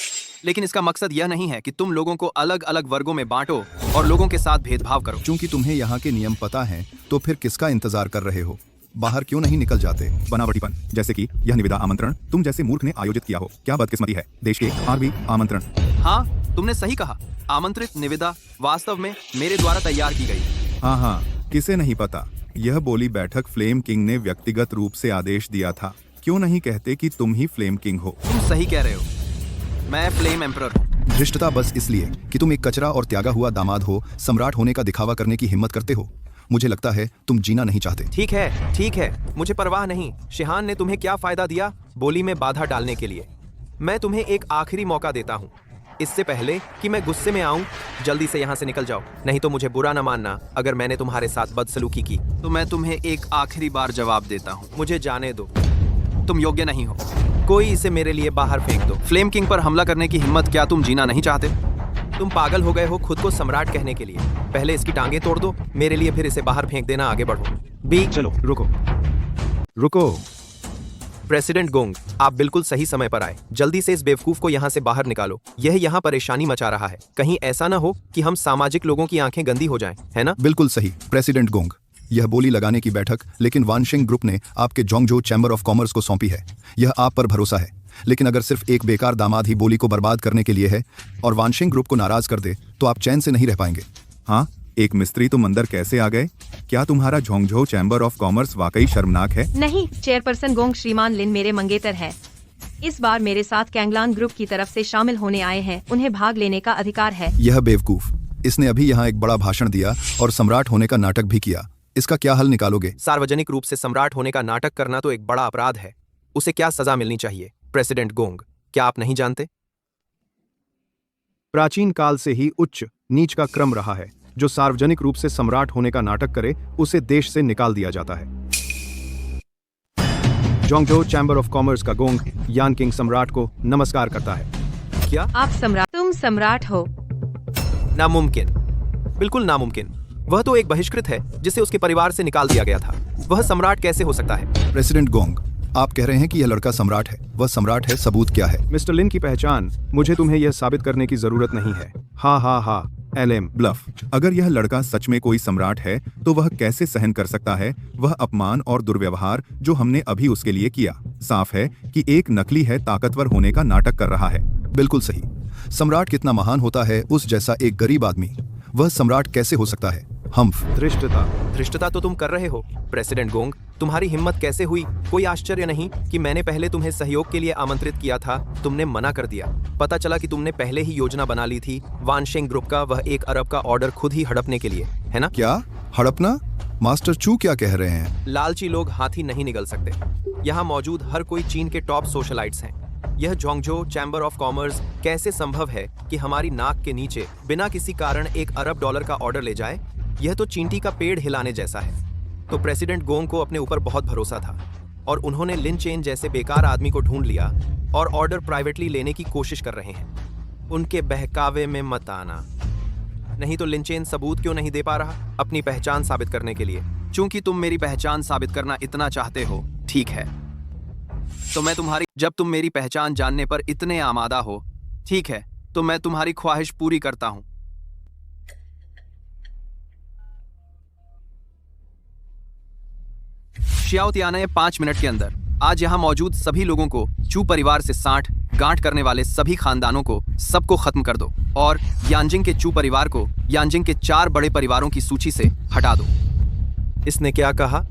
लेकिन इसका मकसद यह नहीं है कि तुम लोगों को अलग अलग वर्गों में बांटो और लोगों के साथ भेदभाव करो। चूंकि तुम्हें यहाँ के नियम पता हैं, तो फिर किसका इंतजार कर रहे हो? बाहर क्यों नहीं निकल जाते? बनावटीपन, जैसे कि यह निविदा आमंत्रण तुम जैसे मूर्ख ने आयोजित किया हो। क्या बदकिस्मती है। देश के आरबी आमंत्रण। हाँ, तुमने सही कहा। आमंत्रित निविदा वास्तव में मेरे द्वारा तैयार की गई। हाँ, किसे नहीं पता। यह बोली बैठक फ्लेम किंग ने व्यक्तिगत रूप से आदेश दिया था। क्यों नहीं कहते कि तुम ही फ्लेम किंग हो? तुम सही कह रहे हो, मैं फ्लेम एम्परर हूँ। धृष्टता बस इसलिए कि तुम एक कचरा और त्यागा हुआ दामाद हो, सम्राट होने का दिखावा करने की हिम्मत करते हो। मुझे लगता है तुम जीना नहीं चाहते। ठीक है, मुझे परवाह नहीं। शिहान ने तुम्हें क्या फायदा दिया बोली में बाधा डालने के लिए? मैं तुम्हें एक आखिरी मौका देता हूँ, इससे पहले कि मैं गुस्से में आऊं। जल्दी से यहाँ से निकल जाओ, नहीं तो मुझे बुरा न मानना अगर मैंने तुम्हारे साथ बदसलूकी की। तो मैं तुम्हें एक आखिरी बार जवाब देता हूँ, मुझे जाने दो। तुम योग्य नहीं हो। कोई इसे मेरे लिए बाहर फेंक दो। फ्लेम किंग पर हमला करने की हिम्मत, क्या तुम जीना नहीं चाहते? तुम पागल हो गए हो खुद को सम्राट कहने के लिए। पहले इसकी टांगें तोड़ दो मेरे लिए, फिर इसे बाहर फेंक देना। आगे बढ़ो। बी चलो, रुको। प्रेसिडेंट गोंग, आप बिल्कुल सही समय पर आए। जल्दी से इस बेवकूफ को यहाँ से बाहर निकालो। यह यहाँ परेशानी मचा रहा है। कहीं ऐसा ना हो कि हम सामाजिक लोगों की आंखें गंदी हो जाएं, है ना? बिल्कुल सही प्रेसिडेंट गोंग। यह बोली लगाने की बैठक लेकिन वानशिंग ग्रुप ने आपके जोंगजो चैम्बर ऑफ कॉमर्स को सौंपी है। यह आप पर भरोसा है, लेकिन अगर सिर्फ एक बेकार दामाद ही बोली को बर्बाद करने के लिए है और वानशिंग ग्रुप को नाराज कर दे, तो आप चैन से नहीं रह पाएंगे। हाँ, एक मिस्त्री तुम अंदर कैसे आ गए? क्या तुम्हारा झोंगझो चैम्बर ऑफ कॉमर्स वाकई शर्मनाक है? नहीं, चेयरपर्सन गोंग, श्रीमान लिन मेरे मंगेतर है। इस बार मेरे साथ कैंगलान ग्रुप की तरफ से शामिल होने आए हैं। उन्हें भाग लेने का अधिकार है। यह बेवकूफ, इसने अभी यहाँ एक बड़ा भाषण दिया और सम्राट होने का नाटक भी किया। इसका क्या हल निकालोगे? सार्वजनिक रूप से सम्राट होने का नाटक करना तो एक बड़ा अपराध है। उसे क्या सजा मिलनी चाहिए? प्रेसिडेंट गोंग, क्या आप नहीं जानते? प्राचीन काल से ही उच्च नीच का क्रम रहा है। जो सार्वजनिक रूप से सम्राट होने का नाटक करे, उसे देश से निकाल दिया जाता है। जोंगजो चैम्बर ऑफ कॉमर्स का गोंग यान किंग सम्राट को नमस्कार करता है। क्या आप सम्राट? तुम सम्राट हो? नामुमकिन, बिल्कुल नामुमकिन। वह तो एक बहिष्कृत है जिसे उसके परिवार से निकाल दिया गया था। वह सम्राट कैसे हो सकता है? प्रेसिडेंट गोंग, आप कह रहे हैं कि यह लड़का सम्राट है। वह सम्राट है, सबूत क्या है? मिस्टर लिन की पहचान, मुझे तुम्हें यह साबित करने की जरूरत नहीं है। हा, एलएम ब्लफ। अगर यह लड़का सच में कोई सम्राट है तो वह कैसे सहन कर सकता है वह अपमान और दुर्व्यवहार जो हमने अभी उसके लिए किया? साफ है कि एक नकली है ताकतवर होने का नाटक कर रहा है। बिल्कुल सही। सम्राट कितना महान होता है उस जैसा एक गरीब आदमी, वह सम्राट कैसे हो सकता है? हम्फ। धृष्टता तो तुम कर रहे हो प्रेसिडेंट गोंग। तुम्हारी हिम्मत कैसे हुई? कोई आश्चर्य नहीं कि मैंने पहले तुम्हें सहयोग के लिए आमंत्रित किया था, तुमने मना कर दिया। पता चला कि तुमने पहले ही योजना बना ली थी वानशिंग ग्रुप का वह 1 अरब का ऑर्डर खुद ही हड़पने के लिए, है ना? क्या हड़पना? मास्टर चू क्या कह रहे हैं? लालची लोग हाथी नहीं निगल सकते। यहाँ मौजूद हर कोई चीन के टॉप सोशलाइट्स हैं। यह जोंगजो चैम्बर ऑफ कॉमर्स कैसे संभव है कि हमारी नाक के नीचे बिना किसी कारण 1 अरब डॉलर का ऑर्डर ले जाए? यह तो चींटी का पेड़ हिलाने जैसा है। तो प्रेसिडेंट गोंग को अपने ऊपर बहुत भरोसा था और उन्होंने लिन चेन जैसे बेकार आदमी को ढूंढ लिया और ऑर्डर प्राइवेटली लेने की कोशिश कर रहे हैं। उनके बहकावे में मत आना, नहीं तो लिन चेन सबूत क्यों नहीं दे पा रहा अपनी पहचान साबित करने के लिए? चूंकि तुम मेरी पहचान साबित करना इतना चाहते हो, ठीक है, तो मैं तुम्हारी, जब तुम मेरी पहचान जानने पर इतने आमादा हो, ठीक है, तो मैं तुम्हारी ख्वाहिश पूरी करता हूं। शियाओ तियाने 5 मिनट के अंदर आज यहाँ मौजूद सभी लोगों को, चू परिवार से गांठ करने वाले सभी खानदानों को, सबको खत्म कर दो और यानजिंग के चू परिवार को यानजिंग के 4 बड़े परिवारों की सूची से हटा दो। इसने क्या कहा?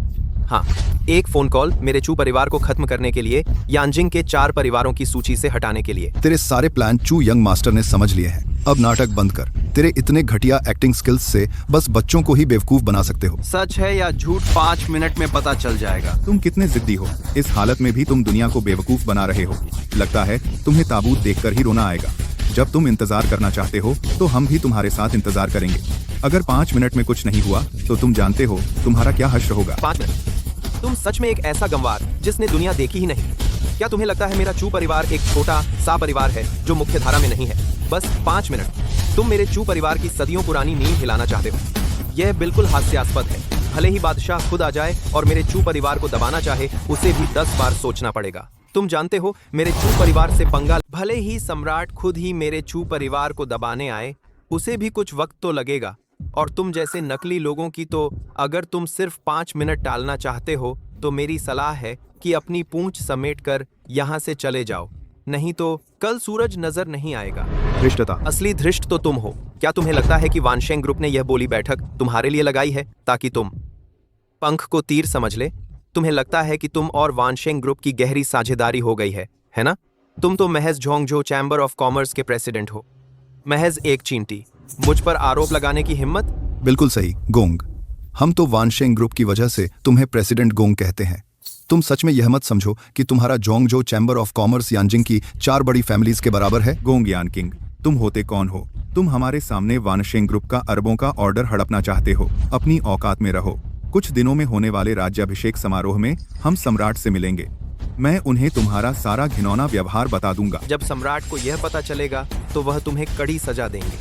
हाँ, एक फोन कॉल मेरे चू परिवार को खत्म करने के लिए, यांजिंग के 4 परिवारों की सूची से हटाने के लिए। तेरे सारे प्लान चू यंग मास्टर ने समझ लिए हैं। अब नाटक बंद कर। तेरे इतने घटिया एक्टिंग स्किल्स से बस बच्चों को ही बेवकूफ बना सकते हो। सच है या झूठ 5 मिनट में पता चल जाएगा। तुम कितने जिद्दी हो। इस हालत में भी तुम दुनिया को बेवकूफ बना रहे हो। लगता है तुम्हें ताबूत देखकर ही रोना आएगा। जब तुम इंतजार करना चाहते हो तो हम भी तुम्हारे साथ इंतजार करेंगे। अगर 5 मिनट में कुछ नहीं हुआ तो तुम जानते हो तुम्हारा क्या हश्र होगा। 5 मिनट? तुम सच में एक ऐसा गंवार जिसने दुनिया देखी ही नहीं। क्या तुम्हें लगता है मेरा चू परिवार एक छोटा सा परिवार है जो मुख्य धारा में नहीं है? बस 5 मिनट तुम मेरे चू परिवार की सदियों पुरानी नींव हिलाना चाहते हो। यह बिल्कुल हास्यास्पद है। भले ही बादशाह खुद आ जाए और मेरे चू परिवार को दबाना चाहे, उसे भी 10 बार सोचना पड़ेगा। तुम जानते हो मेरे चू परिवार से पंगा, भले ही सम्राट खुद ही मेरे चू परिवार को दबाने आए, उसे भी कुछ वक्त तो लगेगा। और तुम जैसे नकली लोगों की तो अगर तुम सिर्फ 5 मिनट टालना चाहते हो तो मेरी सलाह है कि अपनी पूंछ समेटकर यहाँ से चले जाओ, नहीं तो कल सूरज नजर नहीं आएगा। धृष्टता। असली धृष्ट तो तुम हो। क्या तुम्हें लगता है कि वानशेंग ग्रुप ने यह बोली बैठक तुम्हारे लिए लगाई है ताकि तुम पंख को तीर समझ ले? तुम्हें लगता है कि तुम और वानशेंग ग्रुप की गहरी साझेदारी हो गई है ना? तुम तो महज झोंगझो चैम्बर ऑफ कॉमर्स के प्रेसिडेंट हो। महज एक चींटी। मुझ पर आरोप लगाने की हिम्मत? बिल्कुल सही गोंग। हम तो वानशेंग ग्रुप की वजह से तुम्हें प्रेसिडेंट गोंग कहते हैं। तुम सच में यह मत समझो कि तुम्हारा जोंगजो चैम्बर ऑफ कॉमर्स यांजिंग की 4 बड़ी फैमिलीज के बराबर है। गोंग यान किंग, तुम होते कौन हो? तुम हमारे सामने वानशेंग ग्रुप का अरबों का ऑर्डर हड़पना चाहते हो। अपनी औकात में रहो। कुछ दिनों में होने वाले राज्याभिषेक समारोह में हम सम्राट से मिलेंगे। मैं उन्हें तुम्हारा सारा घिनौना व्यवहार बता दूंगा। जब सम्राट को यह पता चलेगा तो वह तुम्हें कड़ी सजा देंगे।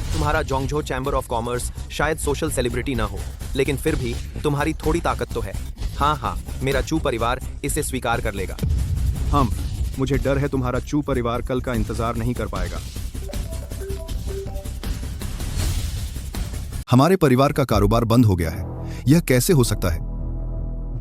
तुम्हारा जोंगझो चैम्बर ऑफ कॉमर्स शायद सोशल सेलिब्रिटी ना हो, लेकिन फिर भी तुम्हारी थोड़ी ताकत तो है। हाँ, मेरा चू परिवार इसे स्वीकार कर लेगा। मुझे डर है तुम्हारा चू परिवार कल का इंतजार नहीं कर पाएगा। हमारे परिवार का कारोबार बंद हो गया है। यह कैसे हो सकता है?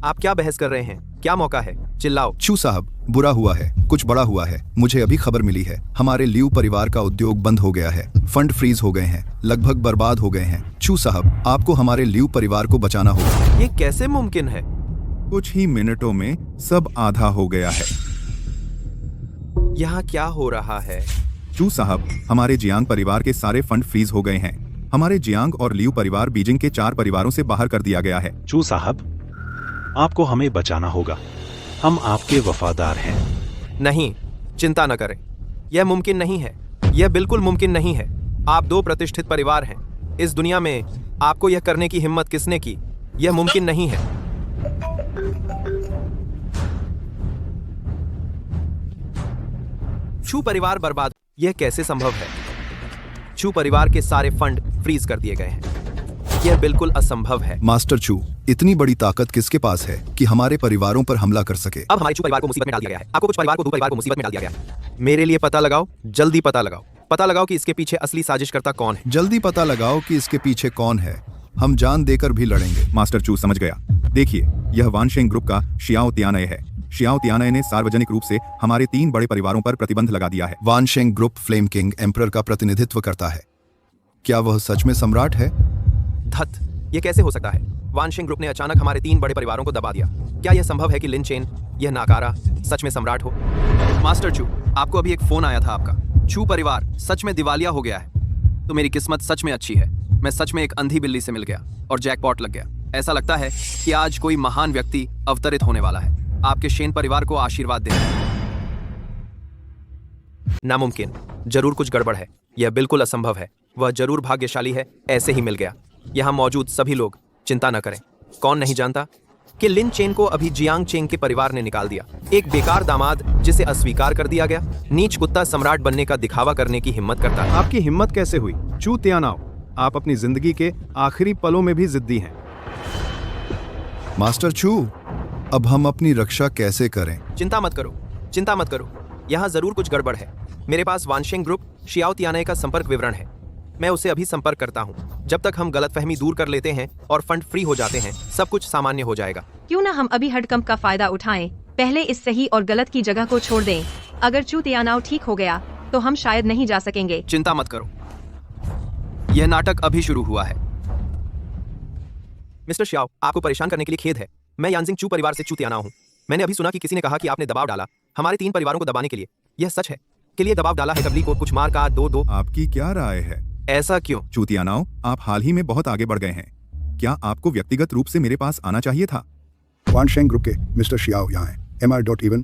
आप क्या बहस कर रहे हैं? क्या मौका है? चिल्लाओ। चू साहब, बुरा हुआ है, कुछ बड़ा हुआ है। मुझे अभी खबर मिली है। हमारे लियू परिवार का उद्योग बंद हो गया है। फंड फ्रीज हो गए हैं, लगभग बर्बाद हो गए हैं। चू साहब, आपको हमारे लियू परिवार को बचाना होगा। ये कैसे मुमकिन है? कुछ ही मिनटों में सब आधा हो गया है। यहाँ क्या हो रहा है? चू साहब, हमारे जियांग परिवार के सारे फंड फ्रीज हो गए हैं। हमारे जियांग और लियू परिवार बीजिंग के 4 परिवारों से बाहर कर दिया गया है। चू साहब, आपको हमें बचाना होगा। हम आपके वफादार हैं। नहीं, चिंता न करें। यह मुमकिन नहीं है। यह बिल्कुल मुमकिन नहीं है। आप 2 प्रतिष्ठित परिवार हैं। इस दुनिया में आपको यह करने की हिम्मत किसने की? यह मुमकिन नहीं है। चू परिवार बर्बाद, यह कैसे संभव है? चू परिवार के सारे फंड फ्रीज कर दिए गए हैं। यह बिल्कुल असंभव है। मास्टर चू, इतनी बड़ी ताकत किसके पास है कि हमारे परिवारों पर हमला कर सके? अब हमारे चू परिवार को मुसीबत में डाल दिया गया है। आपको कुछ परिवार को 2 परिवार को मुसीबत में डाल दिया गया है। मेरे लिए पता लगाओ, जल्दी पता लगाओ। पता लगाओ कि इसके पीछे असली साजिशकर्ता कौन है। जल्दी पता लगाओ कि इसके पीछे कौन है। हम जान देकर भी लड़ेंगे। मास्टर चू समझ गया। देखिए, यह वानशेंग ग्रुप का शियाओ तियानय है। शियाओ तियानय ने सार्वजनिक रूप से हमारे 3 बड़े परिवारों पर प्रतिबंध लगा दिया है। वानशेंग ग्रुप फ्लेम किंग एम्परर का प्रतिनिधित्व करता है। क्या वह सच में सम्राट है? धत, यह कैसे हो सकता है? वानशेंग ग्रुप ने अचानक हमारे 3 बड़े परिवारों को दबा दिया। क्या यह संभव है कि लिन चेन, यह नाकारा, सच में सम्राट हो? मास्टर चू, आपको अभी एक फोन आया था आपका। चू परिवार सच में दिवालिया हो गया है। तो मेरी किस्मत सच में अच्छी है। मैं सच में एक अंधी बिल्ली से मिल गया और जैकपॉट लग गया। ऐसा लगता है कि आज कोई महान व्यक्ति अवतरित होने वाला है। आपके शेन परिवार को आशीर्वाद देना। नामुमकिन, जरूर कुछ गड़बड़ है। यह बिल्कुल असंभव है। वह जरूर भाग्यशाली है, ऐसे ही मिल गया। यहाँ मौजूद सभी लोग चिंता न करें। कौन नहीं जानता कि लिन चेन को अभी जियांग चेंग के परिवार ने निकाल दिया। एक बेकार दामाद जिसे अस्वीकार कर दिया गया। नीच कुत्ता सम्राट बनने का दिखावा करने की हिम्मत करता है। आपकी हिम्मत कैसे हुई? चू तियानाओ, आप अपनी जिंदगी के आखिरी पलों में भी जिद्दी हैं। मास्टर चू, अब हम अपनी रक्षा कैसे करें? चिंता मत करो, चिंता मत करो। यहाँ जरूर कुछ गड़बड़ है। मेरे पास वानशेंग ग्रुप शियाओ तियानय का संपर्क विवरण है। मैं उसे अभी संपर्क करता हूँ। जब तक हम गलतफहमी दूर कर लेते हैं और फंड फ्री हो जाते हैं, सब कुछ सामान्य हो जाएगा। क्यों ना हम अभी हडकंप का फायदा उठाएं। पहले इस सही और गलत की जगह को छोड़ दें। अगर चू तियानाओ ठीक हो गया तो हम शायद नहीं जा सकेंगे। चिंता मत करो, यह नाटक अभी शुरू हुआ है। मिस्टर श्याओ, आपको परेशान करने के लिए खेद है। मैं यानजिंग चू परिवार से चू तियानाओ हूँ। मैंने अभी सुना कि किसी ने कहा कि आपने दबाव डाला हमारे 3 परिवारों को दबाने के लिए। यह सच है? के लिए दबाव डाला है तबलीग को कुछ मार का दो। आपकी क्या राय है? ऐसा क्यों? चू तियानाओ, आप हाल ही में बहुत आगे बढ़ गए हैं। क्या आपको व्यक्तिगत रूप से मेरे पास आना चाहिए था? वानशेंग ग्रुप के मिस्टर शियाओ यहाँ हैं। MR.even।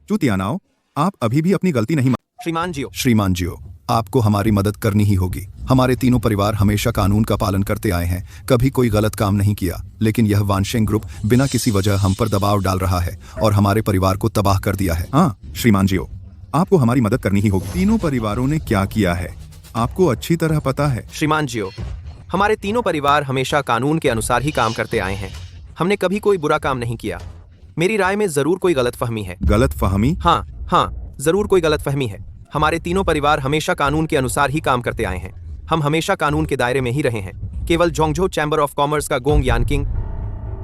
चू तियानाओ, आप अभी भी अपनी गलती नहीं श्रीमान जियो, श्रीमान जियो, आपको हमारी मदद करनी ही होगी। हमारे तीनों परिवार हमेशा कानून का पालन करते आए हैं, कभी कोई गलत काम नहीं किया, लेकिन यह वानशेंग ग्रुप बिना किसी वजह हम पर दबाव डाल रहा है और हमारे परिवार को तबाह कर दिया है। हाँ श्रीमान जियो, आपको हमारी मदद करनी ही होगी। तीनों परिवारों ने क्या किया है आपको अच्छी तरह पता है। श्रीमान जियो, हमारे तीनों परिवार हमेशा कानून के अनुसार ही काम करते आए हैं। हमने कभी कोई बुरा काम नहीं किया। मेरी राय में जरूर कोई गलतफहमी है। गलतफहमी? हाँ, जरूर कोई गलतफहमी है। हमारे तीनों परिवार हमेशा कानून के अनुसार ही काम करते आए हैं। हम हमेशा कानून के दायरे में ही रहे हैं। केवल जोंगझो चैम्बर ऑफ कॉमर्स का गोंग यानकिंग,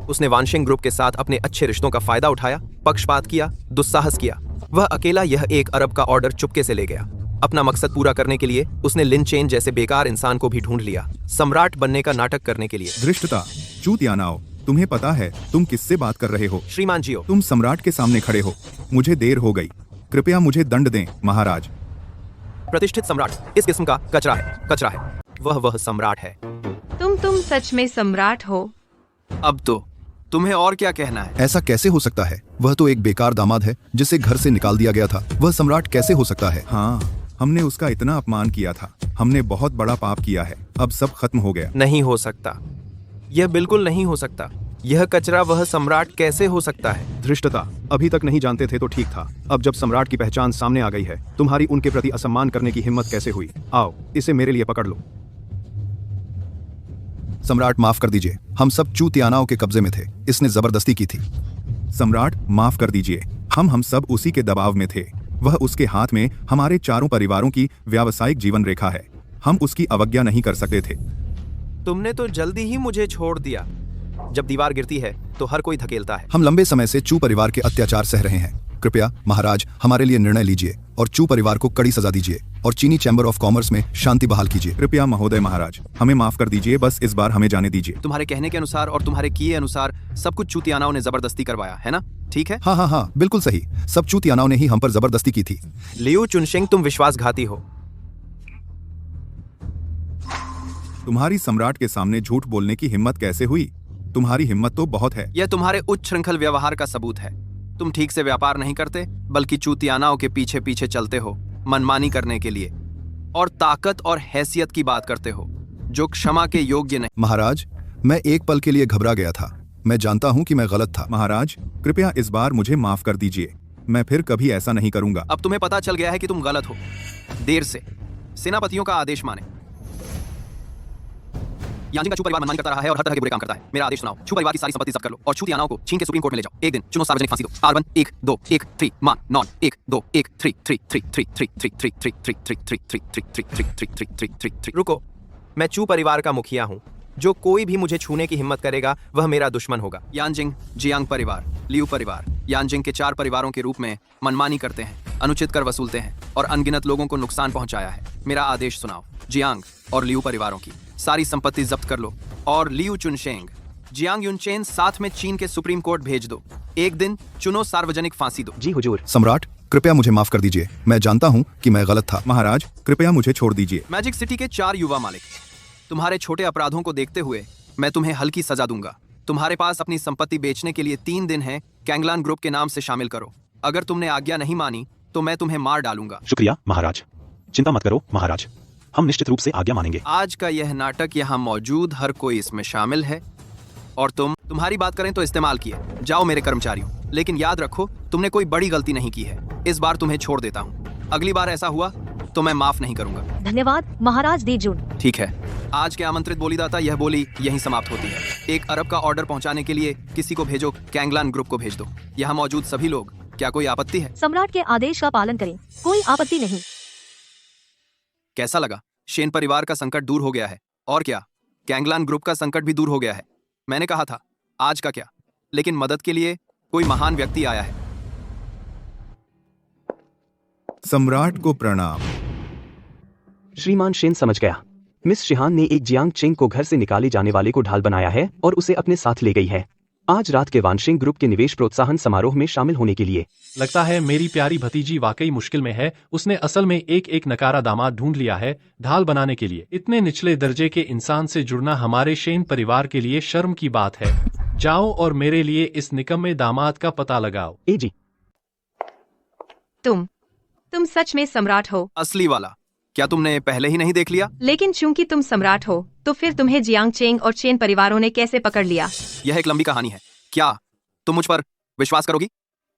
उसने वानशेंग ग्रुप के साथ अपने अच्छे रिश्तों का फायदा उठाया, पक्षपात किया, दुस्साहस किया। वह अकेला यह 1 अरब का ऑर्डर चुपके से ले गया। अपना मकसद पूरा करने के लिए उसने लिन चेन जैसे बेकार इंसान को भी ढूंढ लिया, सम्राट बनने का नाटक करने के लिए। धृष्टता, चू तियानाओ, तुम्हें पता है तुम किससे बात कर रहे हो? श्रीमान जियो, तुम सम्राट के सामने खड़े हो। मुझे देर हो गई, कृपया मुझे दंड दें महाराज। प्रतिष्ठित सम्राट इस किस्म का कचरा है। वह सम्राट है। तुम सच में सम्राट हो? अब तो तुम्हें और क्या कहना है? ऐसा कैसे हो सकता है? वह तो एक बेकार दामाद है जिसे घर से निकाल दिया गया था। वह सम्राट कैसे हो सकता है? हाँ, हमने उसका इतना अपमान किया था। हमने बहुत बड़ा पाप किया है। अब सब खत्म हो गया। नहीं हो सकता, यह बिल्कुल नहीं हो सकता। यह कचरा वह सम्राट कैसे हो सकता है? धृष्टता, अभी तक नहीं जानते थे तो ठीक था। अब जब सम्राट की पहचान सामने आ गई है, तुम्हारी उनके प्रति असम्मान करने की हिम्मत कैसे हुई? आओ, इसे मेरे लिए पकड़ लो। सम्राट माफ कर दीजिए, हम सब चू तियानाओ के कब्जे में थे। इसने जबरदस्ती की थी। सम्राट माफ कर दीजिए, हम सब उसी के दबाव में थे। वह उसके हाथ में हमारे चारों परिवारों की व्यावसायिक जीवन रेखा है। हम उसकी अवज्ञा नहीं कर सकते थे। तुमने तो जल्दी ही मुझे छोड़ दिया। जब दीवार गिरती है तो हर कोई धकेलता है। हम लंबे समय से चू परिवार के अत्याचार सह रहे हैं। कृपया महाराज हमारे लिए निर्णय लीजिए और चू परिवार को कड़ी सजा दीजिए और चीनी चैम्बर ऑफ कॉमर्स में शांति बहाल कीजिए। कृपया महोदय महाराज, हमें माफ कर दीजिए। बस इस बार हमें जाने दीजिए। तुम्हारे कहने के अनुसार और तुम्हारे किए अनुसार सब कुछ चू तियानाओ ने जबरदस्ती करवाया है ना? ठीक है? हाँ, बिल्कुल सही। सब चू तियानाओ ने ही हम पर जबरदस्ती की थी। लियू चुनशेंग, तुम विश्वासघाती हो। तुम्हारी सम्राट के सामने झूठ बोलने की हिम्मत कैसे हुई? तुम्हारी हिम्मत तो बहुत है। यह तुम्हारे उच्च श्रृंखल व्यवहार का सबूत है। तुम ठीक से व्यापार नहीं करते, बल्कि चू तियानाओ के पीछे पीछे चलते हो मनमानी करने के लिए, और ताकत और हैसियत की बात करते हो जो क्षमा के योग्य नहीं। महाराज, मैं एक पल के लिए घबरा गया था। मैं जानता हूँ कि मैं गलत था। महाराज, कृपया इस बार मुझे माफ कर दीजिए। मैं फिर कभी ऐसा नहीं करूंगा। अब तुम्हें पता चल गया है कि तुम गलत हो। देर से सेनापतियों का आदेश माने। यानजिंग का चू परिवार मनमानी करता रहा है और हर तरह के बुरे काम करता है। मेरा आदेश सुनाओ। चू परिवार की सारी संपत्ति जब्त कर लो और चू तियानाओ को छीन के सुप्रीम कोर्ट में ले जाओ। एक दिन चुनो सार्वजनिक फांसी दो। R1 1 2 1 3 मान नॉन 1 2 1 3 3 3 3 3 3 3 3 3 3 3 3 3 3 3 3 3। रुको, मैं चू परिवार का मुखिया हूँ। जो कोई भी मुझे छूने की हिम्मत करेगा वह मेरा दुश्मन होगा। यानजिंग, जियांग परिवार, लियू परिवार यानजिंग के 4 परिवारों के रूप में मनमानी करते हैं, अनुचित कर वसूलते हैं और अनगिनत लोगों को नुकसान पहुंचाया है। मेरा आदेश सुनाओ। जियांग और लियू परिवारों की सारी संपत्ति जब्त कर लो और लियू चुनशेंग, जियांग युनचेन साथ में चीन के सुप्रीम कोर्ट भेज दो। एक दिन चुनो सार्वजनिक फांसी दो। जी हुजूर। सम्राट, कृपया मुझे माफ कर दीजिए। मैं जानता हूँ कि मैं गलत था। महाराज, कृपया मुझे छोड़ दीजिए। मैजिक सिटी के 4 युवा मालिक, तुम्हारे छोटे अपराधों को देखते हुए मैं तुम्हें हल्की सजा दूंगा। तुम्हारे पास अपनी संपत्ति बेचने के लिए 3 दिन है। कैंगलान ग्रुप के नाम से शामिल करो। अगर तुमने आज्ञा नहीं मानी तो मैं तुम्हें मार डालूंगा। शुक्रिया महाराज, चिंता मत करो महाराज, हम निश्चित रूप से आज्ञा मानेंगे। आज का यह नाटक यहाँ मौजूद हर कोई इसमें शामिल है और तुम्हारी बात करें तो इस्तेमाल किए। जाओ मेरे कर्मचारियों, लेकिन याद रखो तुमने कोई बड़ी गलती नहीं की है। इस बार तुम्हें छोड़ देता हूँ। अगली बार ऐसा हुआ तो मैं माफ नहीं करूंगा। धन्यवाद महाराज देजुन। ठीक है, आज के आमंत्रित बोलीदाता यह बोली यहीं समाप्त होती है। 1 अरब का ऑर्डर पहुंचाने के लिए किसी को भेजो। कैंगलान ग्रुप को भेज दो। यहाँ मौजूद सभी लोग, क्या कोई आपत्ति है? सम्राट के आदेश का पालन करें, कोई आपत्ति नहीं। कैसा लगा? शेन परिवार का संकट दूर हो गया है। और क्या, कैंगलान ग्रुप का संकट भी दूर हो गया है। मैंने कहा था, आज का क्या, लेकिन मदद के लिए कोई महान व्यक्ति आया है। सम्राट को प्रणाम। श्रीमान शेन समझ गया। मिस शिहान ने एक जियांग चेंग को घर से निकाले जाने वाले को ढाल बनाया है और उसे अपने साथ ले गई है आज रात के वानशिंग ग्रुप के निवेश प्रोत्साहन समारोह में शामिल होने के लिए। लगता है मेरी प्यारी भतीजी वाकई मुश्किल में है। उसने असल में एक नकारा दामाद ढूंढ लिया है ढाल बनाने के लिए। इतने निचले दर्जे के इंसान से जुड़ना हमारे शेन परिवार के लिए शर्म की बात है। जाओ और मेरे लिए इस निकम्मे दामाद का पता लगाओ। ए जी, तुम सच में सम्राट हो? असली वाला। क्या तुमने पहले ही नहीं देख लिया? लेकिन चूंकि तुम सम्राट हो तो फिर तुम्हें जियांग चेंग और चेन परिवारों ने कैसे पकड़ लिया? यह एक लंबी कहानी है। क्या तुम मुझ पर विश्वास करोगी?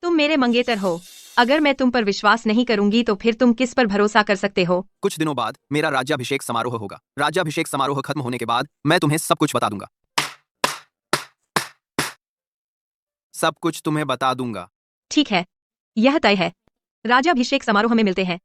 तुम मेरे मंगेतर हो। अगर मैं तुम पर विश्वास नहीं करूंगी तो फिर तुम किस पर भरोसा कर सकते हो? कुछ दिनों बाद मेरा राज्याभिषेक समारोह होगा। राज्याभिषेक समारोह खत्म होने के बाद मैं तुम्हें सब कुछ बता दूंगा। सब कुछ तुम्हें बता दूंगा। ठीक है, यह तय है। राज्याभिषेक समारोह में मिलते हैं।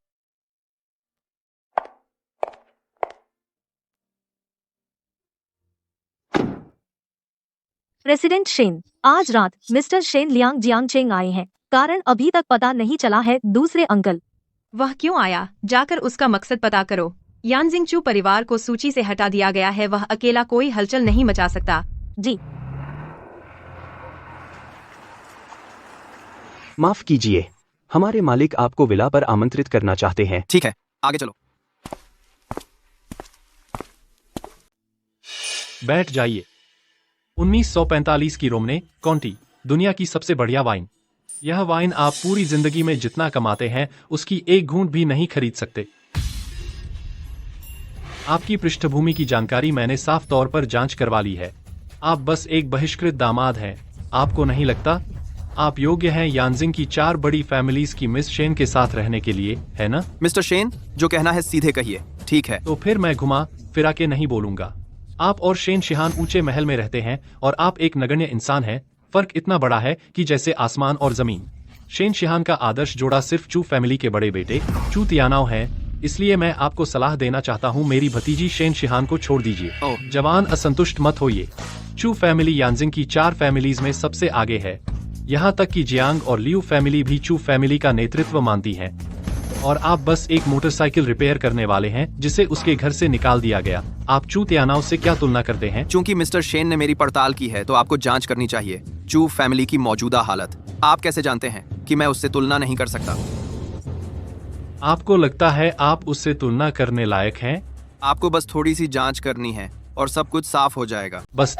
प्रेसिडेंट शेन, आज रात Mister Shen Liang Jiang Cheng आए हैं। कारण अभी तक पता नहीं चला है। दूसरे अंकल, वह क्यों आया? जाकर उसका मकसद पता करो। यानजिंग चू परिवार को सूची से हटा दिया गया है। वह अकेला कोई हलचल नहीं मचा सकता। जी। माफ कीजिए, हमारे मालिक आपको विला पर आमंत्रित करना चाहते हैं। ठीक है, आगे चलो। बैठ जाइए। 1945 की रोमने कॉन्टी, दुनिया की सबसे बढ़िया वाइन। यह वाइन आप पूरी जिंदगी में जितना कमाते हैं उसकी एक घूंट भी नहीं खरीद सकते। आपकी पृष्ठभूमि की जानकारी मैंने साफ तौर पर जांच करवा ली है। आप बस एक बहिष्कृत दामाद हैं। आपको नहीं लगता आप योग्य हैं यानजिंग की 4 बड़ी फैमिलीज की मिस शेन के साथ रहने के लिए, है ना? मिस्टर शेन, जो कहना है सीधे कहिए। ठीक है। तो फिर मैं घुमा फिरा के नहीं बोलूंगा। आप और शेन शिहान ऊंचे महल में रहते हैं और आप एक नगण्य इंसान हैं। फर्क इतना बड़ा है कि जैसे आसमान और जमीन। शेन शिहान का आदर्श जोड़ा सिर्फ चू फैमिली के बड़े बेटे चू तियानाओ है। इसलिए मैं आपको सलाह देना चाहता हूँ, मेरी भतीजी शेन शिहान को छोड़ दीजिए। जवान, असंतुष्ट मत होइए। चू फैमिली यानजिंग की 4 फैमिलीज में सबसे आगे है। यहाँ तक कि जियांग और लियू फैमिली भी चू फैमिली का नेतृत्व मानती है। और आप बस एक मोटरसाइकिल रिपेयर करने वाले हैं जिसे उसके घर से निकाल दिया गया। आप चू तियानाओ से क्या तुलना करते हैं? चूंकि मिस्टर शेन ने मेरी पड़ताल की है तो आपको जांच करनी चाहिए चू फैमिली की मौजूदा हालत। आप कैसे जानते हैं कि मैं उससे तुलना नहीं कर सकता? आपको लगता है आप उससे तुलना करने लायक हैं? आपको बस थोड़ी सी जांच करनी है और सब कुछ साफ हो जाएगा। बस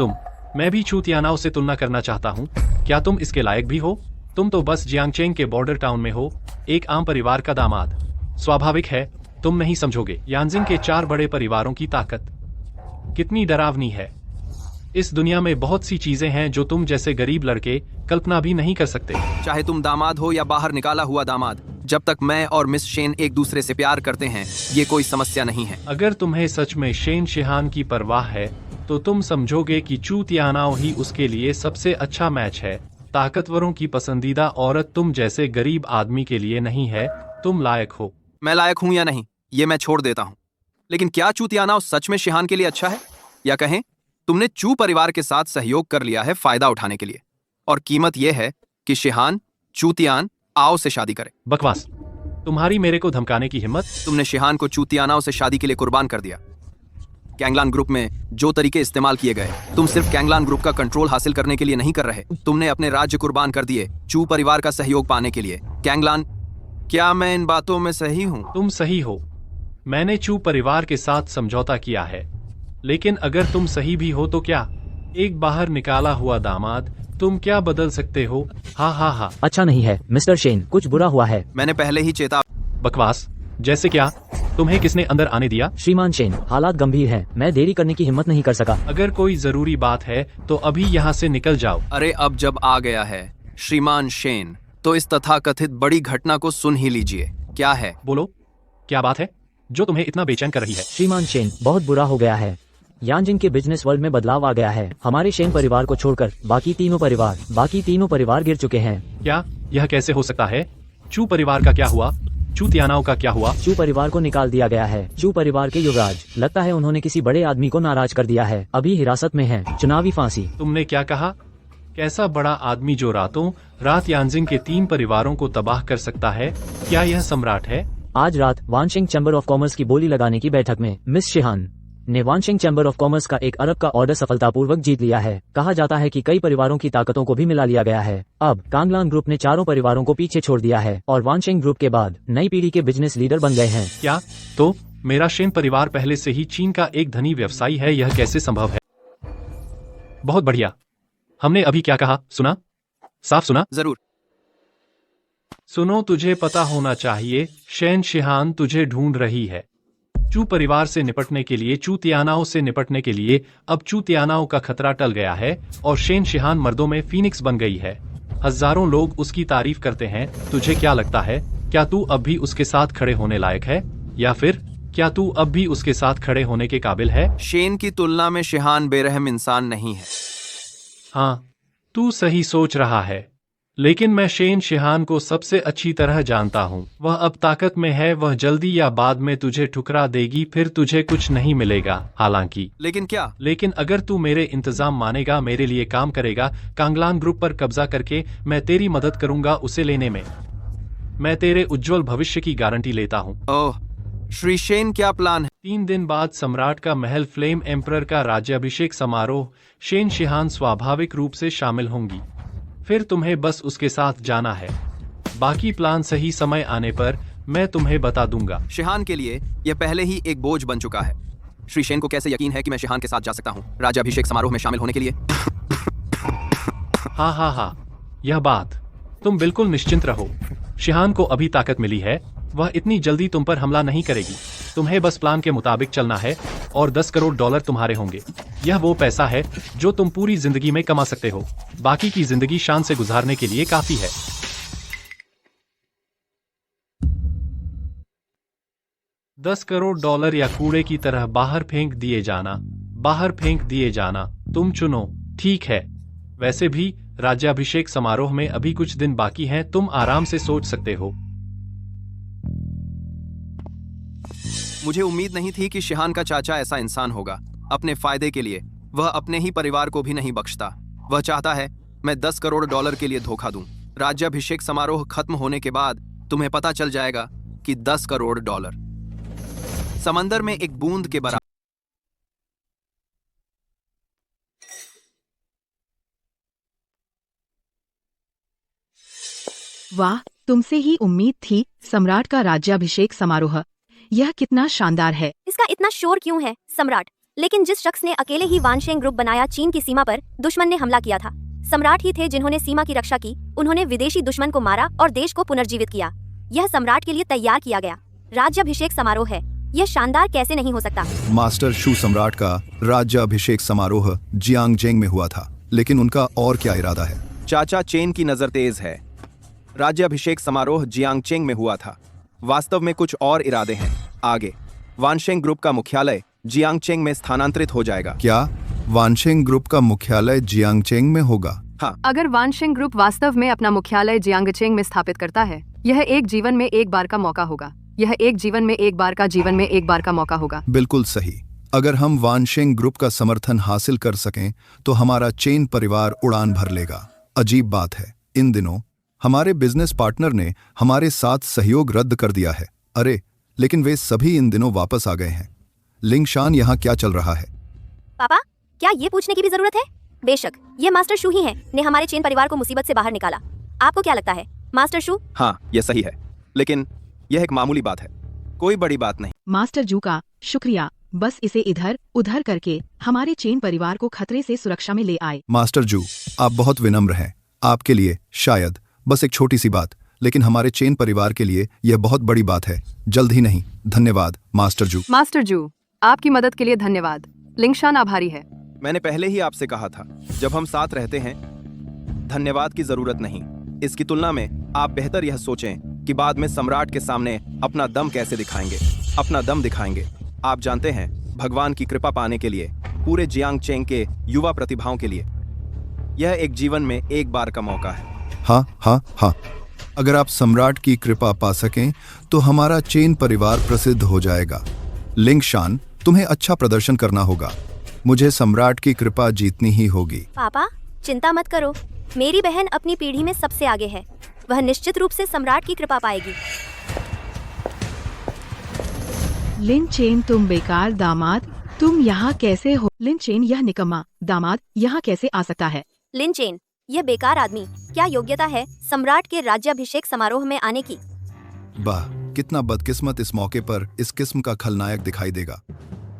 मैं भी चू तियानाओ से तुलना करना चाहता हूँ। क्या तुम इसके लायक भी हो? तुम तो बस जियांगचेंग के बॉर्डर टाउन में हो, एक आम परिवार का दामाद। स्वाभाविक है तुम नहीं समझोगे यानजिंग के 4 बड़े परिवारों की ताकत कितनी डरावनी है। इस दुनिया में बहुत सी चीजें हैं जो तुम जैसे गरीब लड़के कल्पना भी नहीं कर सकते। चाहे तुम दामाद हो या बाहर निकाला हुआ दामाद, जब तक मैं और मिस शेन एक दूसरे से प्यार करते हैं ये कोई समस्या नहीं है। अगर तुम्हें सच में शेन शिहान की परवाह है तो तुम समझोगे कि चू तियानाओ ही उसके लिए सबसे अच्छा मैच है। ताकतवरों की पसंदीदा औरत तुम जैसे गरीब आदमी के लिए नहीं है। तुम लायक हो। मैं लायक हूँ या नहीं ये मैं छोड़ देता हूँ, लेकिन क्या चू तियानाओ सच में शिहान के लिए अच्छा है? या कहें तुमने चू परिवार के साथ सहयोग कर लिया है फायदा उठाने के लिए, और कीमत यह है कि शिहान चू तियान आओ से शादी करे। बकवास। तुम्हारी मेरे को धमकाने की हिम्मत? तुमने शिहान को चू तियानाओ से शादी के लिए कुर्बान कर दिया। कैंगलान ग्रुप में जो तरीके इस्तेमाल किए गए, तुम सिर्फ कैंगलान ग्रुप का कंट्रोल हासिल करने के लिए नहीं कर रहे, तुमने अपने राज्य कुर्बान कर दिए चू परिवार का सहयोग पाने के लिए। कैंगलान, क्या मैं इन बातों में सही हूँ? तुम सही हो। मैंने चू परिवार के साथ समझौता किया है, लेकिन अगर तुम सही भी हो तो क्या? एक बाहर निकाला हुआ दामाद, तुम क्या बदल सकते हो? हा। अच्छा नहीं है मिस्टर शेन, कुछ बुरा हुआ है। मैंने पहले ही चेता। बकवास। जैसे क्या? तुम्हें किसने अंदर आने दिया? श्रीमान शेन, हालात गंभीर हैं। मैं देरी करने की हिम्मत नहीं कर सका। अगर कोई जरूरी बात है तो अभी यहाँ से निकल जाओ। अरे अब जब आ गया है श्रीमान शेन, तो इस तथाकथित बड़ी घटना को सुन ही लीजिए। क्या है? बोलो, क्या बात है जो तुम्हें इतना बेचैन कर रही है? श्रीमान शेन, बहुत बुरा हो गया है। यानजिंग के बिजनेस वर्ल्ड में बदलाव आ गया है। हमारे शेन परिवार को छोड़कर बाकी तीनों परिवार गिर चुके हैं। क्या? यह कैसे हो सकता है? चू परिवार का क्या हुआ? चू तियानाओ का क्या हुआ? चू परिवार को निकाल दिया गया है। चू परिवार के युवराज, लगता है उन्होंने किसी बड़े आदमी को नाराज कर दिया है। अभी हिरासत में है। चुनावी फांसी। तुमने क्या कहा? कैसा बड़ा आदमी जो रातों रात यानजिंग के 3 परिवारों को तबाह कर सकता है? क्या यह सम्राट है? आज रात वानशिंग चैम्बर ऑफ कॉमर्स की बोली लगाने की बैठक में मिस शिहान ने वानशिंग चैम्बर ऑफ कॉमर्स का 1 अरब का ऑर्डर सफलतापूर्वक जीत लिया है। कहा जाता है कि कई परिवारों की ताकतों को भी मिला लिया गया है। अब कांगलान ग्रुप ने 4 परिवारों को पीछे छोड़ दिया है और वानशिंग ग्रुप के बाद नई पीढ़ी के बिजनेस लीडर बन गए हैं। क्या? तो मेरा शेन परिवार पहले से ही चीन का एक धनी व्यवसायी है, यह कैसे संभव है? बहुत बढ़िया। हमने अभी क्या कहा, सुना? साफ सुना? जरूर। सुनो, तुझे पता होना चाहिए शेन शिहान तुझे ढूंढ रही है। चू परिवार से निपटने के लिए, चू तियानाओ से निपटने के लिए अब चू तियानाओ का खतरा टल गया है और शेन शिहान मर्दों में फीनिक्स बन गई है। हजारों लोग उसकी तारीफ करते हैं। तुझे क्या लगता है, क्या तू अब भी उसके साथ खड़े होने लायक है, या फिर क्या तू अब भी उसके साथ खड़े होने के काबिल है? शेन की तुलना में शिहान बेरहम इंसान नहीं है। हाँ, तू सही सोच रहा है, लेकिन मैं शेन शिहान को सबसे अच्छी तरह जानता हूँ। वह अब ताकत में है, वह जल्दी या बाद में तुझे ठुकरा देगी, फिर तुझे कुछ नहीं मिलेगा। हालांकि लेकिन क्या? लेकिन अगर तू मेरे इंतजाम मानेगा, मेरे लिए काम करेगा, कांगलान ग्रुप पर कब्जा करके, मैं तेरी मदद करूंगा उसे लेने में। मैं तेरे उज्जवल भविष्य की गारंटी लेता हूँ। ओह, श्री शेन, क्या प्लान है? 3 दिन बाद सम्राट का महल, फ्लेम एम्परर का राज्याभिषेक समारोह। शेन शिहान स्वाभाविक रूप से शामिल होंगी। फिर तुम्हें बस उसके साथ जाना है। बाकी प्लान सही समय आने पर मैं तुम्हें बता दूंगा। शिहान के लिए यह पहले ही एक बोझ बन चुका है। श्री शेन को कैसे यकीन है कि मैं शिहान के साथ जा सकता हूँ राज्याभिषेक समारोह में शामिल होने के लिए? हाँ, यह बात तुम बिल्कुल निश्चिंत रहो। शिहान को अभी ताकत मिली है, वह इतनी जल्दी तुम पर हमला नहीं करेगी। तुम्हें बस प्लान के मुताबिक चलना है और 10 करोड़ डॉलर तुम्हारे होंगे। यह वो पैसा है जो तुम पूरी जिंदगी में कमा सकते हो। बाकी की जिंदगी शान से गुजारने के लिए काफी है। $10 करोड़ या कूड़े की तरह बाहर फेंक दिए जाना, तुम चुनो। ठीक है, वैसे भी राज्याभिषेक समारोह में अभी कुछ दिन बाकी हैं, तुम आराम से सोच सकते हो। मुझे उम्मीद नहीं थी कि शिहान का चाचा ऐसा इंसान होगा। अपने फायदे के लिए वह अपने ही परिवार को भी नहीं बख्शता। वह चाहता है मैं $10 करोड़ के लिए धोखा दूं। राज्याभिषेक समारोह खत्म होने के बाद तुम्हें पता चल जाएगा कि $10 करोड़ समंदर में एक बूंद के बराबर। वाह, तुमसे ही उम्मीद थी। सम्राट का राज्याभिषेक समारोह, यह कितना शानदार है। इसका इतना शोर क्यों है सम्राट? लेकिन जिस शख्स ने अकेले ही वानशेंग ग्रुप बनाया, चीन की सीमा पर दुश्मन ने हमला किया था, सम्राट ही थे जिन्होंने सीमा की रक्षा की। उन्होंने विदेशी दुश्मन को मारा और देश को पुनर्जीवित किया। यह सम्राट के लिए तैयार किया गया राज्याभिषेक समारोह है। यह शानदार कैसे नहीं हो सकता? मास्टर शू, सम्राट का राज्याभिषेक समारोह जियांगजेंग में हुआ था, लेकिन उनका और क्या इरादा है? चाचा चेन की नजर तेज है। राज्याभिषेक समारोह जियांगचेंग में हुआ था, वास्तव में कुछ और इरादे हैं। आगे वानशेंग ग्रुप का मुख्यालय जियांगचेंग में स्थानांतरित हो जाएगा। क्या वानशेंग ग्रुप का मुख्यालय जियांगचेंग में होगा? हाँ। अगर वानशिंग ग्रुप वास्तव में अपना मुख्यालय जियांगचेंग में स्थापित करता है, यह एक जीवन में एक बार का मौका होगा। यह एक जीवन में एक बार का मौका होगा। बिल्कुल सही। अगर हम वानशेंग ग्रुप का समर्थन हासिल कर सकें तो हमारा चेन परिवार उड़ान भर लेगा। अजीब बात है, इन दिनों हमारे बिजनेस पार्टनर ने हमारे साथ सहयोग रद्द कर दिया है। अरे, लेकिन वे सभी इन दिनों वापस आ गए हैं। लिंगशान, यहाँ क्या चल रहा है? पापा, क्या ये पूछने की भी जरूरत है? बेशक, ये मास्टर शू ही हैं ने हमारे चेन परिवार को मुसीबत से बाहर निकाला। आपको क्या लगता है मास्टर शू? हाँ, यह सही है, लेकिन यह एक मामूली बात है, कोई बड़ी बात नहीं। मास्टर जू का शुक्रिया, बस इसे इधर उधर करके हमारे चेन परिवार को खतरे से सुरक्षा में ले आए। मास्टर जू, आप बहुत विनम्र हैं। आपके लिए शायद बस एक छोटी सी बात, लेकिन हमारे चेन परिवार के लिए यह बहुत बड़ी बात है। जल्द ही नहीं। धन्यवाद मास्टर जू। मास्टर जू, आपकी मदद के लिए धन्यवाद। लिंगशान आभारी है। मैंने पहले ही आपसे कहा था, जब हम साथ रहते हैं धन्यवाद की जरूरत नहीं। इसकी तुलना में आप बेहतर यह सोचें कि बाद में सम्राट के सामने अपना दम कैसे दिखाएंगे। अपना दम दिखाएंगे। आप जानते हैं, भगवान की कृपा पाने के लिए, पूरे जियांगचेंग के युवा प्रतिभाओं के लिए यह एक जीवन में एक बार का मौका है। हाँ। अगर आप सम्राट की कृपा पा सकें तो हमारा चेन परिवार प्रसिद्ध हो जाएगा। लिंगशान, तुम्हें अच्छा प्रदर्शन करना होगा। मुझे सम्राट की कृपा जीतनी ही होगी। पापा, चिंता मत करो, मेरी बहन अपनी पीढ़ी में सबसे आगे है। वह निश्चित रूप से सम्राट की कृपा पाएगी। लिन चेन, तुम बेकार दामाद, तुम यहाँ कैसे हो? लिन चेन, यह निकम्मा दामाद यहाँ कैसे आ सकता है? लिन चेन, यह बेकार आदमी, क्या योग्यता है सम्राट के राज्याभिषेक समारोह में आने की? वाह, कितना बदकिस्मत इस मौके पर इस किस्म का खलनायक दिखाई देगा।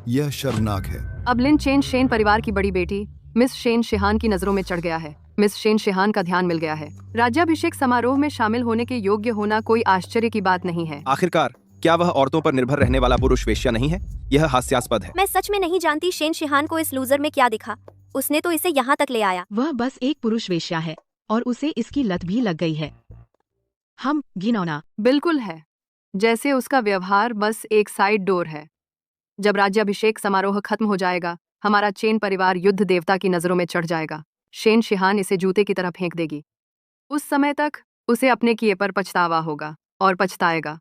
यह शर्मनाक है। अब लिन चेन शेन परिवार की बड़ी बेटी मिस शेन शिहान की नजरों में चढ़ गया है। मिस शेन शिहान का ध्यान मिल गया है। राज्याभिषेक समारोह में शामिल होने के योग्य होना कोई आश्चर्य की बात नहीं है। आखिरकार क्या वह औरतों पर निर्भर रहने वाला पुरुष वेश्या नहीं है? यह हास्यास्पद है। मैं सच में नहीं जानती शेन शिहान को इस लूजर में क्या दिखा, उसने तो इसे यहाँ तक ले आया। वह बस एक पुरुष वेश्या है और उसे इसकी लत भी लग गई है। हम घिनौना बिल्कुल है, जैसे उसका व्यवहार बस एक साइड डोर है। जब राज्याभिषेक समारोह खत्म हो जाएगा, हमारा चेन परिवार युद्ध देवता की नजरों में चढ़ जाएगा। शेन शिहान इसे जूते की तरह फेंक देगी। उस समय तक उसे अपने किए पर पछतावा होगा और पछताएगा,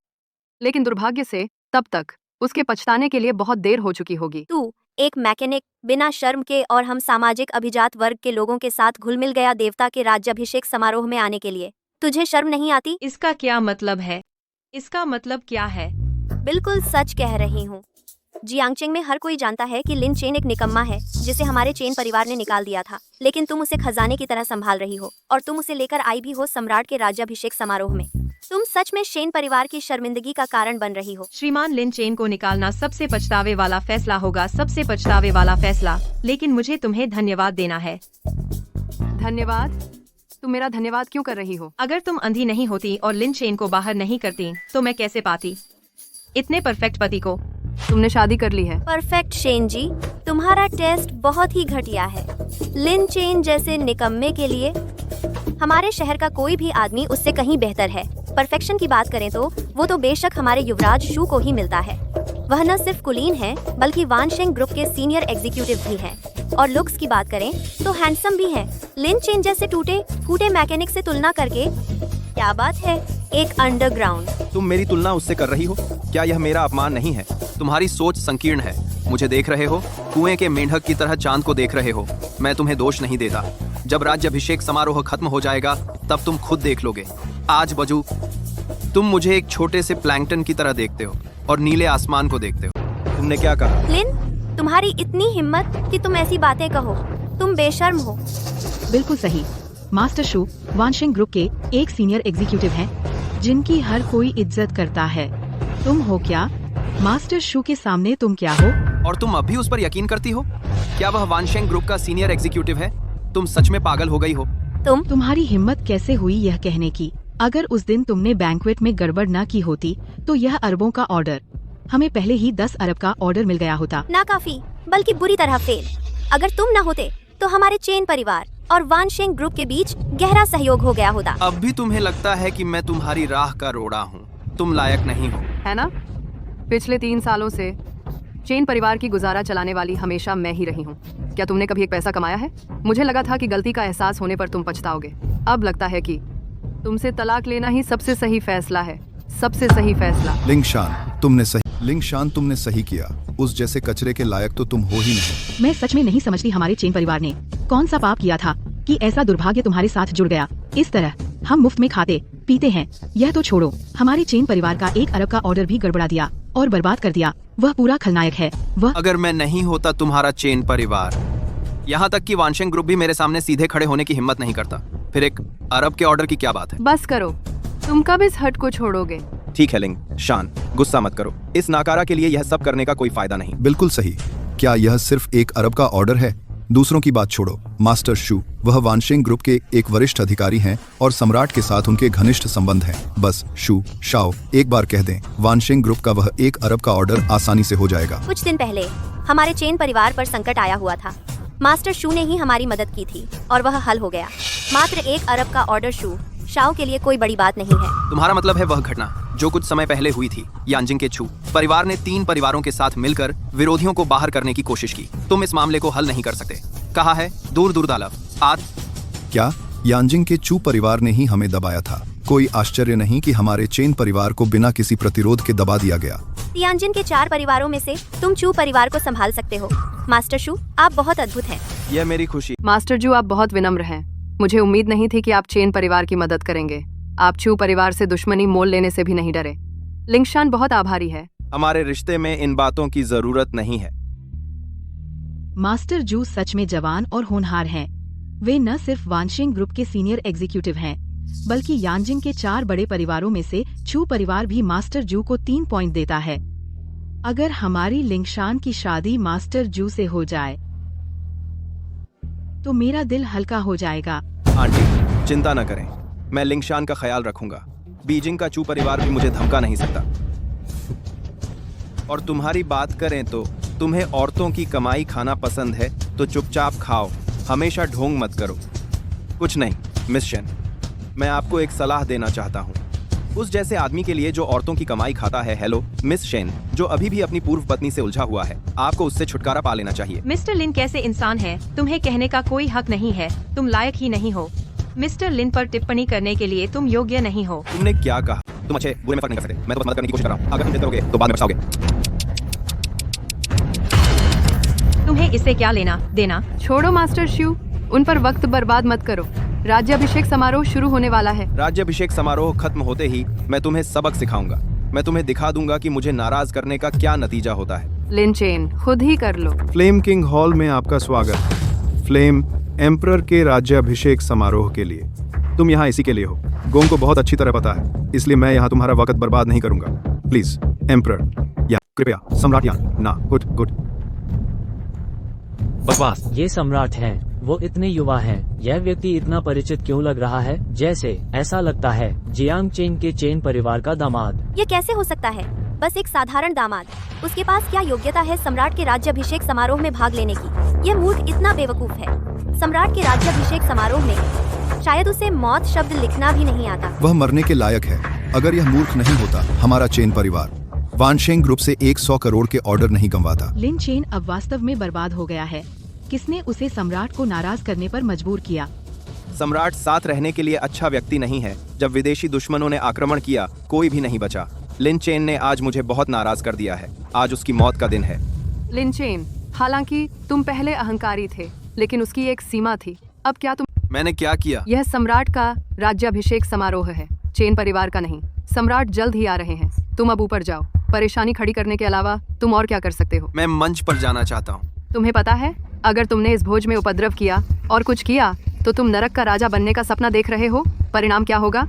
लेकिन दुर्भाग्य से तब तक उसके पछताने के लिए बहुत देर हो चुकी होगी। तू एक मैकेनिक बिना शर्म के और हम सामाजिक अभिजात वर्ग के लोगों के साथ घुल मिल गया देवता के राज्याभिषेक समारोह में आने के लिए। तुझे शर्म नहीं आती? इसका क्या मतलब है? इसका मतलब क्या है? बिल्कुल सच कह रही हूँ। जियांगचेंग में हर कोई जानता है कि लिन चेन एक निकम्मा है जिसे हमारे चेन परिवार ने निकाल दिया था, लेकिन तुम उसे खजाने की तरह संभाल रही हो और तुम उसे लेकर आई भी हो सम्राट के राज्याभिषेक समारोह में। तुम सच में शेन परिवार की शर्मिंदगी का कारण बन रही हो। श्रीमान लिन चेन को निकालना सबसे पछतावे वाला फैसला होगा, सबसे पछतावे वाला फैसला, लेकिन मुझे तुम्हें धन्यवाद देना है। धन्यवाद? तुम मेरा धन्यवाद क्यों कर रही हो? अगर तुम अंधी नहीं होती और लिन चेन को बाहर नहीं करती तो मैं कैसे पाती इतने परफेक्ट पति को? तुमने शादी कर ली है। परफेक्ट शेन जी, तुम्हारा टेस्ट बहुत ही घटिया है। लिन चेन जैसे निकम्मे के लिए हमारे शहर का कोई भी आदमी उससे कहीं बेहतर है। परफेक्शन की बात करें तो वो तो बेशक हमारे युवराज शू को ही मिलता है। वह न सिर्फ कुलीन है बल्कि वानशेंग ग्रुप के सीनियर एग्जीक्यूटिव भी हैं। और लुक्स की बात करें तो हैंडसम भी है। लिन चेन जैसे टूटे फूटे मैकेनिक से तुलना करके क्या बात है, एक अंडरग्राउंड। तुम मेरी तुलना उससे कर रही हो? क्या यह मेरा अपमान नहीं है? तुम्हारी सोच संकीर्ण है। मुझे देख रहे हो, कुएं के मेंढक की तरह चांद को देख रहे हो। मैं तुम्हें दोष नहीं देता। जब राज्याभिषेक समारोह खत्म हो जाएगा तब तुम खुद देख लोगे। आज बजू तुम मुझे एक छोटे से प्लैंकटन की तरह देखते हो और नीले आसमान को देखते हो। तुमने क्या कहा? लिन, तुम्हारी इतनी हिम्मत कि तुम ऐसी बातें कहो, तुम बेशर्म हो। बिल्कुल सही। मास्टर शू वानशेंग ग्रुप के एक सीनियर एग्जीक्यूटिव हैं, जिनकी हर कोई इज्जत करता है। तुम हो क्या? मास्टर शू के सामने तुम क्या हो? और तुम अब भी उस पर यकीन करती हो? क्या वह वानशेंग ग्रुप का सीनियर एग्जीक्यूटिव है? तुम सच में पागल हो गई हो। तुम्हारी हिम्मत कैसे हुई यह कहने की? अगर उस दिन तुमने बैंक्वेट में गड़बड़ न की होती तो यह अरबों का ऑर्डर, हमें पहले ही 10 अरब का ऑर्डर मिल गया होता। ना काफी बल्कि बुरी तरह फेल। अगर तुम न होते तो हमारे चेन परिवार और वानशेंग ग्रुप के बीच गहरा सहयोग हो गया होता। अब भी तुम्हें लगता है कि मैं तुम्हारी राह का रोड़ा हूँ? तुम लायक नहीं हो, है ना? पिछले 3 सालों से चेन परिवार की गुजारा चलाने वाली हमेशा मैं ही रही हूँ। क्या तुमने कभी एक पैसा कमाया है? मुझे लगा था कि गलती का एहसास होने पर तुम पछताओगे। अब लगता है कि तुमसे तलाक लेना ही सबसे सही फैसला है। सबसे सही फैसला। लिंगशान, तुमने सही किया। उस जैसे कचरे के लायक तो तुम हो ही नहीं। मैं सच में नहीं समझती हमारे चेन परिवार ने कौन सा पाप किया था कि ऐसा दुर्भाग्य तुम्हारे साथ जुड़ गया। इस तरह हम मुफ्त में खाते पीते हैं। यह तो छोड़ो, हमारे चेन परिवार का 1 अरब का ऑर्डर भी गड़बड़ा दिया और बर्बाद कर दिया। वह पूरा खलनायक है। वह अगर मैं नहीं होता तुम्हारा चेन परिवार, यहाँ तक कि वानशेंग ग्रुप भी मेरे सामने सीधे खड़े होने की हिम्मत नहीं करता, फिर 1 अरब के ऑर्डर की क्या बात है? बस करो, तुम कब इस हट को छोड़ोगे? ठीक है लिंग शान, गुस्सा मत करो। इस नाकारा के लिए यह सब करने का कोई फायदा नहीं। बिल्कुल सही। क्या यह सिर्फ 1 अरब का ऑर्डर है? दूसरों की बात छोड़ो। मास्टर शू, वह वानशेंग ग्रुप के एक वरिष्ठ अधिकारी हैं और सम्राट के साथ उनके घनिष्ठ संबंध हैं। बस शू शाओ एक बार कह दें, वानशेंग ग्रुप का वह 1 अरब का ऑर्डर आसानी से हो जाएगा। कुछ दिन पहले हमारे चेन परिवार पर संकट आया हुआ था। मास्टर शू ने ही हमारी मदद की थी और वह हल हो गया। मात्र 1 अरब का ऑर्डर शू शाओ के लिए कोई बड़ी बात नहीं है। तुम्हारा मतलब है वह घटना जो कुछ समय पहले हुई थी, यांजिंग के छू परिवार ने 3 परिवारों के साथ मिलकर विरोधियों को बाहर करने की कोशिश की। तुम इस मामले को हल नहीं कर सकते। कहा है दूर दूर दालव आद। क्या यांजिंग के चू परिवार ने ही हमें दबाया था? कोई आश्चर्य नहीं कि हमारे चेन परिवार को बिना किसी प्रतिरोध के दबा दिया गया। यांजिन के 4 परिवारों में से तुम चू परिवार को संभाल सकते हो। मास्टर शू, आप बहुत अद्भुत हैं। यह मेरी खुशी। मास्टर जू, आप बहुत विनम्र हैं। मुझे उम्मीद नहीं थी कि आप चेन परिवार की मदद करेंगे। आप चू परिवार से दुश्मनी मोल लेने से भी नहीं डरे। लिंगशान बहुत आभारी है। हमारे रिश्ते में इन बातों की जरूरत नहीं है। मास्टर जू सच में जवान और होनहार हैं। वे न सिर्फ वानशिंग ग्रुप के सीनियर एग्जीक्यूटिव हैं, बल्कि यांजिंग के 4 बड़े परिवारों में से चू परिवार भी मास्टर जू को 3 पॉइंट देता है। अगर हमारी लिंगशान की शादी मास्टर जू से हो जाए तो मेरा दिल हल्का हो जाएगा। आंटी, चिंता न करें, मैं लिंगशान का ख्याल रखूंगा। बीजिंग का चू परिवार भी मुझे धमका नहीं सकता। और तुम्हारी बात करें तो तुम्हें औरतों की कमाई खाना पसंद है तो चुपचाप खाओ, हमेशा ढोंग मत करो। कुछ नहीं मिस शेन, मैं आपको एक सलाह देना चाहता हूँ। उस जैसे आदमी के लिए जो औरतों की कमाई खाता है, हेलो मिस शेन, जो अभी भी अपनी पूर्व पत्नी से उलझा हुआ है, आपको उससे छुटकारा पा लेना चाहिए। मिस्टर लिन कैसे इंसान है, तुम्हें कहने का कोई हक नहीं है, तुम लायक ही नहीं हो। मिस्टर लिन पर टिप्पणी करने के लिए तुम योग्य नहीं हो। तुमने क्या कहा? तुम अच्छे बुरे में फर्क नहीं कर सकते। मैं तो बस मदद करने की कोशिश कर रहा हूँ। अगर तुम जिद करोगे तो बाद में पछताओगे। तुम्हें इससे क्या लेना देना? छोड़ो मास्टर शू, उन पर वक्त बर्बाद मत करो। राज्याभिषेक समारोह शुरू होने वाला है। राज्याभिषेक समारोह खत्म होते ही मैं तुम्हें सबक सिखाऊंगा। मैं तुम्हें दिखा दूंगा कि मुझे नाराज करने का क्या नतीजा होता है। लिन चेन, खुद ही कर लो। फ्लेम किंग हॉल में आपका स्वागत। फ्लेम एम्परर के राज्याभिषेक समारोह के लिए। तुम यहाँ इसी के लिए हो, गोंग को बहुत अच्छी तरह पता है, इसलिए मैं यहाँ तुम्हारा वक्त बर्बाद नहीं करूंगा। प्लीज एम्परर, या कृपया सम्राट यहाँ ना। गुड। बकवास। ये सम्राट हैं, वो इतने युवा हैं। यह व्यक्ति इतना परिचित क्यों लग रहा है? जैसे ऐसा लगता है जियांग चेंग के चेन परिवार का दामाद। ये कैसे हो सकता है? बस एक साधारण दामाद। उसके पास क्या योग्यता है सम्राट के राज्याभिषेक समारोह में भाग लेने की? यह मूर्ख इतना बेवकूफ है। सम्राट के राज्याभिषेक समारोह में शायद उसे मौत शब्द लिखना भी नहीं आता। वह मरने के लायक है। अगर यह मूर्ख नहीं होता, हमारा चेन परिवार वानशेंग ग्रुप से 100 करोड़ के ऑर्डर नहीं गंवाता। लिन चेन अब वास्तव में बर्बाद हो गया है। किसने उसे सम्राट को नाराज करने पर मजबूर किया? सम्राट साथ रहने के लिए अच्छा व्यक्ति नहीं है। जब विदेशी दुश्मनों ने आक्रमण किया, कोई भी नहीं बचा। लिन चेन ने आज मुझे बहुत नाराज कर दिया है। आज उसकी मौत का दिन है। लिन चेन, हालांकि तुम पहले अहंकारी थे, लेकिन उसकी एक सीमा थी। अब क्या तुम? मैंने क्या किया? यह सम्राट का राज्याभिषेक समारोह है, चेन परिवार का नहीं। सम्राट जल्द ही आ रहे हैं। तुम अब ऊपर जाओ। परेशानी खड़ी करने के अलावा तुम और क्या कर सकते हो? मैं मंच पर जाना चाहता हूँ। तुम्हें पता है, अगर तुमने इस भोज में उपद्रव किया और कुछ किया तो तुम नरक का राजा बनने का सपना देख रहे हो। परिणाम क्या होगा?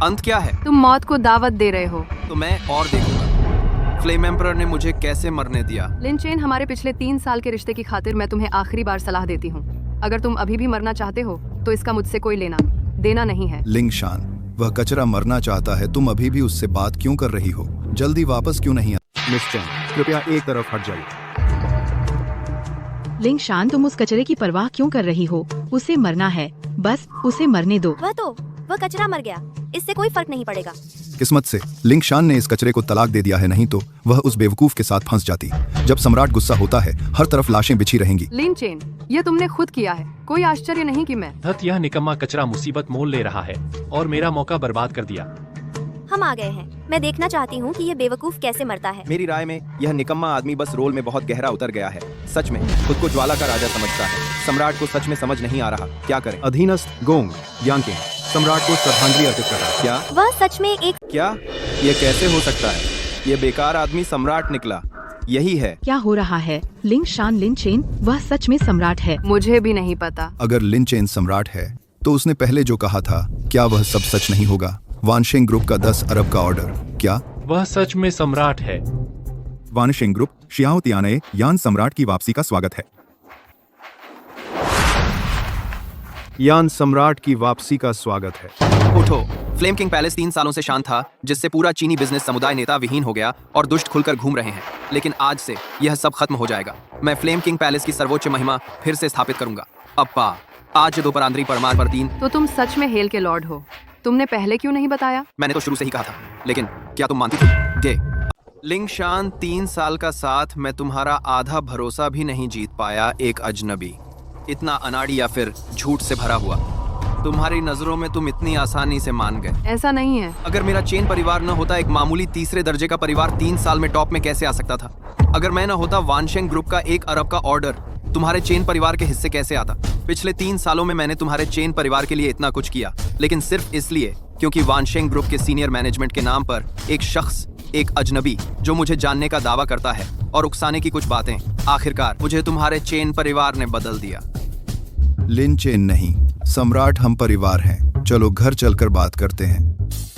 अंत क्या है? तुम मौत को दावत दे रहे हो। तो मैं और देखूंगा। फ्लेम एम्परर ने मुझे कैसे मरने दिया। लिन चेन, हमारे पिछले 3 साल के रिश्ते की खातिर मैं तुम्हें आखिरी बार सलाह देती हूँ। अगर तुम अभी भी मरना चाहते हो तो इसका मुझसे कोई लेना देना नहीं है। लिंगशान, वह कचरा मरना चाहता है, तुम अभी भी उससे बात क्यों कर रही हो? जल्दी वापस क्यों नहीं? मिस चेन, कृपया एक तरफ हट जाइए। लिंगशान, तुम उस कचरे की परवाह क्यों कर रही हो? उसे मरना है, बस उसे मरने दो। वह कचरा मर गया, इससे कोई फर्क नहीं पड़ेगा। किस्मत से लिंगशान ने इस कचरे को तलाक दे दिया है, नहीं तो वह उस बेवकूफ के साथ फंस जाती। जब सम्राट गुस्सा होता है, हर तरफ लाशें बिछी रहेंगी। लिन चेन, यह तुमने खुद किया है। कोई आश्चर्य नहीं कि मैं यह निकम्मा कचरा मुसीबत मोल ले रहा है और मेरा मौका बर्बाद कर दिया। हम आ गए हैं। मैं देखना चाहती हूँ कि ये बेवकूफ कैसे मरता है। मेरी राय में यह निकम्मा आदमी बस रोल में बहुत गहरा उतर गया है। सच में खुद को ज्वाला का राजा समझता है। सम्राट को सच में समझ नहीं आ रहा, क्या करें? अधीनस्थ गोंग यांकिंग सम्राट को श्रद्धांजलि अर्पित कर रहा है। क्या वह सच में एक? क्या ये कैसे हो सकता है? ये बेकार आदमी सम्राट निकला। यही है। क्या हो रहा है? लिंगशान, लिन चेन, वह सच में सम्राट है? मुझे भी नहीं पता। अगर लिन चेन सम्राट है तो उसने पहले जो कहा था, क्या वह सब सच नहीं होगा? वानशिंग ग्रुप का 10 अरब का ऑर्डर, क्या वह सच में सम्राट है? वानशिंग ग्रुप शियाओ तियाने यान सम्राट की वापसी का स्वागत है। यान सम्राट की वापसी का स्वागत है। उठो। फ्लेम किंग पैलेस 3 सालों से शांत था, जिससे पूरा चीनी बिजनेस समुदाय नेता विहीन हो गया और दुष्ट खुलकर घूम रहे हैं। लेकिन आज से यह सब खत्म हो जाएगा। मैं फ्लेम किंग पैलेस की सर्वोच्च महिमा फिर से स्थापित करूंगा। अप्पा, आज दोपहरांतरी परमार पर 3। तो तुम सच में हेल के लॉर्ड हो? तुमने पहले क्यों नहीं बताया? मैंने तो शुरू से ही कहा था, लेकिन क्या तुम मानती थी? गे लिंगशान, 3 साल का साथ मैं तुम्हारा आधा भरोसा भी नहीं जीत पाया। एक अजनबी, इतना अनाड़ी या फिर झूठ से भरा हुआ। तुम्हारी नजरों में तुम इतनी आसानी से मान गए। ऐसा नहीं है। अगर मेरा चेन परिवार न होता, एक मामूली तीसरे दर्जे का परिवार 3 साल में टॉप में कैसे आ सकता था? अगर मैं न होता, वानशेंग ग्रुप का 1 अरब का ऑर्डर तुम्हारे चेन परिवार के हिस्से कैसे आता? पिछले 3 सालों में मैंने तुम्हारे चेन परिवार के लिए इतना कुछ किया, लेकिन सिर्फ इसलिए क्योंकि वानशेंग ग्रुप के सीनियर मैनेजमेंट के नाम पर एक शख्स, एक अजनबी जो मुझे जानने का दावा करता है, और उकसाने की कुछ बातें। आखिरकार मुझे तुम्हारे चेन परिवार ने बदल दिया। लिन चेन नहीं, सम्राट हम परिवार हैं। चलो घर चलकर बात करते हैं।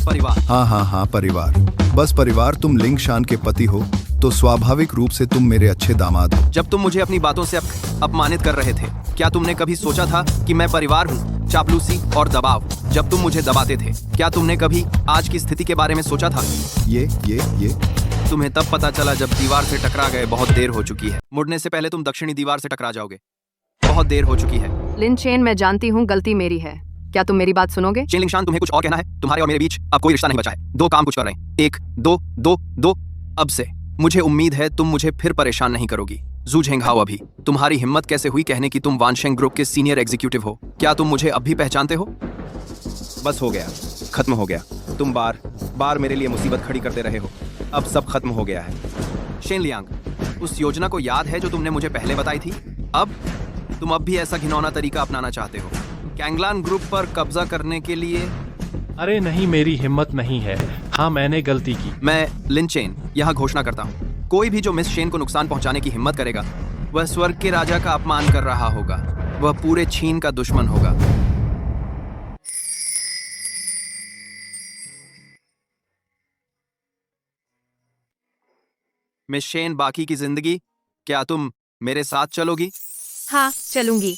परिवार? हाँ, परिवार। बस परिवार, तुम लिंगशान के पति हो तो स्वाभाविक रूप से तुम मेरे अच्छे दामाद हो। जब तुम मुझे अपनी बातों से अपमानित कर रहे थे, क्या तुमने कभी सोचा था कि मैं परिवार हूँ? चापलूसी और दबाव, जब तुम मुझे दबाते थे, क्या तुमने कभी आज की स्थिति के बारे में सोचा था? ये तुम्हें तब पता चला जब दीवार से टकरा गए। बहुत देर हो चुकी है। मुड़ने से पहले तुम दक्षिणी दीवार से टकरा जाओगे। बहुत देर हो चुकी है। लिन चेन, मैं जानती हूँ गलती मेरी है। क्या तुम मेरी बात सुनोगे? चेन लिंगशान, तुम्हें कुछ और कहना है? तुम्हारे और मेरे बीच अब कोई रिश्ता नहीं बचा है। दो काम कुछ कर रहे हैं। 1 2 2 2। अब से मुझे उम्मीद है तुम मुझे फिर परेशान नहीं करोगी। जू झेंगहाओ, अभी तुम्हारी हिम्मत कैसे हुई कहने की तुम वानशेंग ग्रुप के सीनियर एग्जीक्यूटिव हो? क्या तुम मुझे अब भी पहचानते हो? बस हो गया, खत्म हो गया। तुम बार बार मेरे लिए मुसीबत खड़ी करते रहे हो। अब सब खत्म हो गया है। शेन लियांग, उस योजना को याद है जो तुमने मुझे पहले बताई थी? अब तुम भी ऐसा घिनौना तरीका अपनाना चाहते हो कैंगलान ग्रुप पर कब्जा करने के लिए? अरे नहीं, मेरी हिम्मत नहीं है। हाँ, मैंने गलती की। मैं लिन चेन यहाँ घोषणा करता हूँ, कोई भी जो मिस शेन को नुकसान पहुंचाने की हिम्मत करेगा, वह स्वर्ग के राजा का अपमान कर रहा होगा। वह पूरे छीन का दुश्मन होगा। मिस शेन, बाकी की जिंदगी क्या तुम मेरे साथ चलोगी? हाँ, चलूंगी।